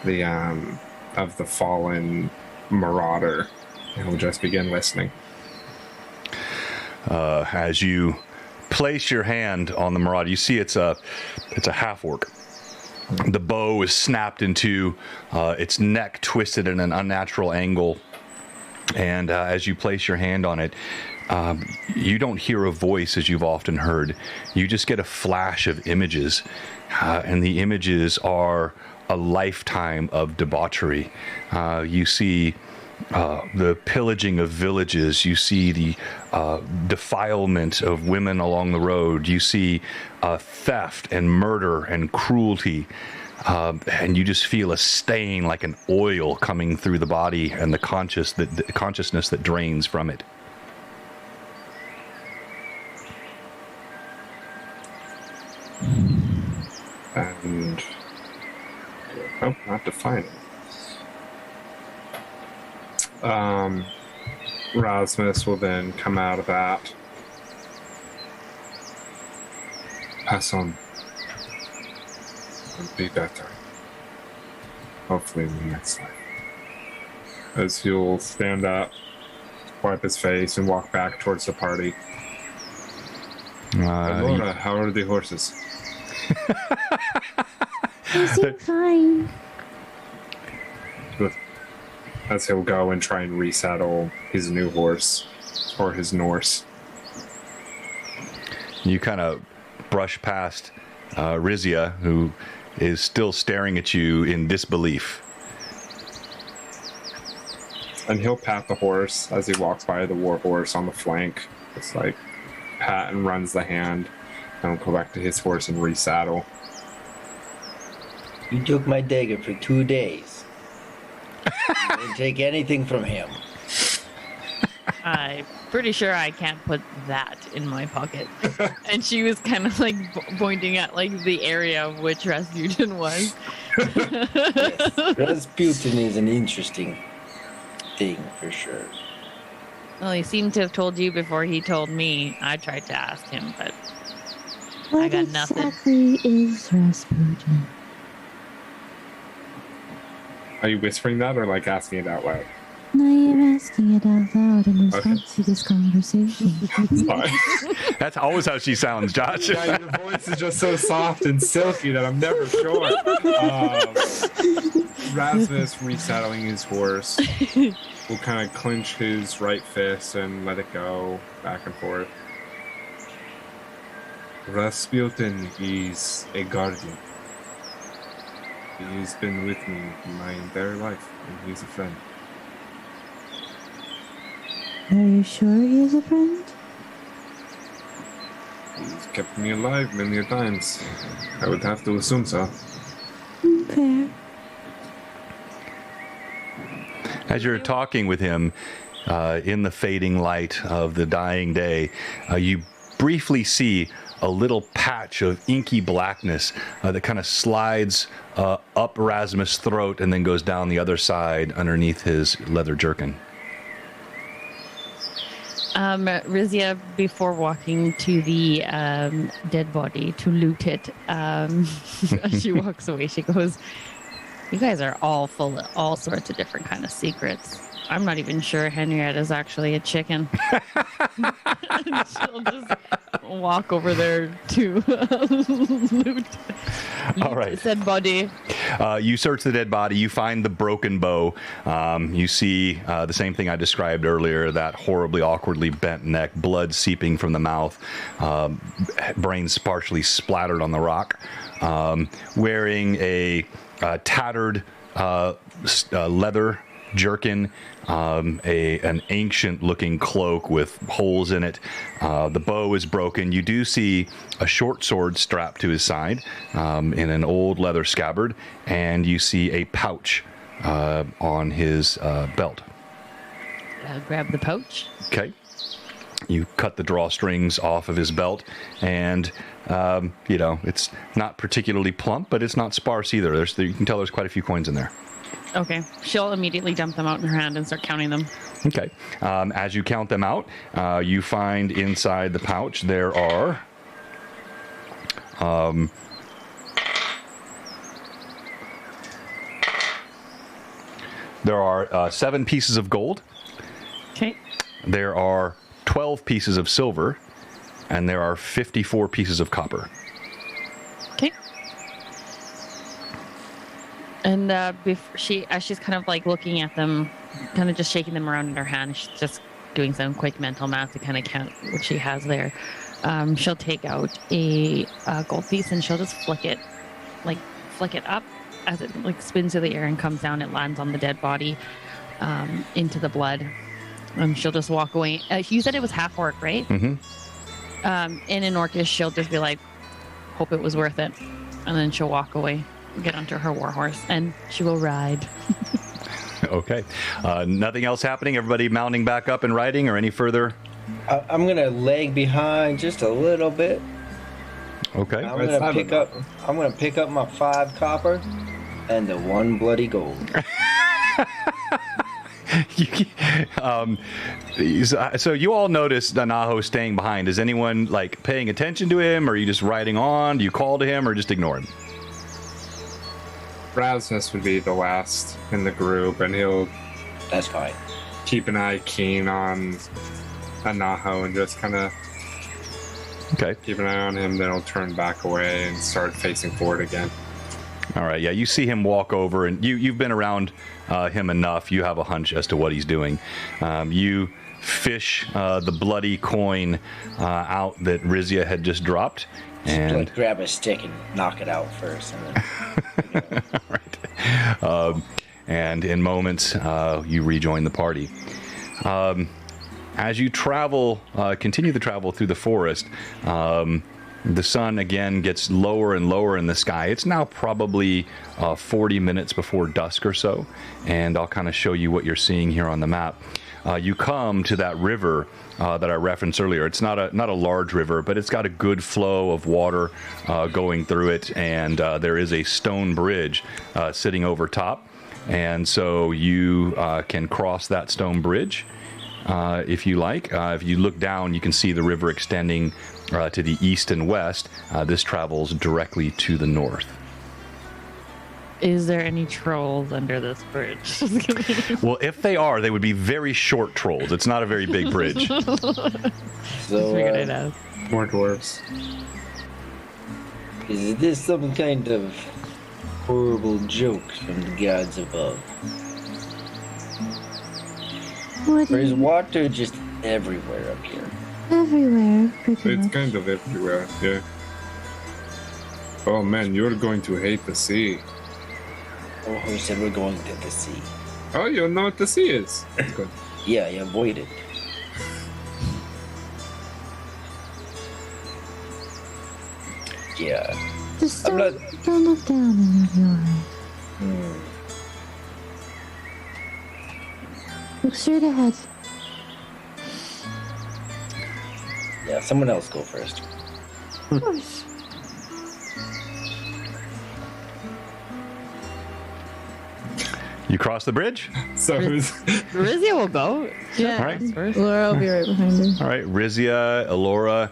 the fallen marauder, and will just begin listening. As you place your hand on the marauder, you see it's a half-orc. The bow is snapped into, its neck twisted at an unnatural angle, and as you place your hand on it, you don't hear a voice as you've often heard. You just get a flash of images, and the images are a lifetime of debauchery. You see the pillaging of villages. You see the defilement of women along the road. You see theft and murder and cruelty. And you just feel a stain like an oil coming through the body and the consciousness that drains from it. And not defining. Rasmus will then come out of that. Pass on. And be better. Hopefully in the next life. As he'll stand up, wipe his face, and walk back towards the party. Laura, how are the horses? They seem fine. Good. As he'll go and try and resaddle his new horse, or his Norse. You kind of brush past Rizia, who is still staring at you in disbelief. And he'll pat the horse as he walks by the war horse on the flank. It's like pat and runs the hand, and he'll go back to his horse and resaddle. You took my dagger for 2 days. You didn't take anything from him. I'm pretty sure I can't put that in my pocket. And she was kind of like pointing at like the area of which Rasputin was. Yes, Rasputin is an interesting thing for sure. Well, he seemed to have told you before he told me. I tried to ask him, but What I got nothing. exactly is Rasputin? Are you whispering that or like asking it out loud? I am asking it out loud in response to this conversation. Sorry. That's always how she sounds, Josh. Yeah, your voice is just so soft and silky that I'm never sure. Rasmus, resaddling his horse, will kind of clench his right fist and let it go back and forth. Rasputin is a guardian. He's been with me my entire life, and he's a friend. Are you sure he is a friend? He's kept me alive many a times. I would have to assume so. Fair. As you're talking with him in the fading light of the dying day, you briefly see a little patch of inky blackness that kind of slides up Rasmus' throat and then goes down the other side underneath his leather jerkin. Rizia, before walking to the dead body to loot it, as she walks away, she goes, "You guys are all full of all sorts of different kind of secrets. I'm not even sure Henrietta's actually a chicken." She'll just walk over there to loot All right. the dead body. You search the dead body. You find the broken bow. You see the same thing I described earlier, that horribly, awkwardly bent neck, blood seeping from the mouth, brains partially splattered on the rock, wearing a tattered leather jerkin, an ancient-looking cloak with holes in it. The bow is broken. You do see a short sword strapped to his side in an old leather scabbard, and you see a pouch on his belt. I'll grab the pouch. Okay. You cut the drawstrings off of his belt, and it's not particularly plump, but it's not sparse either. You can tell there's quite a few coins in there. Okay. She'll immediately dump them out in her hand and start counting them. Okay. As you count them out, you find inside the pouch there are There are 7 pieces of gold. Okay. There are 12 pieces of silver, and there are 54 pieces of copper. Okay. And as she's kind of like looking at them, kind of just shaking them around in her hand, she's just doing some quick mental math to kind of count what she has there. She'll take out a gold piece and she'll just flick it up as it like spins through the air and comes down. It lands on the dead body into the blood. She'll just walk away. You said it was half orc, right? Mm-hmm. In Orcish, she'll just be like, "Hope it was worth it," and then she'll walk away, get onto her warhorse, and she will ride. Okay. Nothing else happening? Everybody mounting back up and riding, or any further? I'm gonna lag behind just a little bit. Okay. I'm gonna pick up my 5 copper and the 1 bloody gold. So you all noticed Anaho staying behind. Is anyone like paying attention to him, or are you just riding on? Do you call to him, or just ignore him? Rasmus would be the last in the group, and he'll That's fine. keep an eye keen on Anaho and just kind of keep an eye on him. Then he'll turn back away and start facing forward again. All right. Yeah, you see him walk over, and you've been around him enough. You have a hunch as to what he's doing. You fish the bloody coin out that Rizia had just dropped, and Like, grab a stick and knock it out first. And then, right. And in moments, you rejoin the party. As you travel, continue the travel through the forest, The sun again gets lower and lower in the sky. It's now probably 40 minutes before dusk or so, and I'll kind of show you what you're seeing here on the map. You come to that river that I referenced earlier. It's not a large river, but it's got a good flow of water going through it, and there is a stone bridge sitting over top. And so you can cross that stone bridge if you like. If you look down, you can see the river extending to the east and west. This travels directly to the north. Is there any trolls under this bridge? Well, if they are, they would be very short trolls. It's not a very big bridge. So, Figured I'd ask. More dwarves. is this some kind of horrible joke from the gods above? What Or is is water just everywhere up here? everywhere, pretty It's much. kind of everywhere, yeah. Oh man, you're going to hate the sea. Oh, who said we're going to the sea? Oh, you know what the sea is. That's good. Yeah, you avoid it. Yeah. Just I'm don't, not- don't look down in your eyes. Hmm. Look straight ahead. Yeah, someone else go first. Of course. You cross the bridge? So who's Rizia will go. Yeah. All right. First. Laura will be right behind her. All right, Rizia, Elora.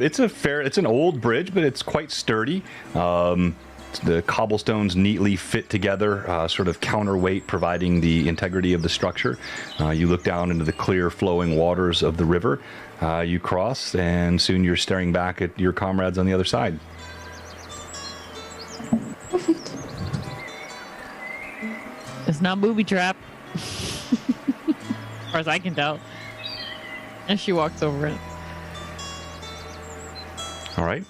It's an old bridge, but it's quite sturdy. The cobblestones neatly fit together, sort of counterweight, providing the integrity of the structure. You look down into the clear flowing waters of the river. You cross, and soon you're staring back at your comrades on the other side. Perfect. It's not booby trap. As far as I can tell. And she walks over it. All right.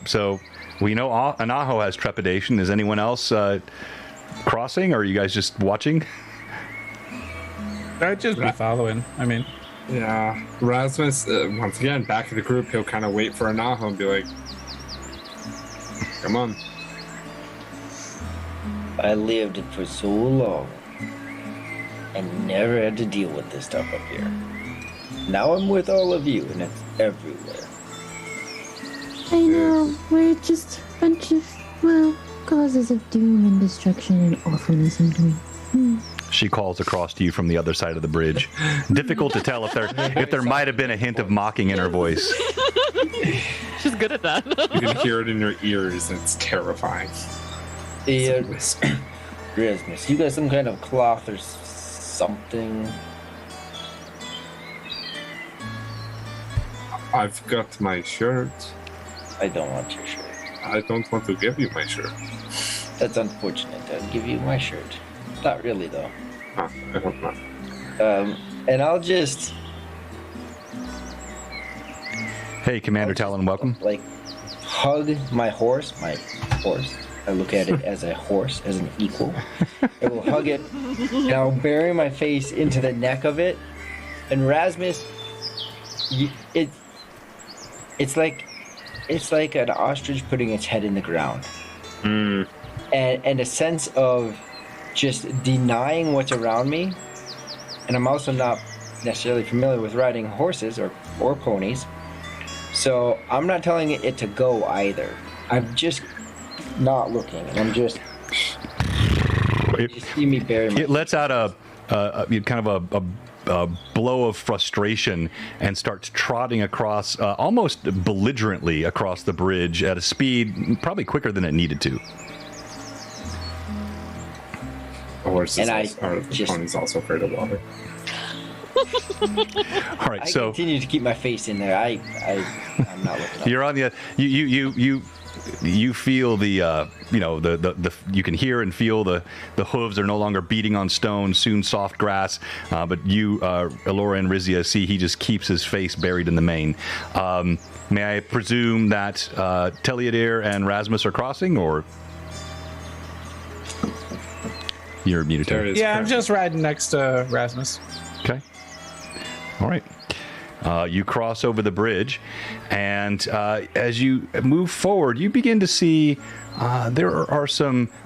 So we know Anaho has trepidation. Is anyone else crossing, or are you guys just watching? I'd just be following. I mean, Yeah, Rasmus, once again, back of the group, he'll kind of wait for Anaho and be like, come on. I lived for so long and never had to deal with this stuff up here. Now I'm with all of you, and it's everywhere. I know, we're just a bunch of, well, causes of doom and destruction and awfulness and doom. She calls across to you from the other side of the bridge. Difficult to tell if there might have been a hint of mocking in her voice. She's good at that. You can hear it in your ears, and it's terrifying. Yeah, It's a whisper. Rasmus, you got some kind of cloth or something? I've got my shirt. I don't want your shirt. I don't want to give you my shirt. That's unfortunate. I'll give you my shirt. Not really, though. Ah, I hope not. And I'll just, Hey, Commander Talon, welcome. like, hug my horse. I look at it as a horse, as an equal. I will hug it, and I'll bury my face into the neck of it. And Rasmus, it's like an ostrich putting its head in the ground, and a sense of just denying what's around me. And I'm also not necessarily familiar with riding horses or ponies, so I'm not telling it to go either. I'm just not looking, and I'm just see me bury my. It lets out a kind of a blow of frustration and starts trotting across, almost belligerently across the bridge at a speed probably quicker than it needed to. The horse And is I the just- pony's also afraid of water. All right, I so continue to keep my face in there. I'm not looking up. you're on the you feel the the you can hear and feel the hooves are no longer beating on stone, soon soft grass, but you Elora and Rizia see he just keeps his face buried in the mane. May I presume that Teliadir and Rasmus are crossing, or you're muted? There is yeah, I'm correct. just riding next to Rasmus. Okay. All right. You cross over the bridge, and as you move forward, you begin to see there are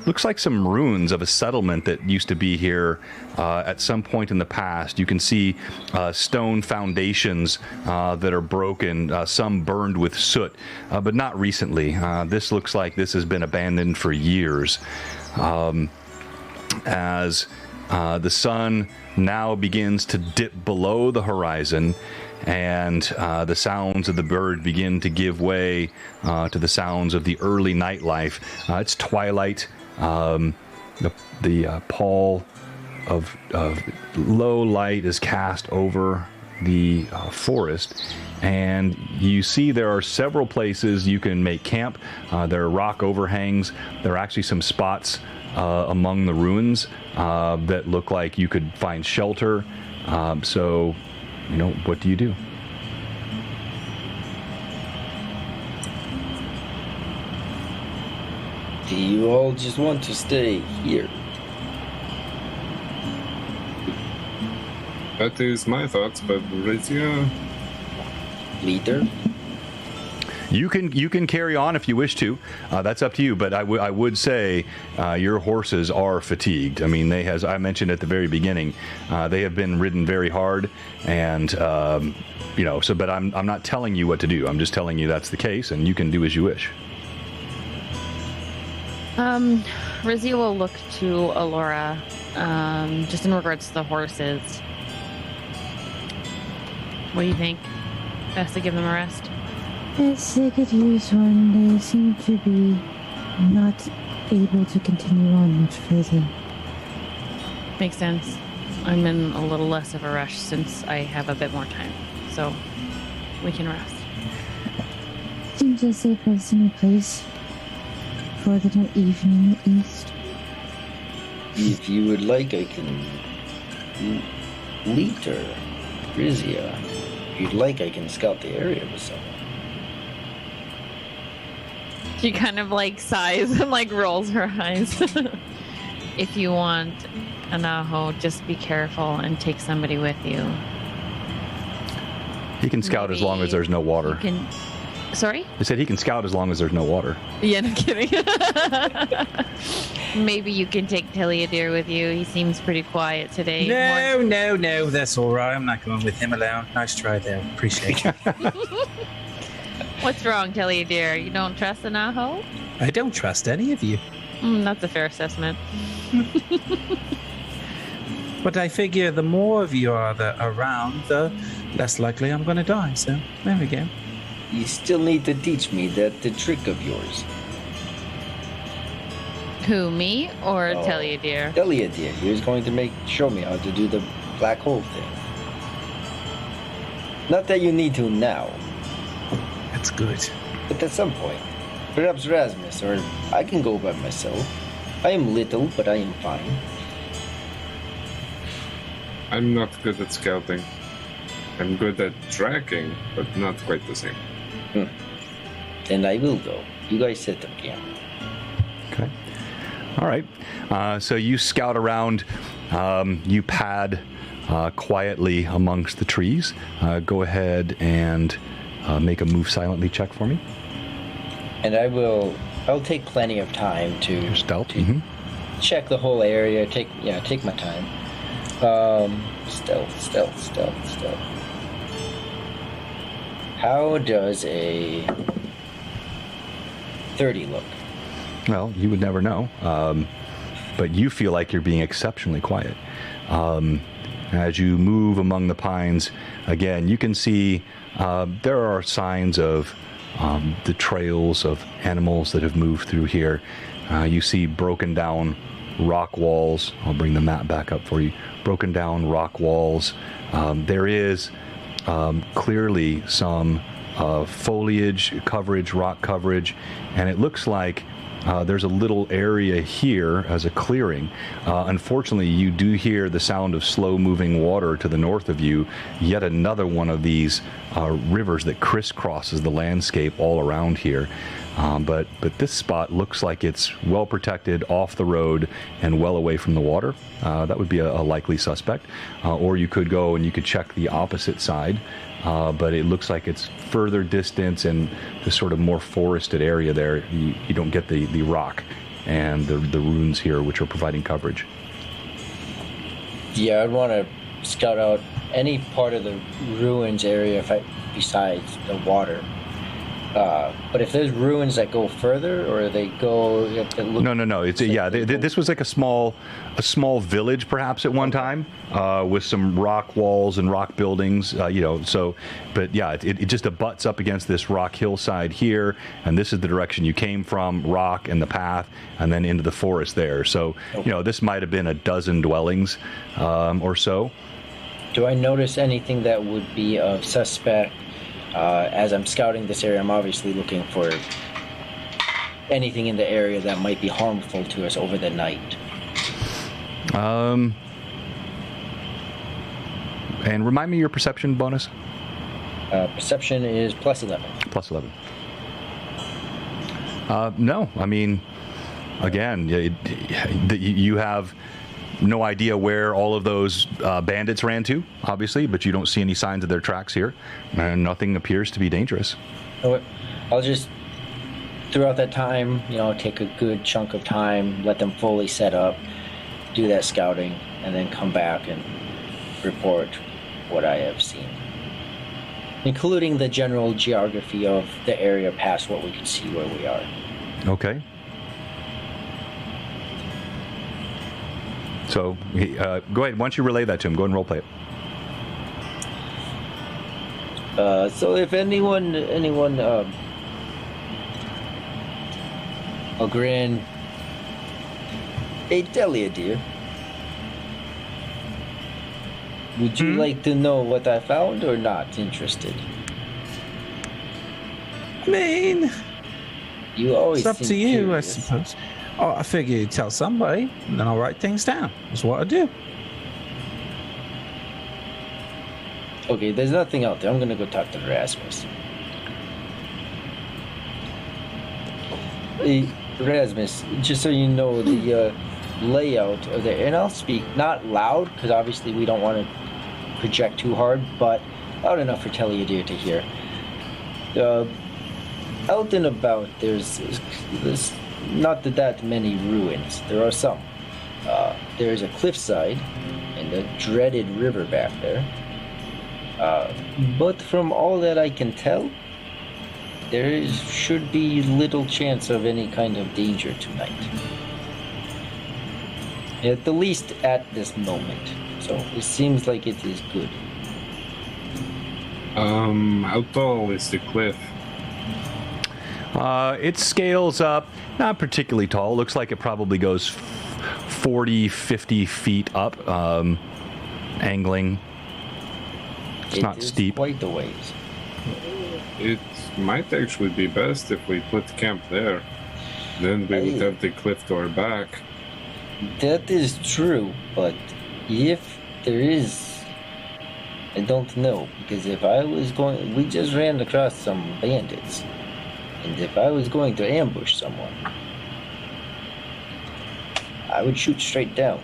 looks like some ruins of a settlement that used to be here at some point in the past. You can see stone foundations that are broken, some burned with soot, but not recently. This looks like this has been abandoned for years. As the sun now begins to dip below the horizon, and the sounds of the bird begin to give way to the sounds of the early nightlife. It's twilight. The pall of low light is cast over the forest, and you see there are several places you can make camp. There are rock overhangs. There are actually some spots among the ruins that look like you could find shelter. So, what do you do? Do you all just want to stay here? That is my thoughts, but Rizia... Leader? You can carry on if you wish to. That's up to you. But I would say your horses are fatigued. I mean, as I mentioned at the very beginning, they have been ridden very hard, and So, but I'm not telling you what to do. I'm just telling you that's the case, and you can do as you wish. Rizzy will look to Alora, just in regards to the horses. What do you think? Best to give them a rest? Yes, they could use one. They seem to be not able to continue on much further. Makes sense. I'm in a little less of a rush since I have a bit more time, so we can rest. Seems a safe resting place for the evening at least. If you would like, I can... Leader, Rizia. If you'd like, I can scout the area with someone. She kind of sighs and rolls her eyes. If you want, Anaho, just be careful and take somebody with you. He can scout as long as there's no water. Sorry? He said he can scout as long as there's no water. Yeah, no kidding. Maybe you can take Teleadir with you. He seems pretty quiet today. No, that's all right. I'm not going with him alone. Nice try there. Appreciate it. What's wrong, Teleadir? You don't trust Anaho? I don't trust any of you. That's a fair assessment. But I figure the more of you are around, the less likely I'm going to die. So there we go. You still need to teach me the trick of yours. Who, me or Teleadir? Teleadir. He was going to show me how to do the black hole thing. Not that you need to now. That's good. But at some point. Perhaps Rasmus, or I can go by myself. I am little, but I am fine. I'm not good at scouting. I'm good at tracking, but not quite the same. Then I will go. You guys set up camp. Okay. All right. So you scout around. You pad quietly amongst the trees. Go ahead and make a move silently check for me. And I'll take plenty of time to stealth. Check the whole area. Take my time. Stealth. How does a 30 look? Well, you would never know. But you feel like you're being exceptionally quiet. As you move among the pines, again, you can see there are signs of the trails of animals that have moved through here. You see broken down rock walls. I'll bring the map back up for you. Broken down rock walls. There is clearly some foliage coverage, rock coverage, and it looks like there's a little area here as a clearing. Unfortunately, you do hear the sound of slow-moving water to the north of you, yet another one of these rivers that crisscrosses the landscape all around here. But this spot looks like it's well protected, off the road, and well away from the water. That would be a likely suspect. Or you could go and you could check the opposite side. but it looks like it's further distance and the sort of more forested area there. You don't get the rock and the runes here, which are providing coverage. Yeah, I'd want to scout out any part of the ruins area besides the water. But if there's ruins that go further, or they go, no. It's this was like a small village, perhaps at one time, with some rock walls and rock buildings. But yeah, it just abuts up against this rock hillside here, and this is the direction you came from, rock and the path, and then into the forest there. So this might have been a dozen dwellings, or so. Do I notice anything that would be of suspect? As I'm scouting this area, I'm obviously looking for anything in the area that might be harmful to us over the night. And remind me your perception bonus. Perception is +11. +11. No, I mean, again, you have no idea where all of those bandits ran to, obviously, but you don't see any signs of their tracks here, and nothing appears to be dangerous. I'll just, throughout that time, take a good chunk of time, let them fully set up, do that scouting, and then come back and report what I have seen, including the general geography of the area past what we can see where we are. Okay. So go ahead. Once you relay that to him, go ahead and roleplay it. So if anyone, I'll grin. Hey, Delia, dear. Would you like to know what I found, or not interested? I mean, you always. It's up seem to you, curious. I suppose. Oh, I figure you'd tell somebody, and then I'll write things down. That's what I do. Okay, there's nothing out there. I'm gonna go talk to Rasmus. Hey, Rasmus, just so you know the layout of the, and I'll speak not loud because obviously we don't want to project too hard, but loud enough for Telliadir to hear. Out and about, there's not that many ruins. There are some. There's a cliffside and a dreaded river back there. But from all that I can tell, there should be little chance of any kind of danger tonight. At the least at this moment. So it seems like it is good. How tall is the cliff? It scales up, not particularly tall. Looks like it probably goes 40, 50 feet up, angling. It's not steep. Quite the ways. It might actually be best if we put camp there. Then we would have the cliff to our back. That is true, but if there is, I don't know, because if I was going, we just ran across some bandits, and if I was going to ambush someone, I would shoot straight down.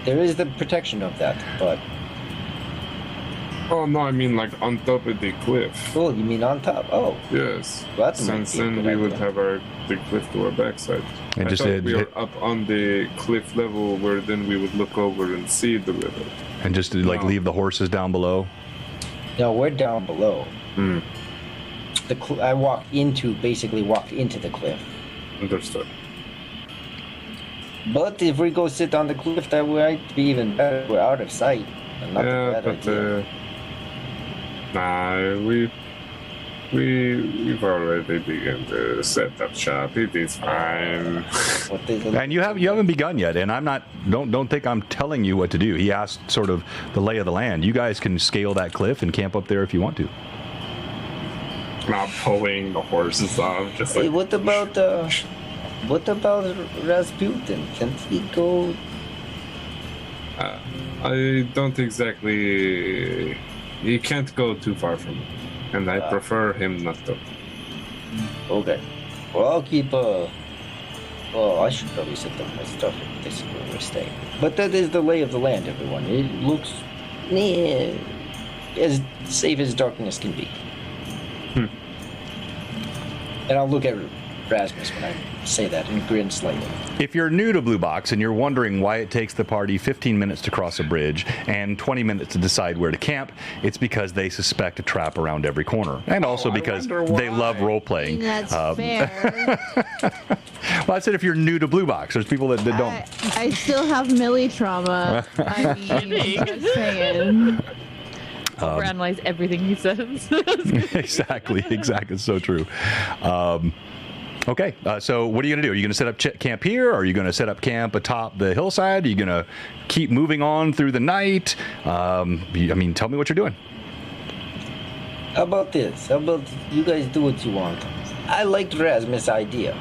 There is the protection of that, but... Oh, no, I mean like on top of the cliff. Oh, you mean on top? Oh. Yes. Well, that's Since then we would have the cliff to our backside. And I thought we were up on the cliff level where then we would look over and see the river. And just leave the horses down below? No, we're down below. Hmm. I walked into the cliff. Understood. But if we go sit on the cliff, that might be even better. We're out of sight. Not Yeah, a bad idea. We've already begun to set up shop. It is fine. And you haven't begun yet, and I'm not. Don't think I'm telling you what to do. He asked sort of the lay of the land. You guys can scale that cliff and camp up there if you want to. Not pulling the horses off. Just like. Hey, what about Rasputin? Can't he go? I don't exactly. He can't go too far from me, and I prefer him not to. Okay. Well, I'll keep Well, I should probably set up my stuff if this is where we're staying. But that is the lay of the land, everyone. It looks as safe as darkness can be. And I'll look at Rasmus when I say that and grin slightly. If you're new to Blue Box and you're wondering why it takes the party 15 minutes to cross a bridge and 20 minutes to decide where to camp, it's because they suspect a trap around every corner. And also because they love role-playing. That's fair. Well, I said if you're new to Blue Box, there's people that don't. I still have Millie trauma. I mean, just saying. Overanalyze everything he says. Exactly. It's so true. Okay, so what are you going to do? Are you going to set up camp here? Or are you going to set up camp atop the hillside? Are you going to keep moving on through the night? I mean, tell me what you're doing. How about this? How about you guys do what you want? I liked Rasmus' idea.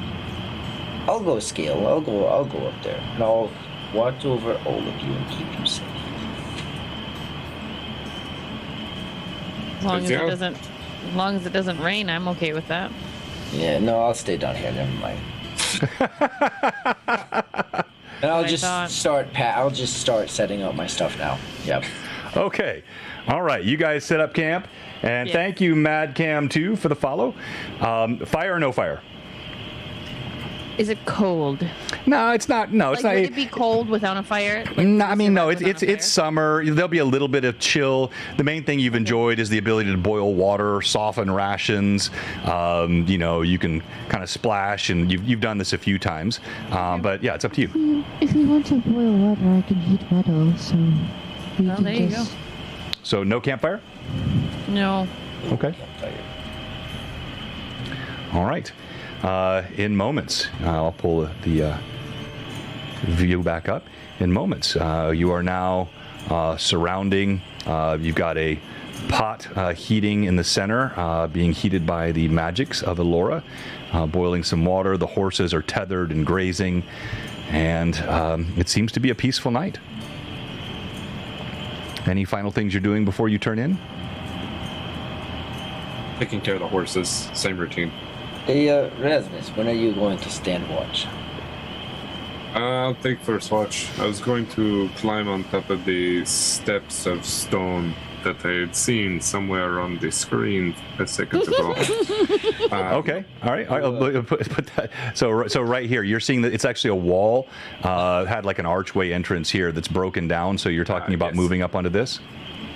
I'll go scale. I'll go up there, and I'll watch over all of you and keep you safe. As long as it doesn't rain, I'm okay with that. Yeah, no, I'll stay down here. Never mind. And I'll just start setting up my stuff now. Yep. Okay. All right. You guys set up camp, and thank you, Mad Cam 2, for the follow. Fire or no fire? Is it cold? No, it's not. No, it's not. Would it be cold without a fire? No, I mean, no. It's summer. There'll be a little bit of chill. The main thing you've enjoyed is the ability to boil water, soften rations. You can kind of splash, and you've done this a few times. But yeah, it's up to you. If you want to boil water, I can heat metal. So. There you go. So no campfire? No. Okay. All right. In moments, I'll pull the view back up. In moments, you are now surrounding. You've got a pot heating in the center, being heated by the magics of Elora, boiling some water. The horses are tethered and grazing, and it seems to be a peaceful night. Any final things you're doing before you turn in? Taking care of the horses, same routine. Hey, Rasmus, when are you going to stand watch? I'll take first watch. I was going to climb on top of the steps of stone that I had seen somewhere on the screen a second ago. Okay, all right. I'll put that. So right here, you're seeing that it's actually a wall. Had like an archway entrance here that's broken down. So you're talking about moving up onto this?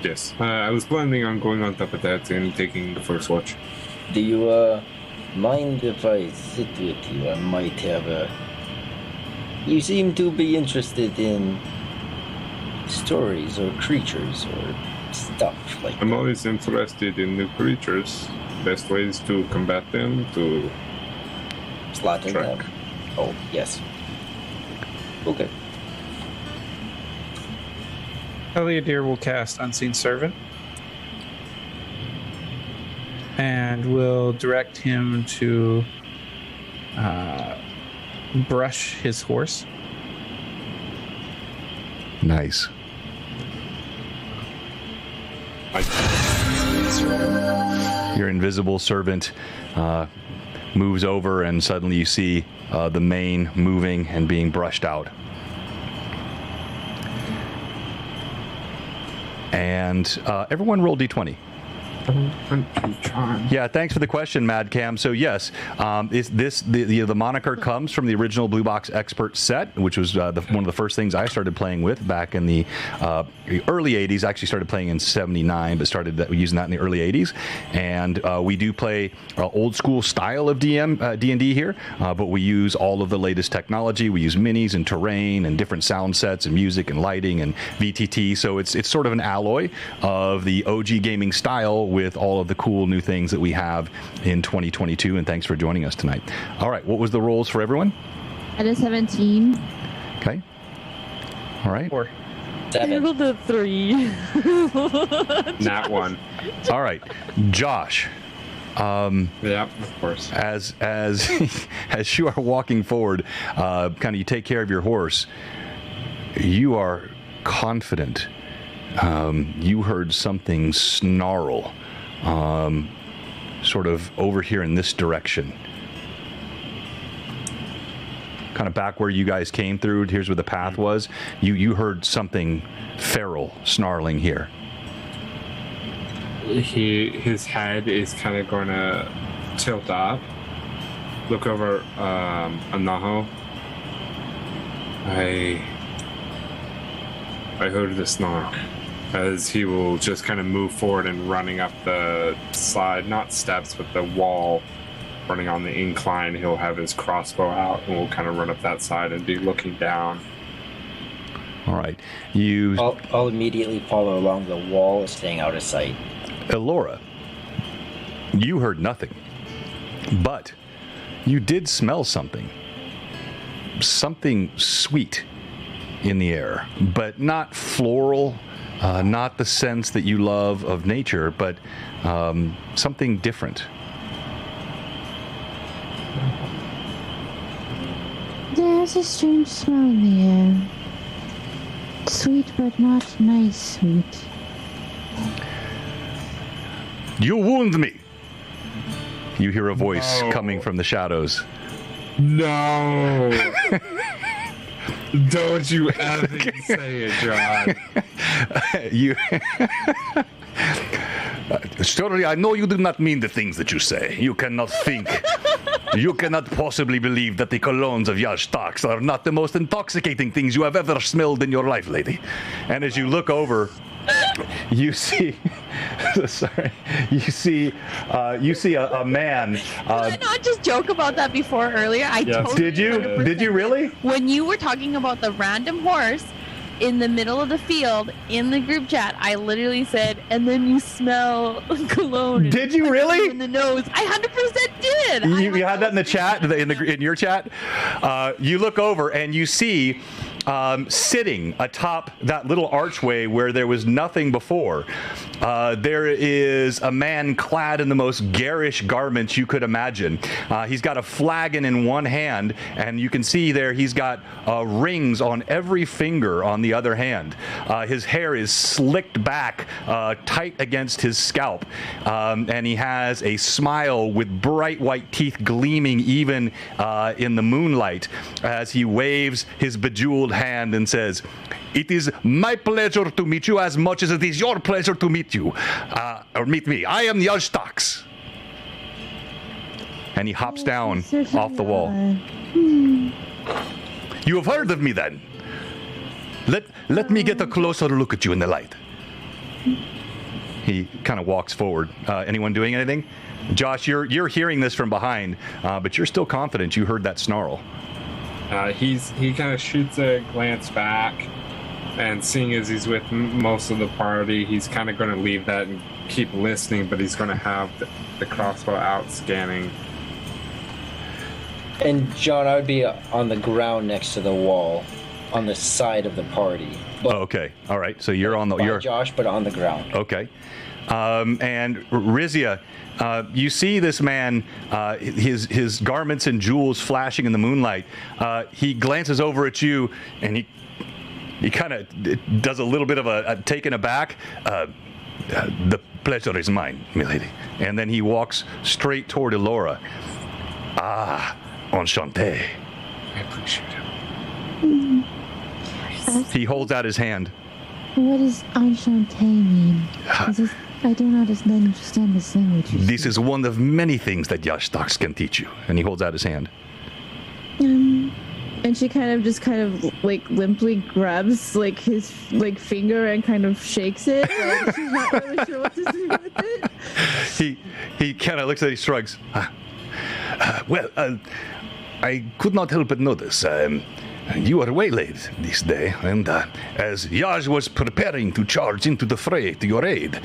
Yes. I was planning on going on top of that and taking the first watch. Do you mind if I sit with you? I might have You seem to be interested in stories or creatures or stuff like I'm that. always interested in new creatures. Best ways to combat them, to Slaughter them. Oh, yes. Okay. Eliadir will cast Unseen Servant and will direct him to brush his horse. Nice. Your invisible servant moves over, and suddenly you see the mane moving and being brushed out. And everyone roll d20. Yeah, thanks for the question, Mad Cam. So yes, is this the moniker comes from the original Blue Box Expert set, which was one of the first things I started playing with back in the early 80s. I actually started playing in 79, but started using that in the early 80s. And we do play old school style of D&D here, but we use all of the latest technology. We use minis and terrain and different sound sets and music and lighting and VTT. So it's sort of an alloy of the OG gaming style with all of the cool new things that we have in 2022, and thanks for joining us tonight. All right, what was the rolls for everyone? At a 17. Okay. All right. 4. 7. Rolled a 3. Nat 1. All right, Josh. Yeah, of course. As you are walking forward, kind of you take care of your horse. You are confident. You heard something snarl, sort of over here in this direction. kind of back where you guys came through. Here's where the path was. You heard something feral snarling here. His head is kind of going to tilt up, look over Anaho. I heard the snark, as he will just kind of move forward and running up the slide, not steps, but the wall, running on the incline. He'll have his crossbow out and will kind of run up that side and be looking down. All right. I'll immediately follow along the wall, staying out of sight. Elora, you heard nothing, but you did smell something sweet in the air, but not floral, not the sense that you love of nature, but something different. There's a strange smell in the air. Sweet, but not nice sweet. You wound me. You hear a voice coming from the shadows. No. Don't you ever say it, John. Surely I know you do not mean the things that you say. You cannot think. You cannot possibly believe that the colognes of Yashtax are not the most intoxicating things you have ever smelled in your life, lady. And as you look over, you see, you see a man. Did I not just joke about that before earlier? Totally Did you? 100%. Did you really? When you were talking about the random horse in the middle of the field in the group chat, I literally said, and then you smell cologne. Did you really? In the nose. I 100% did. You had that in the chat, in your chat. You look over and you see sitting atop that little archway where there was nothing before. There is a man clad in the most garish garments you could imagine. He's got a flagon in one hand, and you can see there he's got rings on every finger on the other hand. His hair is slicked back tight against his scalp, and he has a smile with bright white teeth gleaming even in the moonlight as he waves his bejeweled hand and says, "It is my pleasure to meet you as much as it is your pleasure to meet you, or meet me. I am Yashtax." And he hops down off the wall. You have heard of me then? Let me get a closer look at you in the light. He kind of walks forward. Anyone doing anything? Josh, you're hearing this from behind, but you're still confident you heard that snarl. He kind of shoots a glance back, and seeing as he's with most of the party, he's kind of going to leave that and keep listening, but he's going to have the crossbow out scanning. And John, I would be on the ground next to the wall, on the side of the party. But okay, all right. So you're on the you're Josh, but on the ground. Okay, and Rizia, you see this man, his garments and jewels flashing in the moonlight. He glances over at you, and he kind of does a little bit of a taken aback. The pleasure is mine, milady. And then he walks straight toward Elora. Ah, enchanté. I appreciate it. He holds out his hand. What does enchanté mean? I do not understand this language. This is one of many things that Yashtax can teach you. And he holds out his hand. And she kind of like limply grabs like his like finger and kind of shakes it. Like she's not really sure what to do with it. He kind of looks at it, he shrugs. Well, I could not help but notice. You were waylaid this day, and as Yaj was preparing to charge into the fray to your aid,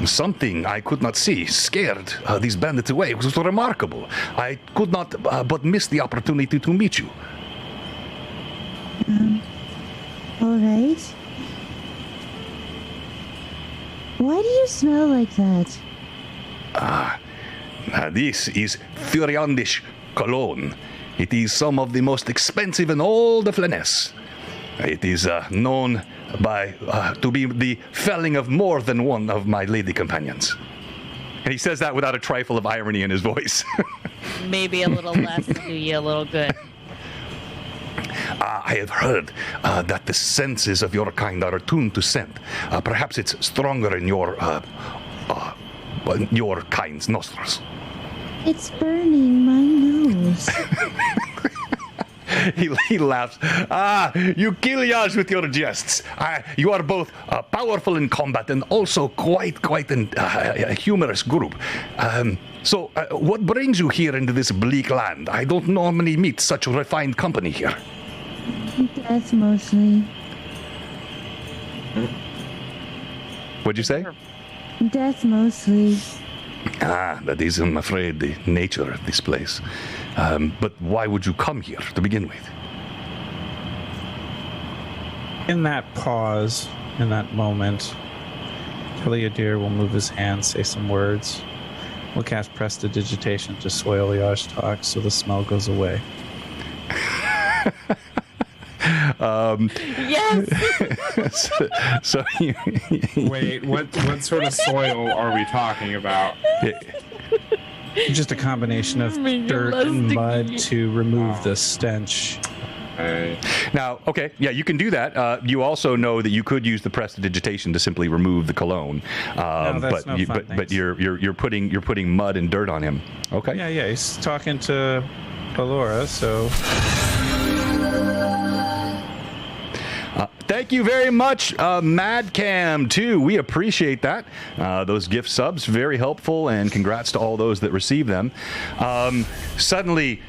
something I could not see scared these bandits away. It was remarkable. I could not but miss the opportunity to meet you. All right. Why do you smell like that? This is Furiandish cologne. It is some of the most expensive in all the Flaness. It is known to be the felling of more than one of my lady companions. And he says that without a trifle of irony in his voice. Maybe a little less to do you a little good. I have heard that the senses of your kind are attuned to scent. Perhaps it's stronger in your kind's nostrils. It's burning my nose. He laughs. You kill Yaj with your jests. You are both powerful in combat and also quite a humorous group. So, what brings you here into this bleak land? I don't normally meet such refined company here. Death mostly. What'd you say? Death mostly. That is, I'm afraid, the nature of this place. But why would you come here to begin with? In that pause, in that moment, Teleodir will move his hand, say some words. We'll cast Prestidigitation to soil Yash talk so the smell goes away. Yes. so Wait, what sort of soil are we talking about? Just a combination of dirt and mud to remove the stench. Now, okay, yeah, you can do that. You also know that you could use the Prestidigitation to simply remove the cologne, but you're putting mud and dirt on him. Okay. Yeah, he's talking to Alora, so. Thank you very much, Madcam, too. We appreciate that. Those gift subs, very helpful, and congrats to all those that receive them. Suddenly,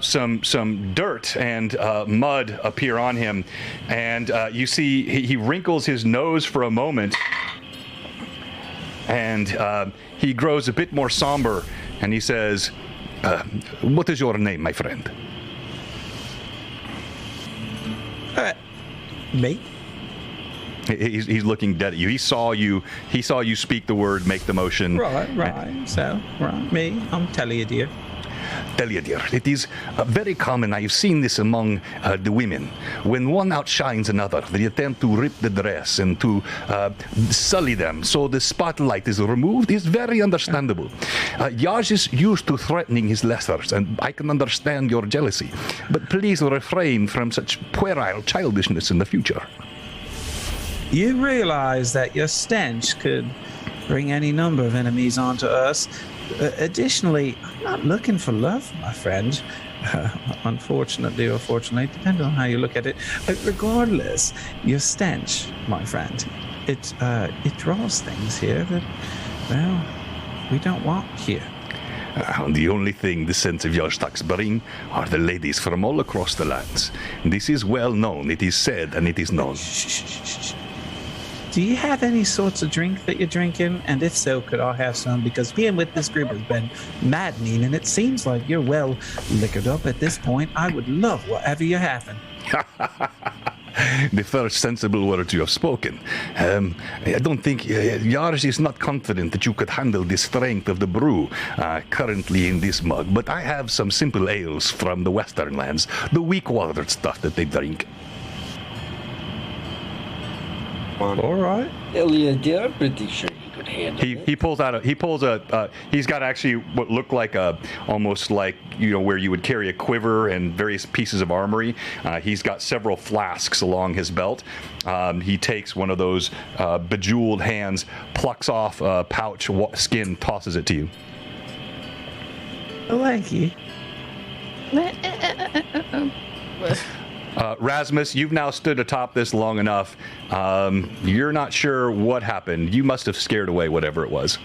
some dirt and mud appear on him, and you see he wrinkles his nose for a moment, and he grows a bit more somber, and he says, what is your name, my friend? Me? He's looking dead at you. He saw you speak the word, make the motion. Right. Me, I'm Teleodir. Teleodir. It is very common. I've seen this among the women. When one outshines another, they attempt to rip the dress and to sully them, so the spotlight is removed. It's very understandable. Yaj is used to threatening his lessers, and I can understand your jealousy. But please refrain from such puerile childishness in the future. You realize that your stench could bring any number of enemies onto us. Additionally, I'm not looking for love, my friend. Unfortunately or fortunately, depending on how you look at it. Regardless, your stench, my friend, it draws things here that, well, we don't want here. The only thing the scents of Yashtak's bring are the ladies from all across the lands. This is well known. It is said and it is known. Shh. Do you have any sorts of drink that you're drinking? And if so, could I have some? Because being with this group has been maddening, and it seems like you're well liquored up at this point. I would love whatever you're having. The first sensible words you have spoken. I don't think Yarj is not confident that you could handle the strength of the brew currently in this mug, but I have some simple ales from the western lands, the weak-watered stuff that they drink. All right. Teleodir, I'm pretty sure you could handle it. He's got actually what looked like almost like, where you would carry a quiver and various pieces of armory. He's got several flasks along his belt. He takes one of those bejeweled hands, plucks off a pouch skin, tosses it to you. Thank you. Rasmus, you've now stood atop this long enough. You're not sure what happened. You must have scared away whatever it was.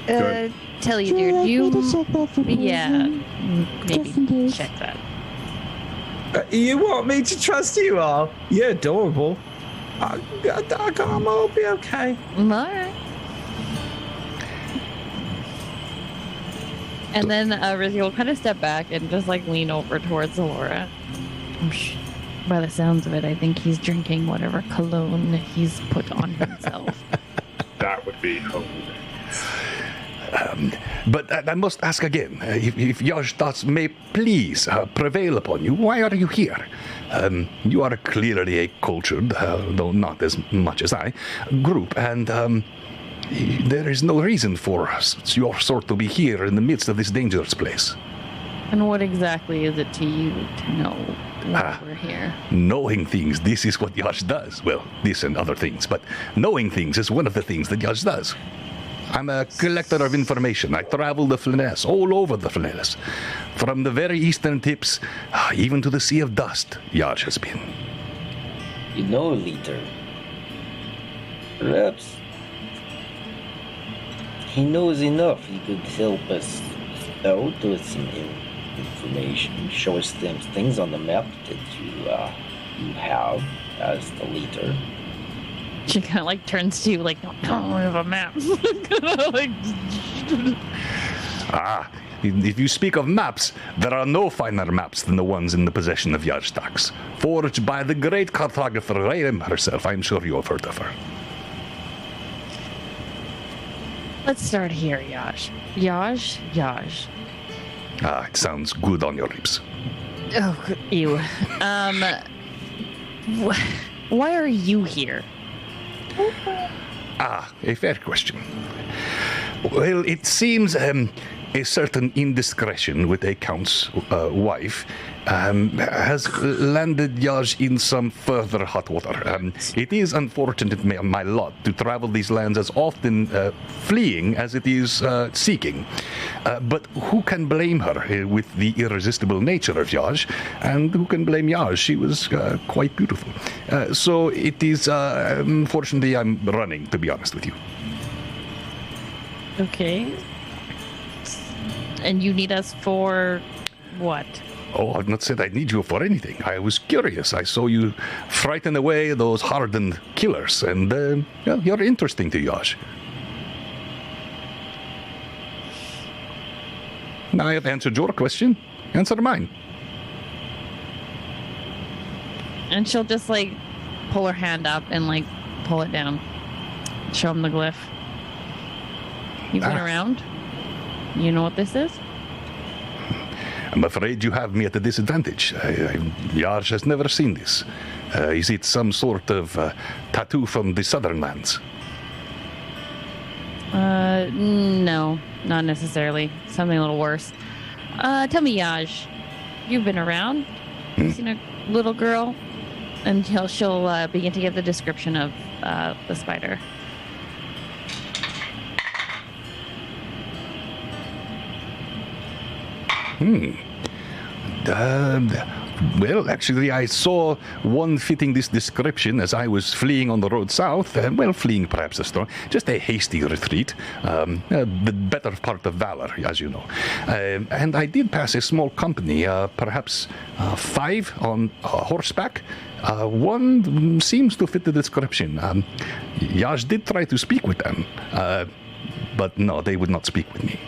Tell you, dude. Maybe check that. You want me to trust you all? You're adorable. I'm gonna be okay. All right. And then Rizzy will kind of step back and just lean over towards Alora. By the sounds of it, I think he's drinking whatever cologne he's put on himself. That would be hilarious. But I must ask again, if Yajtas may please prevail upon you, why are you here? You are clearly a cultured, though not as much as I, group, and there is no reason for your sort to be here in the midst of this dangerous place. And what exactly is it to you to know why we're here? Knowing things, this is what Yash does. Well, this and other things, but knowing things is one of the things that Yash does. I'm a collector of information. I travel the Flanaess, all over the Flanaess. From the very eastern tips, even to the Sea of Dust, Yash has been. You know, leader. Perhaps he knows enough. He could help us out with some information, show us things on the map that you have as the leader. She kind of like turns to you like, no, we have a map. If you speak of maps, there are no finer maps than the ones in the possession of Yarstax, forged by the great cartographer Raim herself. I'm sure you have heard of her. Let's start here, Yash. Yash. It sounds good on your lips. Oh, ew. Why are you here? A fair question. Well, it seems a certain indiscretion with a count's wife has landed Yaj in some further hot water. It is unfortunate, my lot, to travel these lands as often fleeing as it is seeking. But who can blame her with the irresistible nature of Yaj? And who can blame Yaj? She was quite beautiful. So it is, unfortunately, I'm running, to be honest with you. Okay. And you need us for what? Oh, I've not said I need you for anything. I was curious. I saw you frighten away those hardened killers, and well, you're interesting to Yash. Now I have answered your question. Answer mine. And she'll just like pull her hand up and like pull it down. Show him the glyph. You've been around? You know what this is? I'm afraid you have me at a disadvantage. Yash has never seen this. Is it some sort of tattoo from the southern lands? No, not necessarily. Something a little worse. Tell me, Yaj, you've been around? You've seen a little girl? And she'll begin to give the description of the spider. Well, actually, I saw one fitting this description as I was fleeing on the road south. Well, fleeing perhaps a strong, just a hasty retreat. The better part of valor, as you know. And I did pass a small company, perhaps 5 on horseback. One seems to fit the description. Yaj did try to speak with them, but no, they would not speak with me.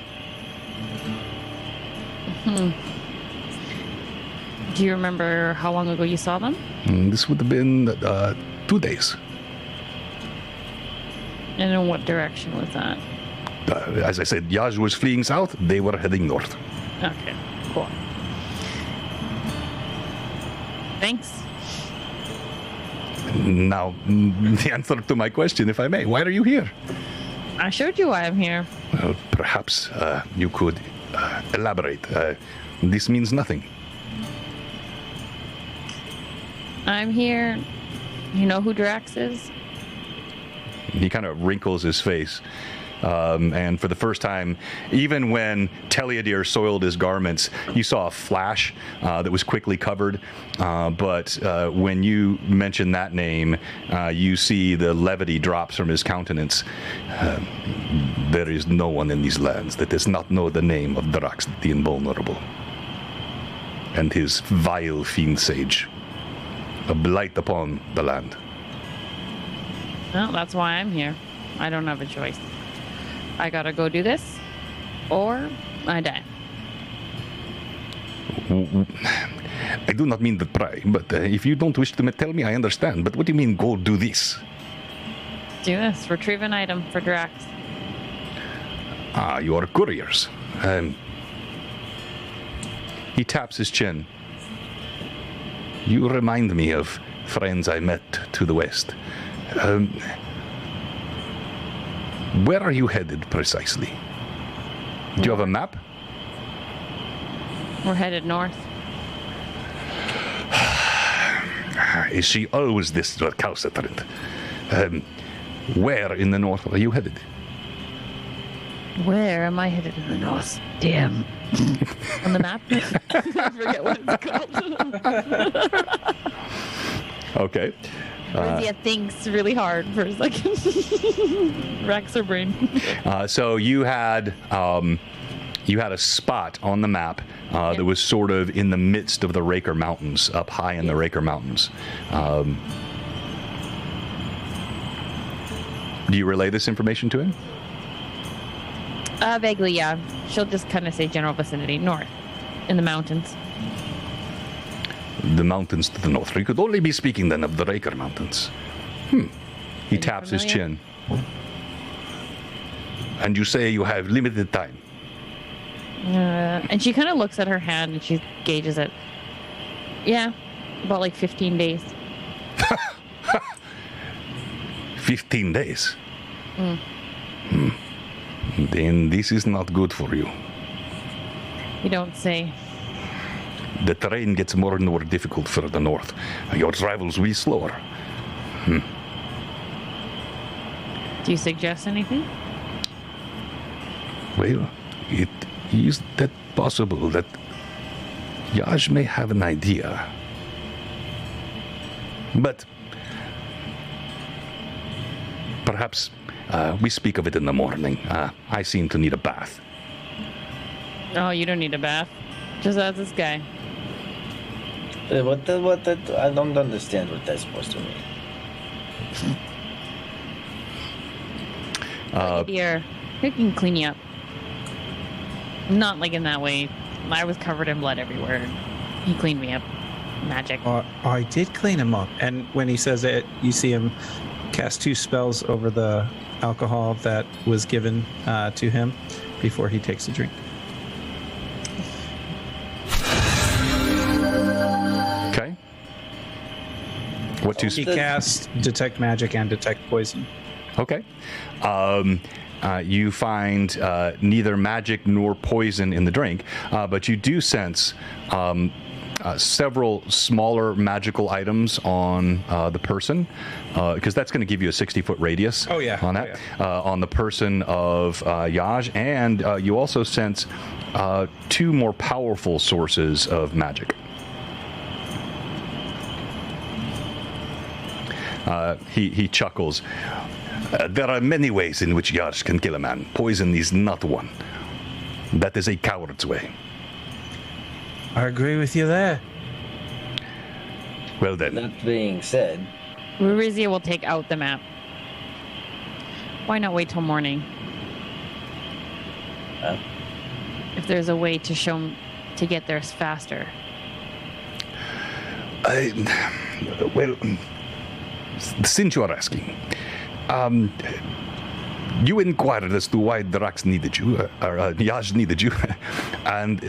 Do you remember how long ago you saw them? This would have been 2 days. And in what direction was that? As I said, Yaj was fleeing south. They were heading north. Okay, cool. Thanks. Now, the answer to my question, if I may. Why are you here? I showed you why I'm here. Well, perhaps you could elaborate. This means nothing. I'm here. You know who Drax is? He kind of wrinkles his face. And for the first time, even when Teliadir soiled his garments, you saw a flash that was quickly covered. But when you mention that name, you see the levity drops from his countenance. There is no one in these lands that does not know the name of Drax the Invulnerable. And his vile fiend sage. A blight upon the land. Well, that's why I'm here. I don't have a choice. I gotta go do this, or I die. I do not mean to pry, but if you don't wish to tell me, I understand. But what do you mean, go do this? Do this. Retrieve an item for Drax. You are couriers. He taps his chin. You remind me of friends I met to the west. Where are you headed precisely? Do you have a map? We're headed north. Is she always this recalcitrant? Where in the north are you headed? Where am I headed in the north? Damn. On the map? I forget what it's called. Okay. Lydia thinks really hard for a second. Racks her brain. So you had a spot on the map that was sort of in the midst of the Raker Mountains, up high in the Raker Mountains. Do you relay this information to him? Vaguely, yeah. She'll just kind of say general vicinity, north, in the mountains. The mountains to the north. We could only be speaking then of the Raker Mountains. He taps his chin. And you say you have limited time. And she kind of looks at her hand and she gauges it. Yeah, about like 15 days. 15 days. Then this is not good for you. You don't say. The terrain gets more and more difficult further north. Your travels will be slower. Do you suggest anything? Well, it is that possible that Yaj may have an idea. But perhaps we speak of it in the morning. I seem to need a bath. Oh, you don't need a bath. Just ask this guy. What I don't understand what that's supposed to mean. Dear, he can clean you up. Not like in that way. I was covered in blood everywhere. He cleaned me up. Magic. I did clean him up. And when he says it, you see him cast 2 spells over the alcohol that was given to him before he takes a drink. Okay. What two? He cast Detect Magic and Detect Poison. Okay. You find neither magic nor poison in the drink, but you do sense several smaller magical items on the person, because that's going to give you a 60-foot radius. Oh, yeah. On that, on the person of Yaj, and you also sense 2 more powerful sources of magic. He chuckles. There are many ways in which Yaj can kill a man. Poison is not one. That is a coward's way. I agree with you there. Well then. That being said, Rurizia will take out the map. Why not wait till morning? If there's a way to show him to get there faster. Well, since you are asking, you inquired as to why Drax needed you, or Yaj needed you, and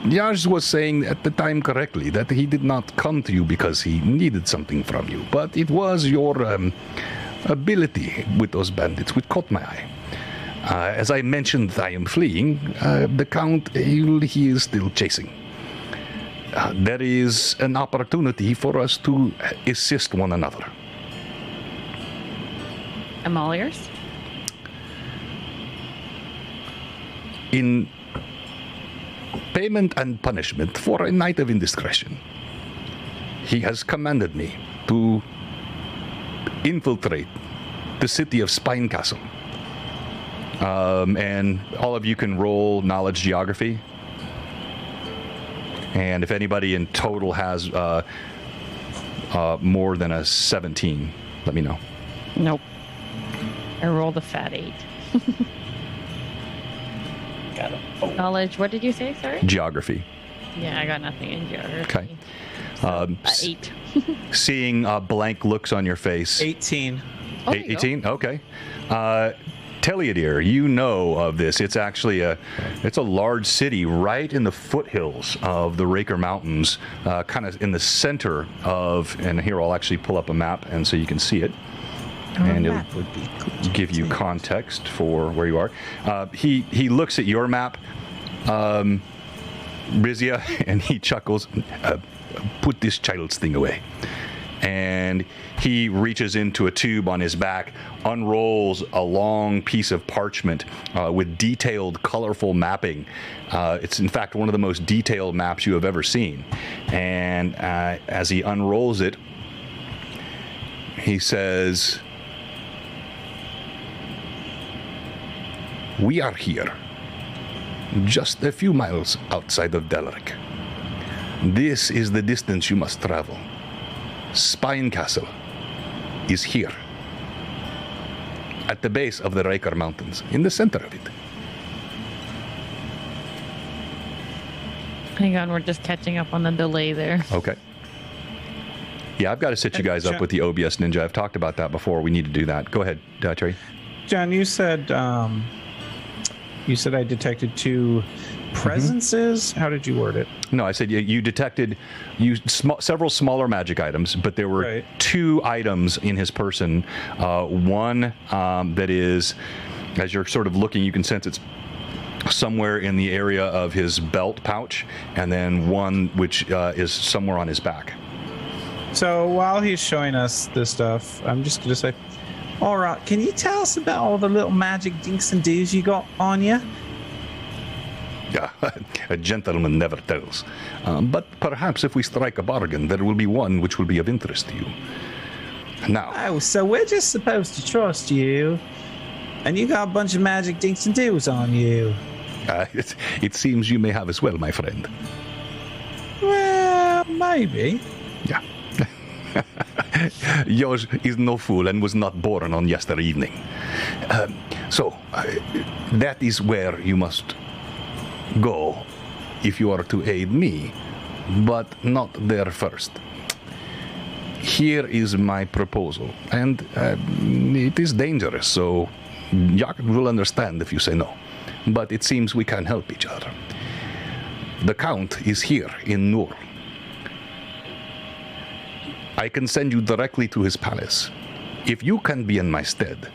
Yaj was saying at the time correctly that he did not come to you because he needed something from you, but it was your ability with those bandits which caught my eye. As I mentioned, I am fleeing. The Count, he is still chasing. There is an opportunity for us to assist one another. I'm all ears. In payment and punishment for a night of indiscretion, he has commanded me to infiltrate the city of Spine Castle. And all of you can roll knowledge geography. And if anybody in total has more than a 17, let me know. Nope. I rolled a fat 8. got him. Oh. Knowledge, what did you say? Sorry? Geography. Yeah, I got nothing in geography. Okay. 8. Seeing blank looks on your face. 18. Oh, there you go. 18? Okay. Teliadir, you know of this. It's actually it's a large city right in the foothills of the Raker Mountains, kind of in the center of, and here I'll actually pull up a map and so you can see it. And it'll give you context for where you are. He looks at your map. Brizia, and he chuckles, put this child's thing away. And he reaches into a tube on his back, unrolls a long piece of parchment with detailed, colorful mapping. It's, in fact, one of the most detailed maps you have ever seen. And as he unrolls it, he says, "We are here, just a few miles outside of Delric. This is the distance you must travel. Spine Castle is here, at the base of the Raker Mountains, in the center of it." Hang on, we're just catching up on the delay there. Okay. Yeah, I've got to set you guys up with the OBS Ninja. I've talked about that before. We need to do that. Go ahead, Terry. John, you said I detected 2 presences. How did you word it? No, I said you detected several smaller magic items, but there were 2 items in his person. One that is, as you're sort of looking, you can sense it's somewhere in the area of his belt pouch, and then one which is somewhere on his back. So while he's showing us this stuff, I'm just going to say, all right, can you tell us about all the little magic dinks and doos you got on you? Yeah, a gentleman never tells. But perhaps if we strike a bargain, there will be one which will be of interest to you. Now. Oh, so we're just supposed to trust you, and you got a bunch of magic dinks and doos on you. It seems you may have as well, my friend. Well, maybe. Yeah. Yours is no fool and was not born on yesterday evening. So, that is where you must go if you are to aid me, but not there first. Here is my proposal, and it is dangerous, so Jakob will understand if you say no. But it seems we can help each other. The Count is here in Nur. I can send you directly to his palace. If you can be in my stead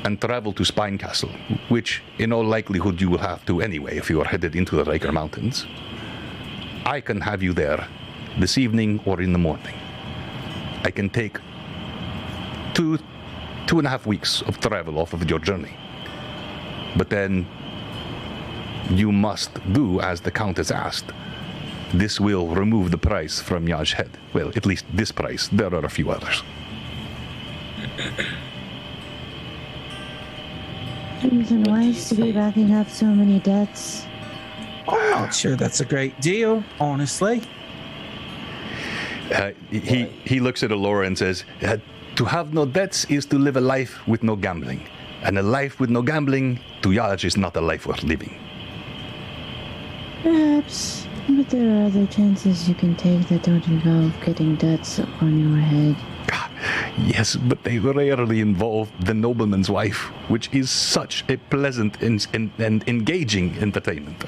and travel to Spine Castle, which in all likelihood you will have to anyway if you are headed into the Raker Mountains, I can have you there this evening or in the morning. I can take 2.5 weeks of travel off of your journey. But then you must do as the Count has asked. This will remove the price from Yaj's head. Well, at least this price. There are a few others. Seems unwise to be racking up so many debts. I'm not sure that's a great deal, honestly. He looks at Alora and says, To have no debts is to live a life with no gambling. And a life with no gambling, to Yaj, is not a life worth living. Perhaps, but there are other chances you can take that don't involve getting debts on your head. Yes, but they rarely involve the nobleman's wife, which is such a pleasant and engaging entertainment.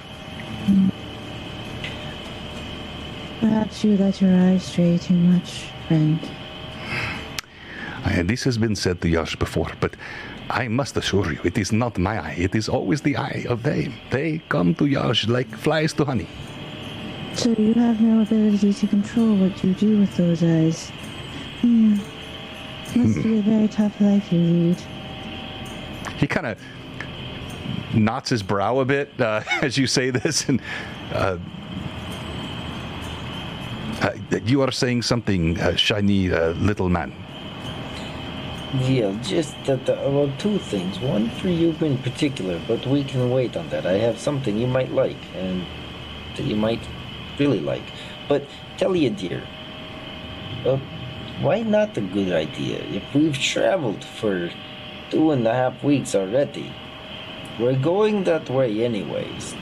Perhaps you let your eyes stray too much, friend. This has been said to Yash before, but I must assure you, it is not my eye. It is always the eye of they. They come to Yash like flies to honey. So you have no ability to control what you do with those eyes. Must be a very tough life you lead. he kind of knots his brow a bit as you say this, and you are saying something, shiny little man. Yeah, just that, well, 2 things. One for you in particular, but we can wait on that. I have something you might like, and that you might really like. But tell you, dear, why not a good idea? If we've traveled for 2.5 weeks already, we're going that way anyways.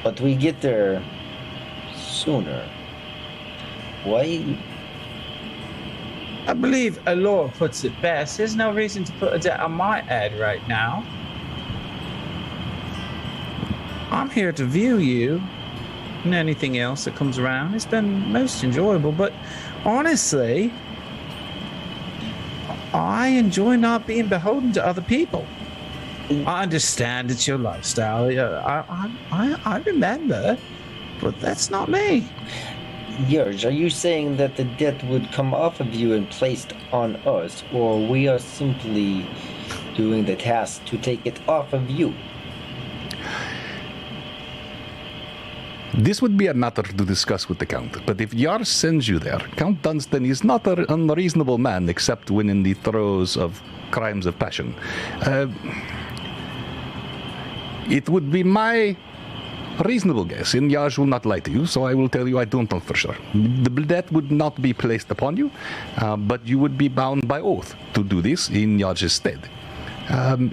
But we get there sooner. Why? I believe Alora puts it best. There's no reason to put a debt on my head right now. I'm here to view you and anything else that comes around. It's been most enjoyable, but honestly, I enjoy not being beholden to other people. I understand it's your lifestyle. I remember, but that's not me. Yarge, are you saying that the debt would come off of you and placed on us, or we are simply doing the task to take it off of you? This would be a matter to discuss with the Count, but if Yar sends you there, Count Dunstan is not an unreasonable man except when in the throes of crimes of passion. It would be my reasonable guess, and Yaj will not lie to you, so I will tell you I don't know for sure. The debt would not be placed upon you, but you would be bound by oath to do this in Yaj's stead.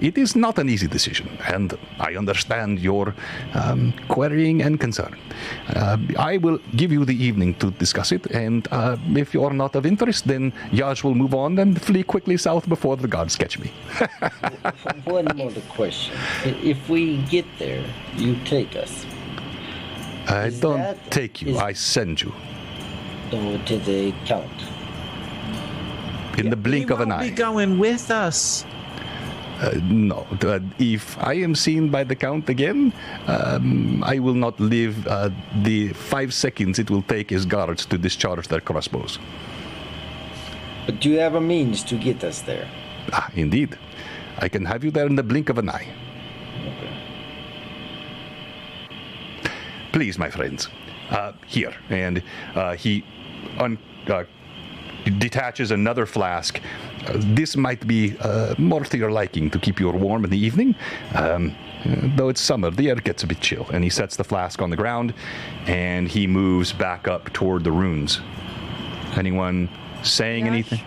It is not an easy decision, and I understand your querying and concern. I will give you the evening to discuss it, and if you are not of interest, then Yaj will move on and flee quickly south before the guards catch me. One more question. If we get there, you take us. I don't take you, I send you. To the Count. In the blink of an eye. Be going with us. No. If I am seen by the Count again, I will not live the 5 seconds it will take his guards to discharge their crossbows. But do you have a means to get us there? Ah, indeed. I can have you there in the blink of an eye. Okay. Please, my friends. Here. And he detaches another flask. This might be more to your liking to keep you warm in the evening. Though it's summer, the air gets a bit chill. And he sets the flask on the ground, and he moves back up toward the runes. Anyone saying anything?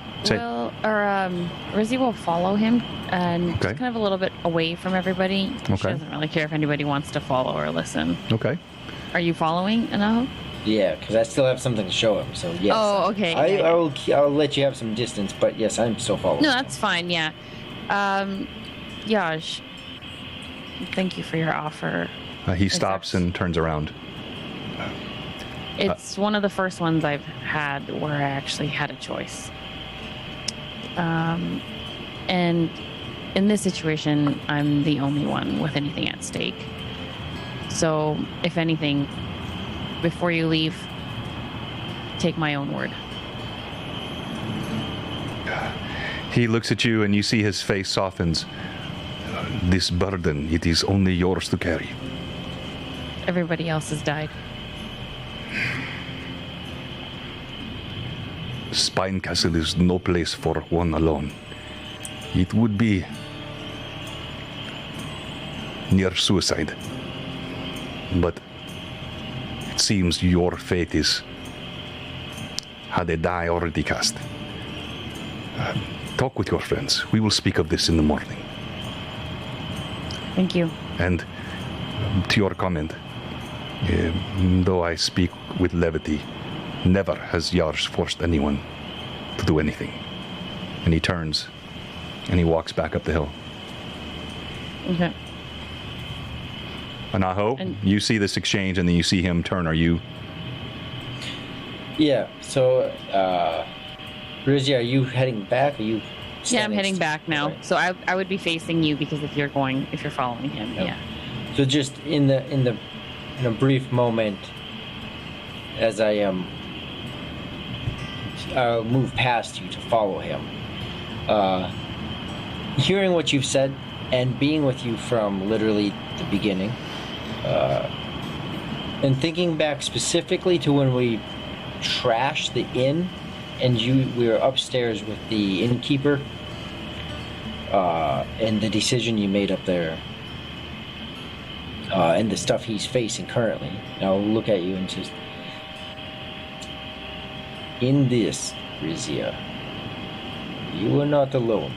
Rizzy will follow him and just kind of a little bit away from everybody. She doesn't really care if anybody wants to follow or listen. Okay. Are you following, Anaho? Yeah, because I still have something to show him, so yes. Oh, okay. I'll let you have some distance, but yes, I'm still following. No, that's fine, yeah. Yaj, thank you for your offer. He stops and turns around. It's one of the first ones I've had where I actually had a choice. And in this situation, I'm the only one with anything at stake. So, if anything, before you leave, take my own word. He looks at you and you see his face softens. This burden, it is only yours to carry. Everybody else has died. Spine Castle is no place for one alone. It would be near suicide. But it seems your fate is had a die already cast. Talk with your friends. We will speak of this in the morning. Thank you. And to your comment, though I speak with levity, never has Yars forced anyone to do anything. And he turns and he walks back up the hill. Okay. Anaho, you see this exchange and then you see him turn. Are you? Yeah, so, Rizzy, are you heading back? Are you? Yeah, I'm heading back now. Right. So I would be facing you because if you're following him, Yep. yeah. So just in a brief moment, as I am, I'll move past you to follow him. Hearing what you've said and being with you from literally the beginning, and thinking back specifically to when we trashed the inn and we were upstairs with the innkeeper, and the decision you made up there, and the stuff he's facing currently. And I'll look at you and just, in this, Rizia, you are not alone.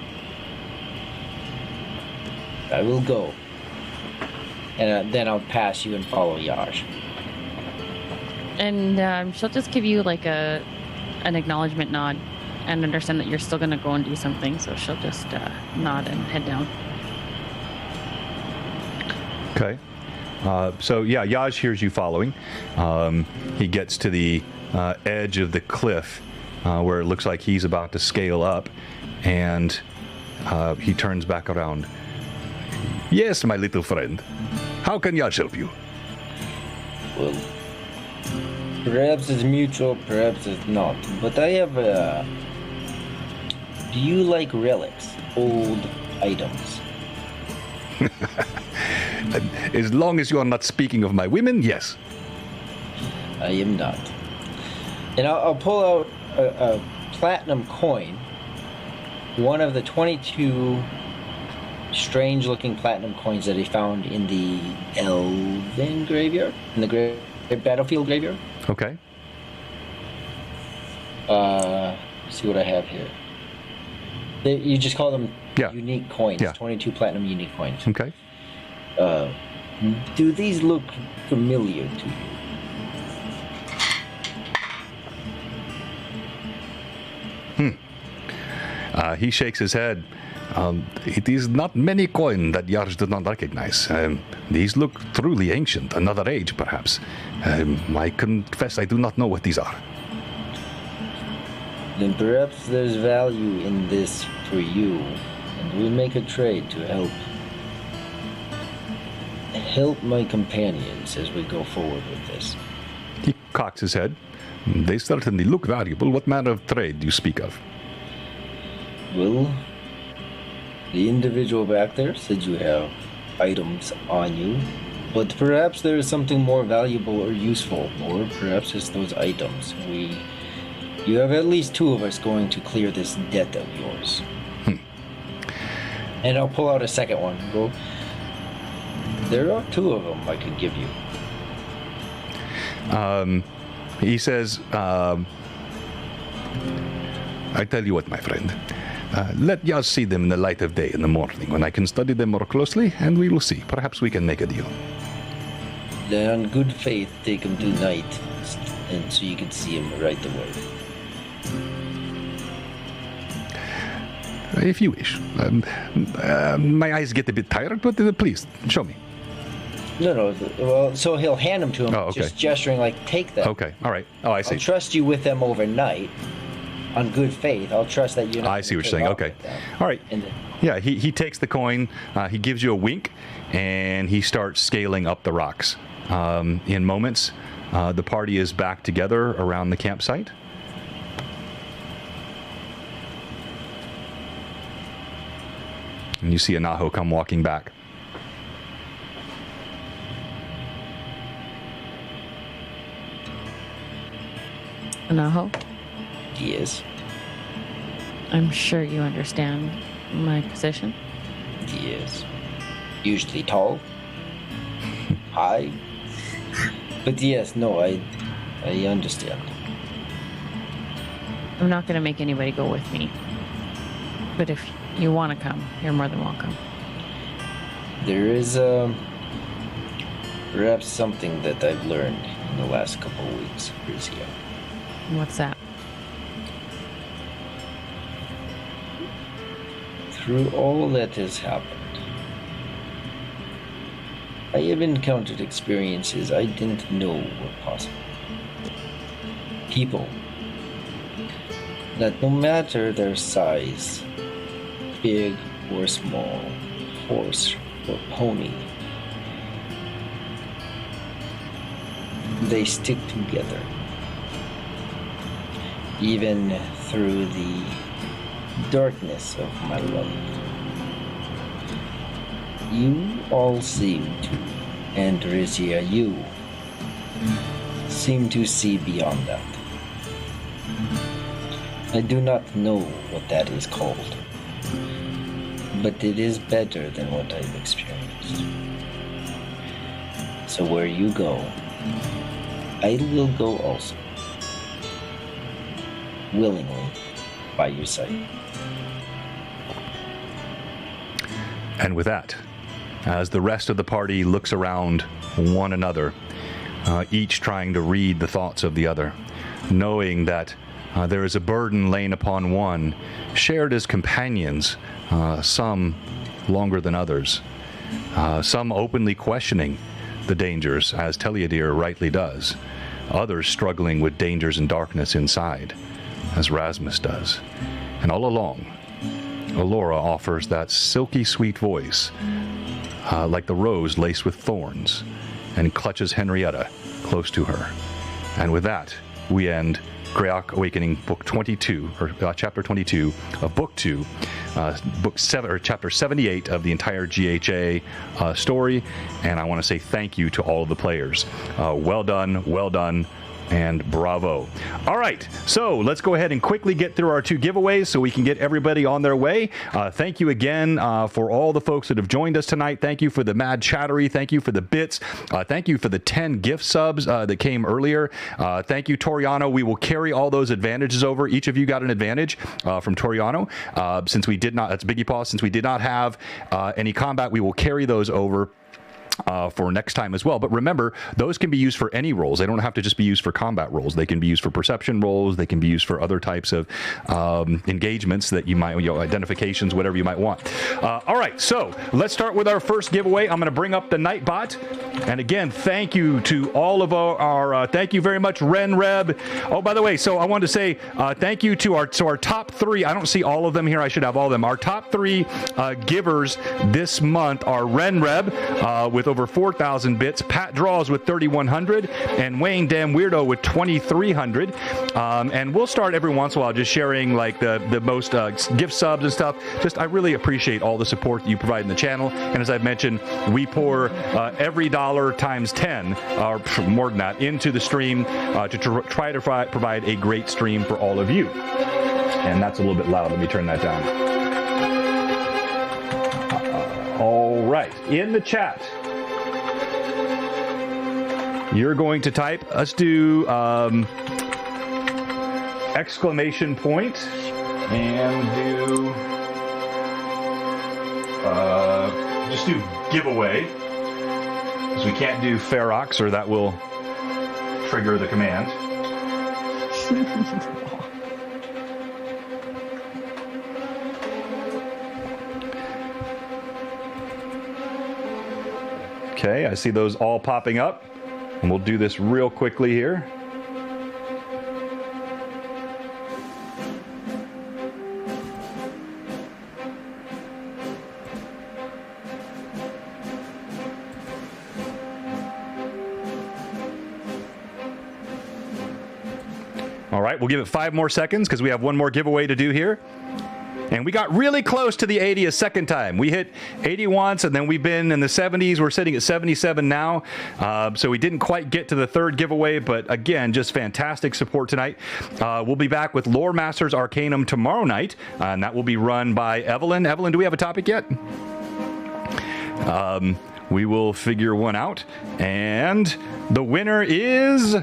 I will go, and then I'll pass you and follow Yash. And she'll just give you like an acknowledgement nod and understand that you're still going to go and do something. So she'll just nod and head down. Okay. So yeah, Yaj hears you following. He gets to the edge of the cliff where it looks like he's about to scale up, and he turns back around. Yes, my little friend. How can Yash help you? Well, perhaps it's mutual, perhaps it's not. But I have a... Do you like relics? Old items? As long as you are not speaking of my women, yes. I am not. And I'll pull out a platinum coin. One of the 22 strange-looking platinum coins that he found in the Elven graveyard, in the battlefield graveyard. Okay. See what I have here. You just call them Yeah. unique coins. Yeah. 22 platinum unique coins. Okay. Do these look familiar to you? He shakes his head. It is not many coin that Yash does not recognize. These look truly ancient, another age perhaps. I confess I do not know what these are. Then perhaps there's value in this for you, and we make a trade to help my companions as we go forward with this. He cocks his head. They certainly look valuable. What manner of trade do you speak of? Well, the individual back there said you have items on you, but perhaps there is something more valuable or useful, or perhaps it's those items. You have at least two of us going to clear this debt of yours. And I'll pull out a second one and go, there are two of them I could give you. He says, I tell you what, my friend. Let Yash see them in the light of day in the morning, when I can study them more closely, and we will see. Perhaps we can make a deal. Then on good faith, take them tonight, and so you can see them right away. If you wish. My eyes get a bit tired, but please, show me. No. Well, so he'll hand them to him, Oh, okay. just gesturing like, take them. Okay. All right. Oh, I see. I'll trust you with them overnight. On good faith, I'll trust that you're not. I see what you're saying. Okay. All right. And then, Yeah, he takes the coin, he gives you a wink, and he starts scaling up the rocks. In moments, the party is back together around the campsite. And you see Anaho come walking back. Anaho, yes, I'm sure you understand my position. yes. Usually tall, high, but yes, no, I understand. I'm not going to make anybody go with me. But if you want to come, you're more than welcome. There is perhaps something that I've learned in the last couple of weeks, Rizia. What's that? Through all that has happened, I have encountered experiences I didn't know were possible. People that no matter their size, big or small, horse or pony, they stick together. Even through the darkness of my life. You all seem to, and Rizia, you seem to see beyond that. I do not know what that is called, but it is better than what I've experienced. So where you go, I will go also. Willingly, by your side. And with that, as the rest of the party looks around one another, each trying to read the thoughts of the other, knowing that there is a burden lain upon one, shared as companions, some longer than others, some openly questioning the dangers, as Telliadir rightly does, others struggling with dangers and darkness inside, as Rasmus does. And all along, Allura offers that silky sweet voice like the rose laced with thorns, and clutches Henrietta close to her. And with that, we end Greyhawk Awakening Book 22, or Chapter 22 of Book 2, Book 7, or Chapter 78 of the entire GHA story. And I want to say thank you to all of the players. Well done, and bravo. All right, so let's go ahead and quickly get through our 2 giveaways so we can get everybody on their way. Thank you again for all the folks that have joined us tonight. Thank you for the Mad Chattery. Thank you for the bits. Thank you for the 10 gift subs that came earlier. Thank you, Toriano. We will carry all those advantages over. Each of you got an advantage from Toriano. Since we did not, that's Biggie Paw, since we did not have any combat, we will carry those over for next time as well. But remember, those can be used for any roles. They don't have to just be used for combat roles. They can be used for perception roles. They can be used for other types of engagements that you might, identifications, whatever you might want. All right, so let's start with our first giveaway. I'm going to bring up the Nightbot. And again, thank you to all of our thank you very much, Renreb. Oh, by the way, so I wanted to say thank you to our top 3. I don't see all of them here. I should have all of them. Our top 3 givers this month are Renreb with over 4,000 bits, Pat Draws with 3,100, and Wayne Damn Weirdo with 2,300. And we'll start every once in a while just sharing like the most gift subs and stuff. Just I really appreciate all the support that you provide in the channel. And as I've mentioned, we pour every dollar times 10 or more than that into the stream to try to provide a great stream for all of you. And that's a little bit loud. Let me turn that down. All right, in the chat, you're going to type, let's do exclamation point and do just do giveaway, because we can't do Ferox or that will trigger the command. Okay, I see those all popping up. And we'll do this real quickly here. All right, we'll give it 5 more seconds because we have one more giveaway to do here. And we got really close to the 80 a second time. We hit 80 once, and then we've been in the 70s. We're sitting at 77 now. So we didn't quite get to the 3rd giveaway, but again, just fantastic support tonight. We'll be back with Lore Masters Arcanum tomorrow night, and that will be run by Evelyn. Evelyn, do we have a topic yet? We will figure one out. And the winner is...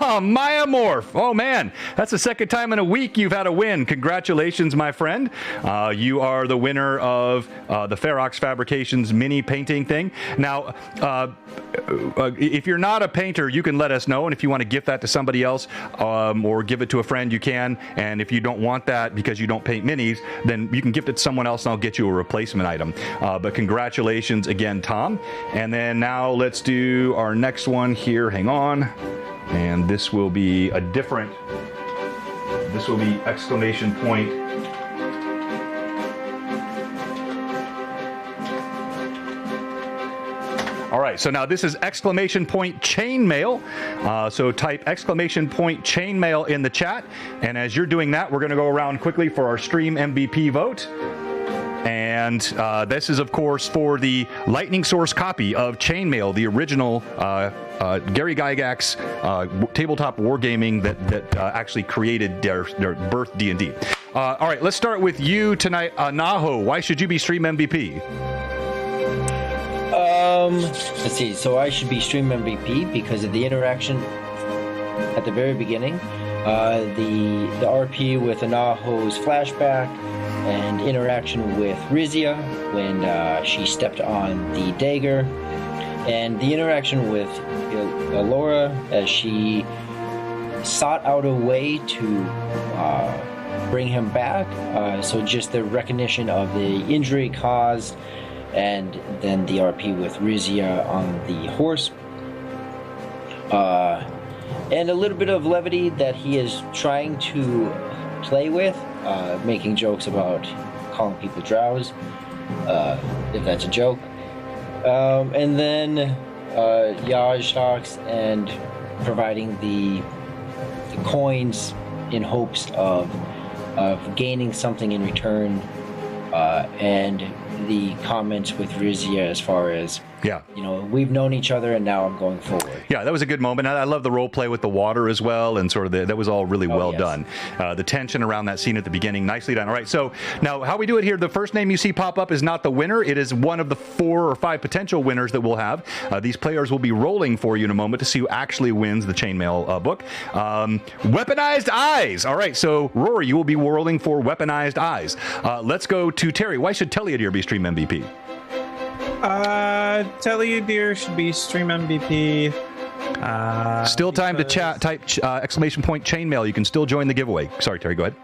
Mayamorph. Oh man, that's the 2nd time in a week you've had a win. Congratulations, my friend. You are the winner of the Ferox Fabrications mini painting thing. Now, if you're not a painter, you can let us know, and if you want to gift that to somebody else or give it to a friend, you can. And if you don't want that because you don't paint minis, then you can gift it to someone else and I'll get you a replacement item. But congratulations again, Tom. And then now let's do our next one here. Hang on. And this will be a different, this will be exclamation point. All right, so now this is exclamation point chainmail. So type exclamation point chainmail in the chat. And as you're doing that, we're going to go around quickly for our stream MVP vote. And this is, of course, for the Lightning Source copy of Chainmail, the original Gary Gygax's tabletop wargaming that actually created their birth D&D. All right, let's start with you tonight, Naho. Why should you be Stream MVP? Let's see. So I should be Stream MVP because of the interaction at the very beginning, the RP with Anaho's flashback, and interaction with Rizia when she stepped on the dagger, and the interaction with Laura as she sought out a way to bring him back. So just the recognition of the injury caused, and then the RP with Rizia on the horse. And a little bit of levity that he is trying to play with, making jokes about calling people drows, if that's a joke. And then Yaj talks and providing the coins in hopes of gaining something in return, and the comments with Rizia as far as, Yeah. We've known each other and now I'm going forward. Yeah, that was a good moment. I love the role play with the water as well, and sort of that was all really well done. The tension around that scene at the beginning, nicely done. All right, so now how we do it here, the first name you see pop up is not the winner. It is one of the 4 or 5 potential winners that we'll have. These players will be rolling for you in a moment to see who actually wins the chainmail book. Weaponized Eyes. All right, so Rory, you will be rolling for Weaponized Eyes. Let's go to Terry. Why should Telliadir be Stream MVP? Telliadir should be Stream MVP. Still time to chat. Type exclamation point chainmail. You can still join the giveaway. Sorry, Terry, go ahead.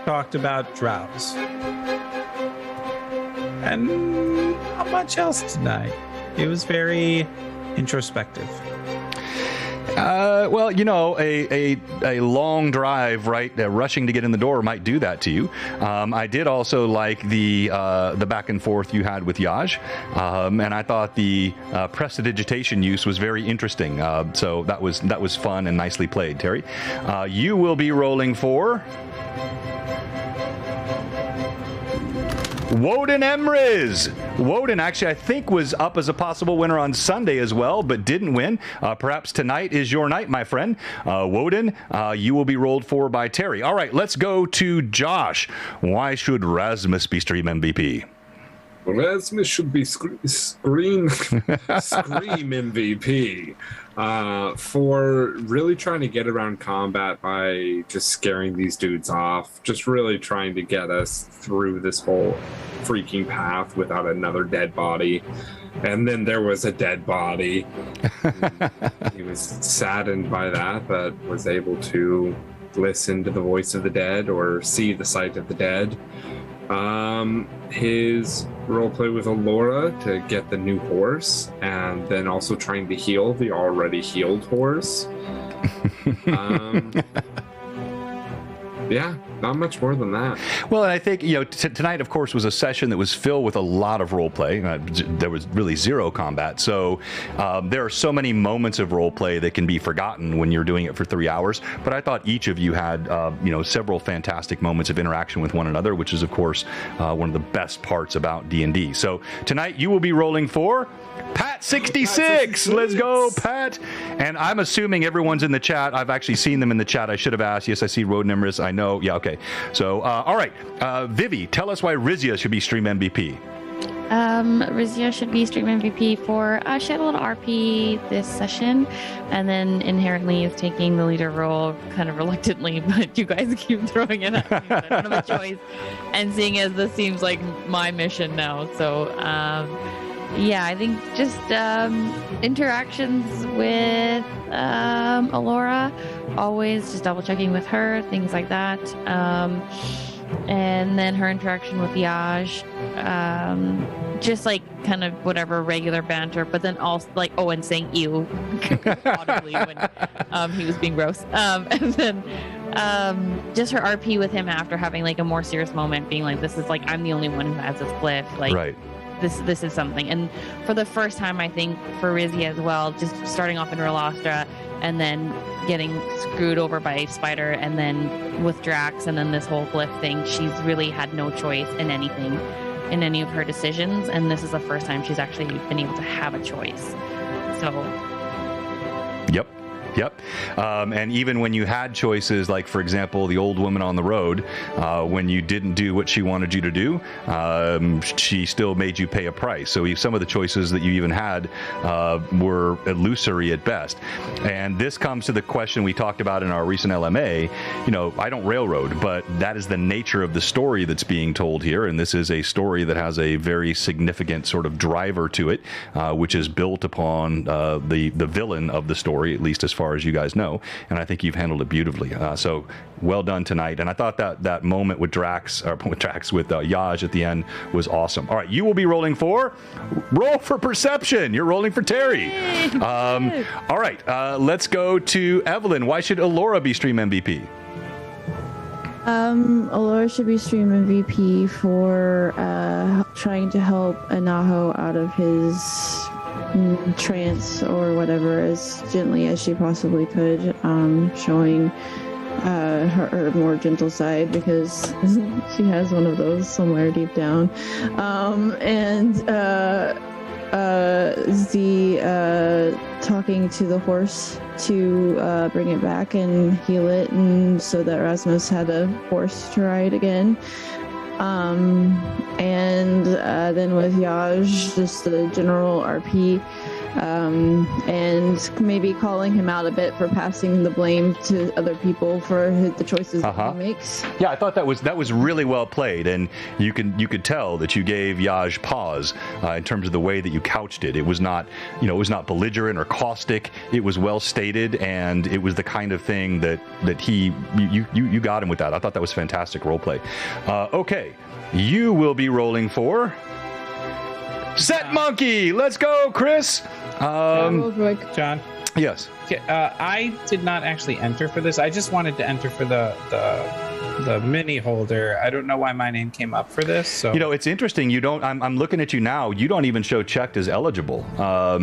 Talked about drows. And not much else tonight. It was very introspective. Well, a long drive, right? Rushing to get in the door might do that to you. I did also like the back and forth you had with Yaj, and I thought the prestidigitation use was very interesting. So that was fun and nicely played, Terry. You will be rolling for Woden Emriz. Woden actually, I think, was up as a possible winner on Sunday as well, but didn't win. Perhaps tonight is your night, my friend. Woden, you will be rolled for by Terry. All right, let's go to Josh. Why should Rasmus be Stream MVP? Rasmus should be Scream MVP for really trying to get around combat by just scaring these dudes off, just really trying to get us through this whole freaking path without another dead body. And then there was a dead body. He was saddened by that, but was able to listen to the voice of the dead or see the sight of the dead. His roleplay with Allura to get the new horse, and then also trying to heal the already healed horse. Yeah, not much more than that. Well, and I think, tonight, of course, was a session that was filled with a lot of roleplay. There was really zero combat. So there are so many moments of roleplay that can be forgotten when you're doing it for 3 hours. But I thought each of you had, several fantastic moments of interaction with one another, which is, of course, one of the best parts about D&D. So tonight you will be rolling for Pat 66. Let's go, Pat. And I'm assuming everyone's in the chat. I've actually seen them in the chat. I should have asked. Yes, I see Road Nimrus. I know. Yeah, okay. So, all right. Vivi, tell us why Rizia should be Stream MVP. Rizia should be Stream MVP for she had a little RP this session, and then inherently is taking the leader role kind of reluctantly, but you guys keep throwing it at me. I don't have a choice. And seeing as this seems like my mission now, so yeah, I think just interactions with Allura, always just double checking with her, things like that. And then her interaction with Yaj, just like kind of whatever regular banter, but then also like, and saying ew audibly when he was being gross. And then just her RP with him after having like a more serious moment, being like, this is like, I'm the only one who has this glyph. Like, right. This is something. And for the first time, I think for Rizia as well, just starting off in Relastra and then getting screwed over by Spider, and then with Drax, and then this whole glyph thing, she's really had no choice in anything, in any of her decisions. And this is the first time she's actually been able to have a choice. So. Yep. And even when you had choices, like, for example, the old woman on the road, when you didn't do what she wanted you to do, she still made you pay a price. So some of the choices that you even had were illusory at best. And this comes to the question we talked about in our recent LMA. I don't railroad, but that is the nature of the story that's being told here. And this is a story that has a very significant sort of driver to it, which is built upon the villain of the story, at least as far as you guys know, and I think you've handled it beautifully. So well done tonight. And I thought that moment with Yaj at the end was awesome. All right, you will be rolling for Roll for Perception. You're rolling for Terry. All right, let's go to Evelyn. Why should Allura be Stream MVP? Allura should be stream MVP for trying to help Anaho out of his trance or whatever as gently as she possibly could, showing her more gentle side because she has one of those somewhere deep down. Talking to the horse to bring it back and heal it, and so that Rasmus had a horse to ride again. Then with Yaj, just the general RP, and maybe calling him out a bit for passing the blame to other people for the choices that he makes. Yeah, I thought that was really well played, and you could tell that you gave Yaj pause in terms of the way that you couched it. It was not, it was not belligerent or caustic. It was well stated, and it was the kind of thing that you got him with that. I thought that was fantastic role play. Okay, you will be rolling for Set Monkey. Let's go, Chris. John. Yes. Okay, I did not actually enter for this. I just wanted to enter for the mini holder. I don't know why my name came up for this. So it's interesting. You don't. I'm looking at you now. You don't even show checked as eligible. But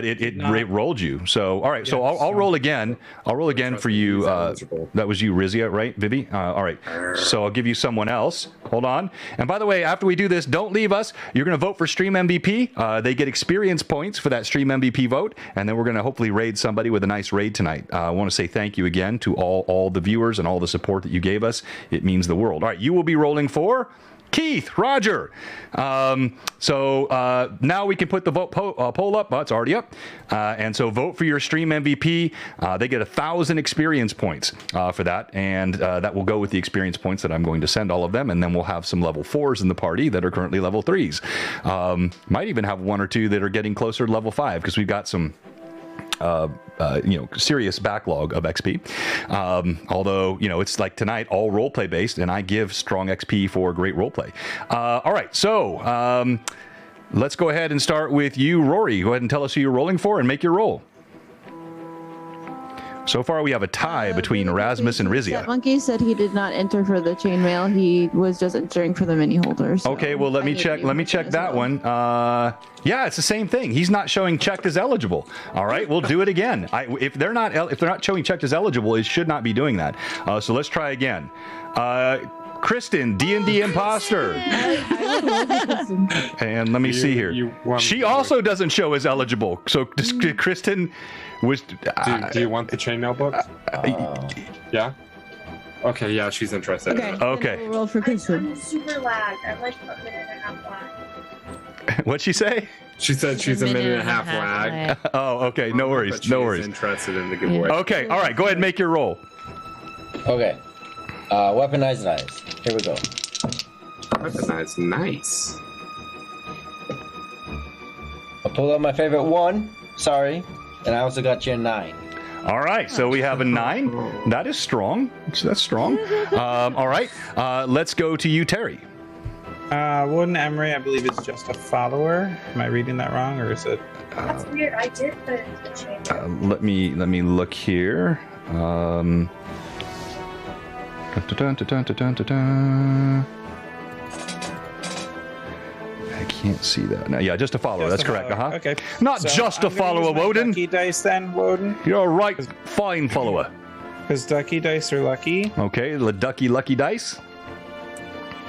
it rolled you. So all right. So I'll roll again. I'll roll again for you. That was you, Rizia, right, Vivi? All right. So I'll give you someone else. Hold on. And by the way, after we do this, don't leave us. You're going to vote for Stream MVP. They get experience points for that Stream MVP vote, and then we're going to hopefully raid somebody with a nice raid tonight. I want to say thank you again to all the viewers and all the support that you gave us. It means the world. All right, you will be rolling for Keith, Roger. So now we can put the vote poll up. It's already up. And so vote for your Stream MVP. They get 1,000 experience points for that. And that will go with the experience points that I'm going to send all of them. And then we'll have some level 4s in the party that are currently level 3s. Might even have 1 or 2 that are getting closer to level 5 because we've got some serious backlog of XP. Although, it's like tonight, all roleplay based, and I give strong XP for great roleplay. All right, so let's go ahead and start with you, Rory. Go ahead and tell us who you're rolling for and make your roll. So far, we have a tie between Rasmus and Rizia. That monkey said he did not enter for the chainmail. He was just entering for the mini holders. So okay, well, let me check that one. Yeah, it's the same thing. He's not showing checked as eligible. All right, we'll do it again. If they're not showing checked as eligible, it should not be doing that. So let's try again. Kristen, D&D imposter. And let me see here. She also doesn't show as eligible. So Kristen was. Do you want the chainmail book? Yeah. Okay. Yeah, she's interested. Okay. We'll roll for Kristen. I'm super lag. I'm like a minute and a half lag. What'd she say? She said she's a minute and a half lag. Oh, okay. No worries. No worries. Interested in the giveaway. Okay. All right. Go ahead and make your roll. Okay. Weaponized knives. Here we go. Weaponized, nice. I pulled out my favorite 1. Sorry. And I also got you a 9. All right, so we have a 9. That is strong. That's strong. All right, let's go to you, Terry. Woden Emery, I believe, is just a follower. Am I reading that wrong, or is it? That's weird. I did put it into the chain. Let me look here. I can't see that. No, yeah, just a follower. That's correct. Okay. Not so just a follower, Woden. Ducky dice then, Woden. You're right. Fine follower. Because ducky dice are lucky. Okay, the ducky lucky dice.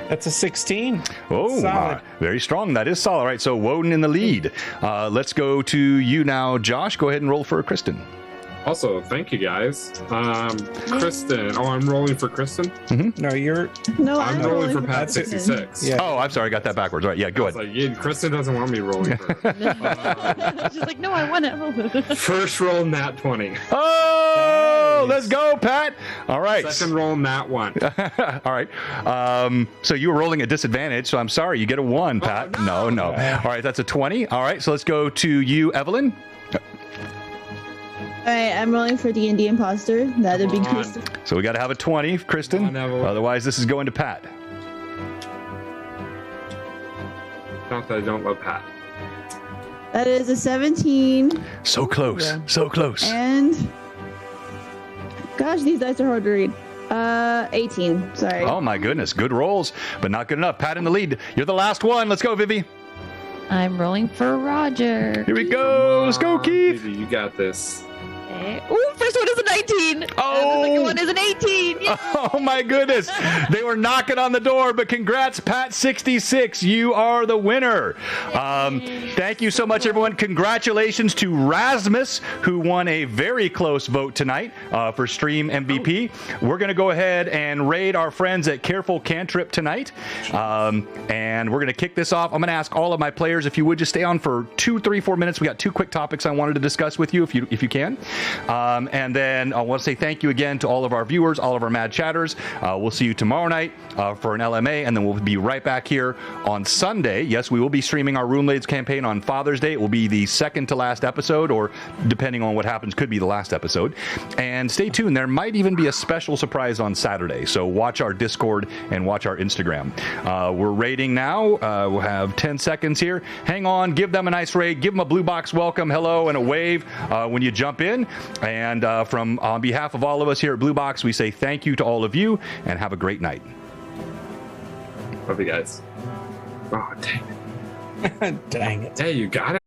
That's a 16. Oh, very strong. That is solid. All right, so Woden in the lead. Let's go to you now, Josh. Go ahead and roll for Kristen. Also, thank you guys. Kristen. Oh, I'm rolling for Kristen? Mm-hmm. No, you're... No, I'm rolling for Pat 66. Yeah. Oh, I'm sorry. I got that backwards. All right, yeah, go ahead. Like, yeah, Kristen doesn't want me rolling for her. She's like, no, I want it. First roll, nat 20. Oh, nice. Let's go, Pat. All right. Second roll, nat 1. All right. So you were rolling at disadvantage, so I'm sorry. You get a 1, Pat. Oh, no. All right, that's a 20. All right, so let's go to you, Evelyn. All right, I'm rolling for D&D imposter. That'd be Kristen. So we got to have a 20, Kristen. Otherwise, this is going to Pat. Not that I don't love Pat. That is a 17. So close. Yeah. So close. And gosh, these dice are hard to read. 18. Sorry. Oh my goodness, good rolls, but not good enough. Pat in the lead. You're the last one. Let's go, Vivi. I'm rolling for Roger. Here we go. Let's go, Keith. Vivi, you got this. Okay. Ooh, first one is a 19. Oh. The second one is an 18. Yes. Oh my goodness. They were knocking on the door, but congrats, Pat66. You are the winner. Thank you so much, everyone. Congratulations to Rasmus, who won a very close vote tonight for Stream MVP. We're going to go ahead and raid our friends at Careful Cantrip tonight. And we're going to kick this off. I'm going to ask all of my players if you would just stay on for 2, 3, 4 minutes. We got 2 quick topics I wanted to discuss with you if you can. And then I want to say thank you again to all of our viewers, all of our mad chatters. We'll see you tomorrow night for an LMA, and then we'll be right back here on Sunday. Yes, we will be streaming our Rune Blades campaign on Father's Day. It will be the second to last episode, or depending on what happens, could be the last episode. And stay tuned. There might even be a special surprise on Saturday. So watch our Discord and watch our Instagram. We're raiding now. We'll have 10 seconds here. Hang on. Give them a nice raid. Give them a blue box welcome, hello, and a wave when you jump in. And on behalf of all of us here at Blue Box, we say thank you to all of you and have a great night. Love you guys. Oh, dang it. Dang it. Hey, you got it.